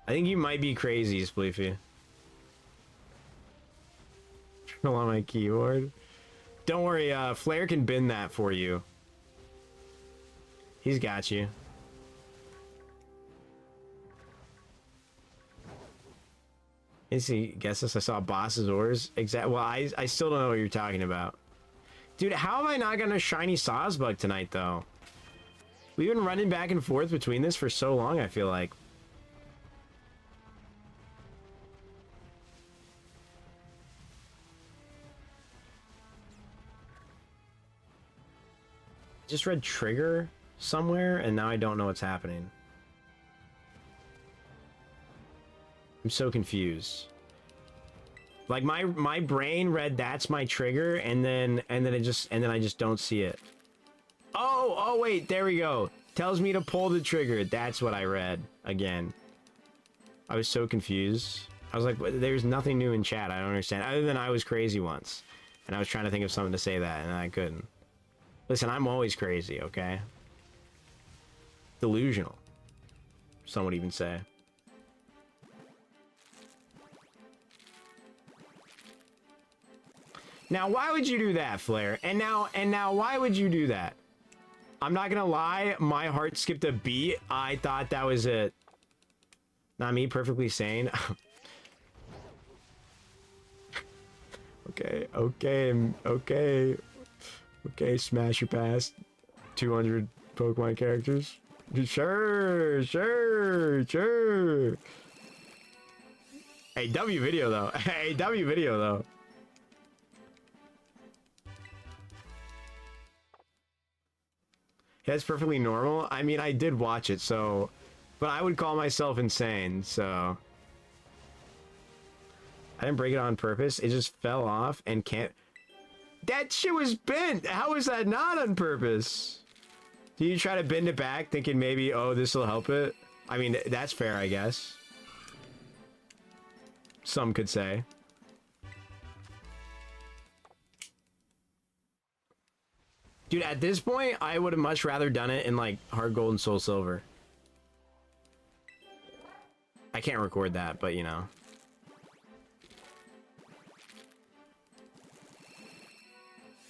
I think you might be crazy, Spleefy. Drill on my keyboard. Don't worry, Flair can bin that for you. He's got you. Is he? Guess this. I saw Boss's Ores. Well, I still don't know what you're talking about. Dude, how am I not gonna shiny Sawsbug tonight, though? We've been running back and forth between this for so long, I feel like. Just read trigger somewhere, and now I don't know what's happening. I'm so confused. Like my brain read that's my trigger, and then I just don't see it. Oh wait, there we go. Tells me to pull the trigger. That's what I read again. I was so confused. I was like, there's nothing new in chat. I don't understand. Other than I was crazy once, and I was trying to think of something to say that, and I couldn't. Listen, I'm always crazy, okay? Delusional. Some would even say. Now, why would you do that, Flair? And now, why would you do that? I'm not gonna lie, my heart skipped a beat. I thought that was it. Not me, perfectly sane. Okay, smash your past 200 Pokemon characters. Sure. Hey, W video though. Yeah, it's perfectly normal. I mean, I did watch it, so... But I would call myself insane, so... I didn't break it on purpose. It just fell off and can't... That shit was bent! How is that not on purpose? Do you try to bend it back, thinking maybe, oh, this will help it? I mean, that's fair, I guess. Some could say. Dude, at this point, I would have much rather done it in, like, Hard Gold and Soul Silver. I can't record that, but, you know.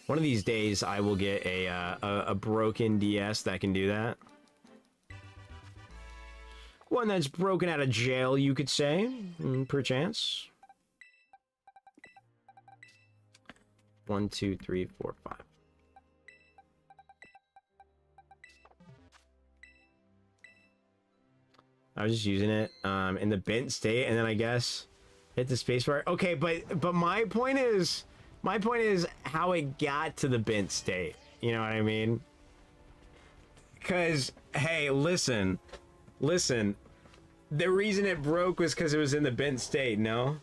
One of these days, I will get a broken DS that can do that. One that's broken out of jail, you could say, perchance. 1, 2, 3, 4, 5. I was just using it in the bent state, and then I guess hit the spacebar. Okay, but my point is how it got to the bent state. You know what I mean? Because hey, listen. The reason it broke was because it was in the bent state. No.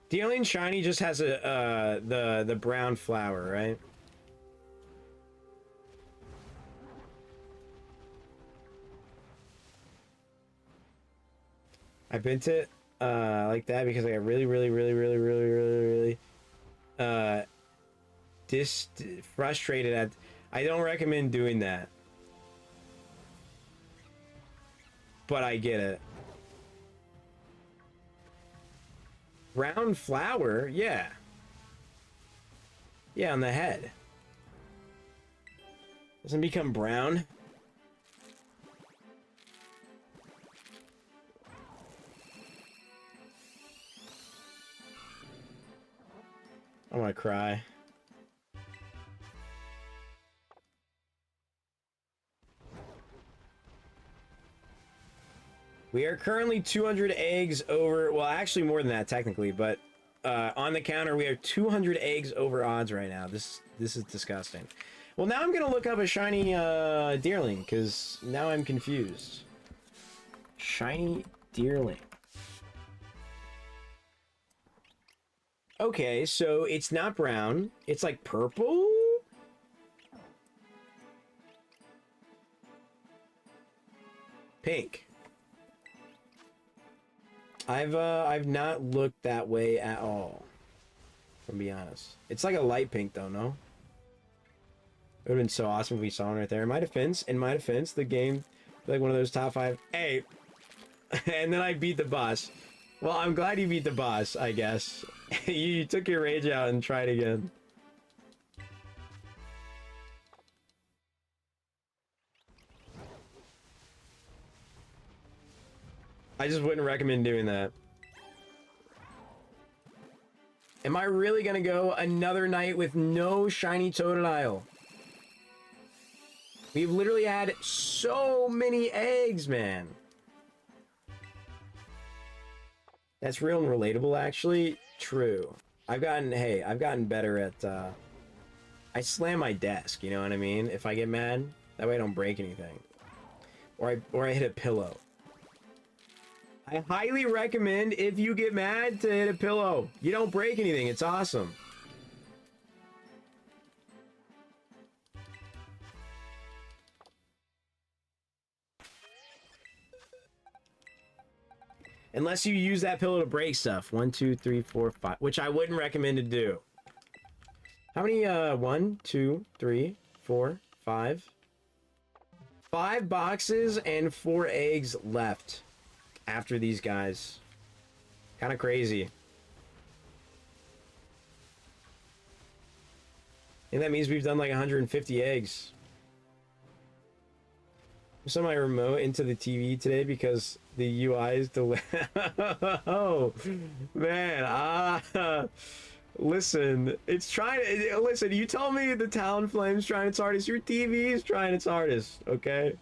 Dealing Shiny just has the brown flower, right? I bent it like that because I got really frustrated at. I don't recommend doing that, but I get it. Brown flower, yeah. Yeah, on the head. Doesn't become brown. I want to cry. We are currently 200 eggs over, well, actually more than that technically, but on the counter we are 200 eggs over odds right now. This is disgusting. Well, now I'm gonna look up a shiny Deerling because now I'm confused. Shiny Deerling. Okay, so it's not brown. It's like purple. Pink. I've not looked that way at all. I'll be honest. It's like a light pink though, no? It would have been so awesome if we saw one right there. In my defense, the game, like one of those top 5. Hey, and then I beat the boss. Well, I'm glad you beat the boss, I guess. You took your rage out and tried again. I just wouldn't recommend doing that. Am I really gonna go another night with no shiny Totodile? We've literally had so many eggs, man. That's real and relatable, actually. True. I've gotten better at, I slam my desk, you know what I mean? If I get mad, that way I don't break anything. Or I hit a pillow. I highly recommend, if you get mad, to hit a pillow. You don't break anything, it's awesome. Unless you use that pillow to break stuff. 1, 2, 3, 4, 5. Which I wouldn't recommend to do. How many, 1, 2, 3, 4, 5. 5 boxes and 4 eggs left after these guys. Kind of crazy. I think that means we've done like 150 eggs. I set my remote into the TV today because the UI is delayed. Oh, man. Listen, it's trying to... Listen, you told me the Talonflame's trying its hardest. Your TV is trying its hardest, okay?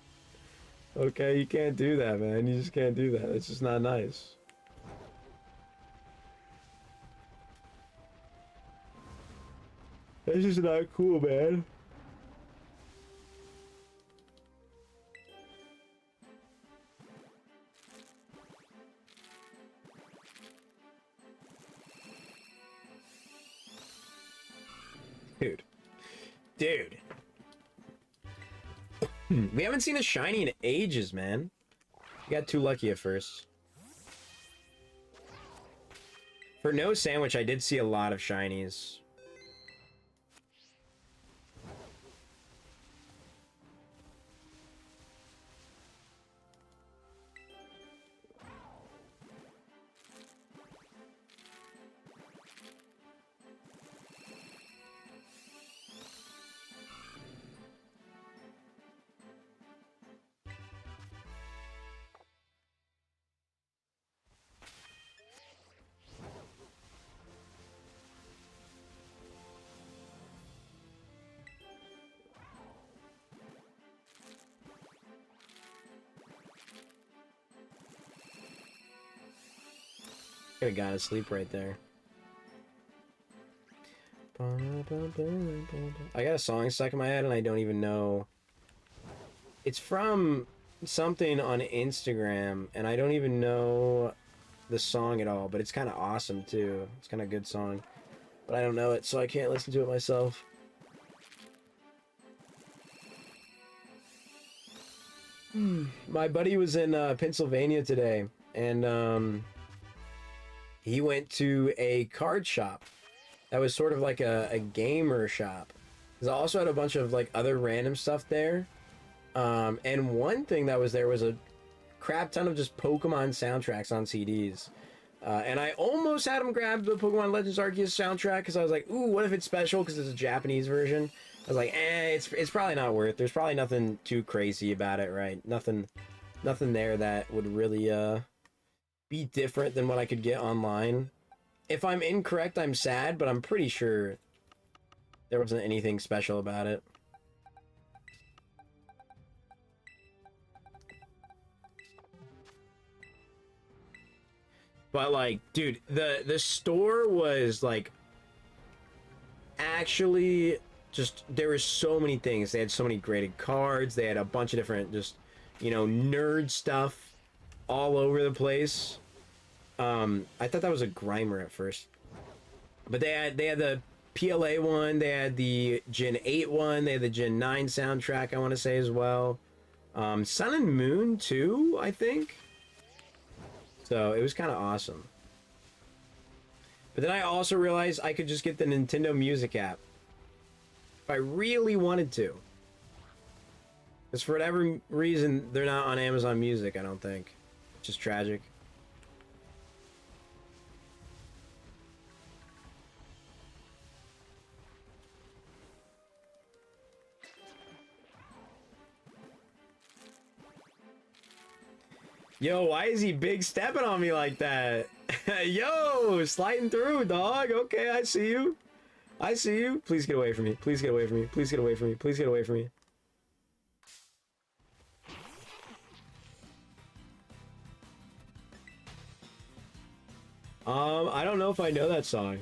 Okay, you can't do that, man. You just can't do that. It's just not nice. That's just not cool, man. Dude. We haven't seen a shiny in ages, man. You got too lucky at first. For no sandwich, I did see a lot of shinies. Could have gone to sleep right there. I got a song stuck in my head and I don't even know. It's from something on Instagram and I don't even know the song at all, but it's kind of awesome too. It's kind of a good song, but I don't know it, so I can't listen to it myself. My buddy was in Pennsylvania today, and he went to a card shop that was sort of like a gamer shop. Because I also had a bunch of like other random stuff there. And one thing that was there was a crap ton of just Pokemon soundtracks on CDs. And I almost had him grab the Pokemon Legends Arceus soundtrack because I was like, ooh, what if it's special because it's a Japanese version? I was like, it's probably not worth. There's probably nothing too crazy about it, right? Nothing there that would really be different than what I could get online. If I'm incorrect, I'm sad, but I'm pretty sure there wasn't anything special about it. But like, dude, the store was like actually just, there were so many things. They had so many graded cards. They had a bunch of different just, you know, nerd stuff all over the place. I thought that was a Grimer at first. But they had the PLA one, they had the Gen 8 one, they had the Gen 9 soundtrack, I want to say, as well. Sun and Moon too, I think. So it was kind of awesome. But then I also realized I could just get the Nintendo Music app if I really wanted to. Because for whatever reason, they're not on Amazon Music, I don't think. Which is tragic. Yo, why is he big stepping on me like that? Yo, sliding through, dog. Okay, I see you. I see you. Please get away from me. Please get away from me. Please get away from me. Please get away from me. I don't know if I know that song.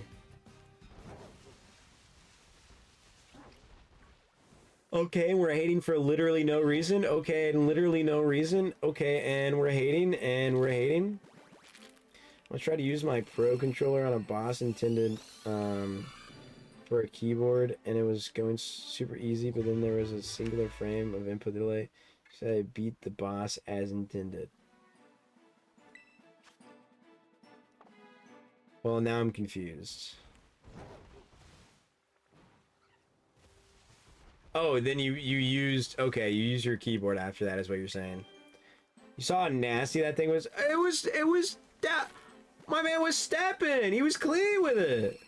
Okay, and we're hating for literally no reason. Okay, and literally no reason. Okay, and we're hating, and we're hating. Let's try to use my Pro controller on a boss intended for a keyboard, and it was going super easy, but then there was a singular frame of input delay, so I beat the boss as intended. Well, now I'm confused. Oh, then you used, okay, you used your keyboard after that is what you're saying. You saw how nasty that thing was? It was that, my man was stepping. He was clean with it.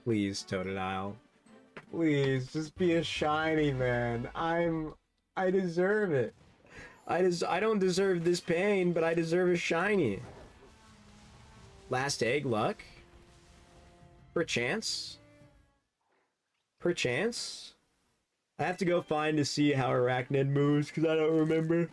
Please, Totodile. Please, just be a shiny, man. I deserve it. I don't deserve this pain, but I deserve a shiny. Last egg, luck? Perchance? Perchance? I have to go find to see how Arachnid moves, because I don't remember.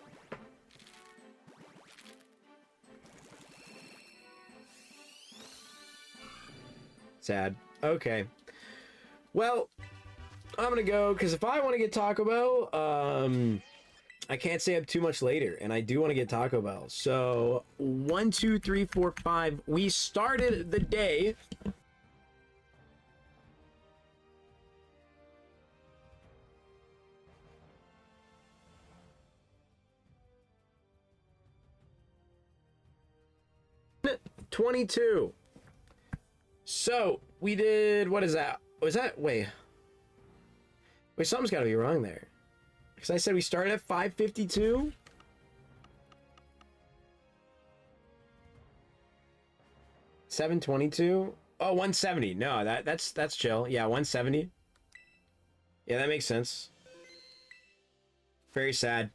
Sad. Okay. Well, I'm gonna go, because if I want to get Taco Bell, I can't stay up too much later, and I do want to get Taco Bell. So, 1, 2, 3, 4, 5. We started the day. $22. So, we did, what is that? Was that, wait, something's gotta be wrong there. Because I said we started at 552? $722? Oh, 170. No, that's chill. Yeah, 170. Yeah, that makes sense. Very sad.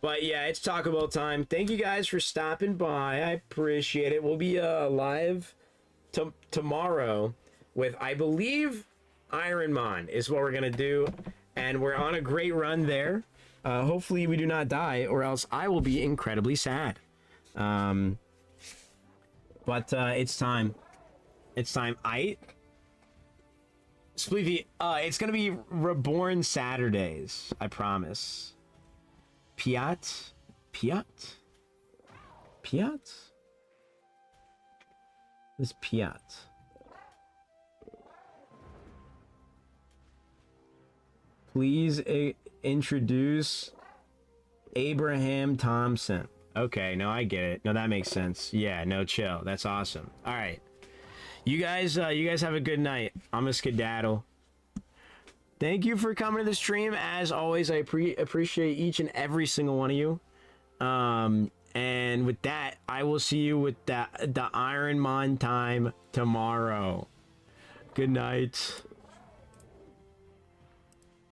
But yeah, it's Taco Bell time. Thank you guys for stopping by. I appreciate it. We'll be live tomorrow with, I believe, Ironmon is what we're gonna do, and we're on a great run there. Hopefully we do not die, or else I will be incredibly sad. But it's time. It's time. Spleevy, it's gonna be Reborn Saturdays, I promise. Piat? This Piat. Please introduce Abraham Thompson. Okay, no, I get it. No, that makes sense. Yeah, no, chill. That's awesome. All right, you guys have a good night. I'm a skedaddle. Thank you for coming to the stream. As always, I appreciate each and every single one of you. And with that, I will see you with the Ironmon time tomorrow. Good night.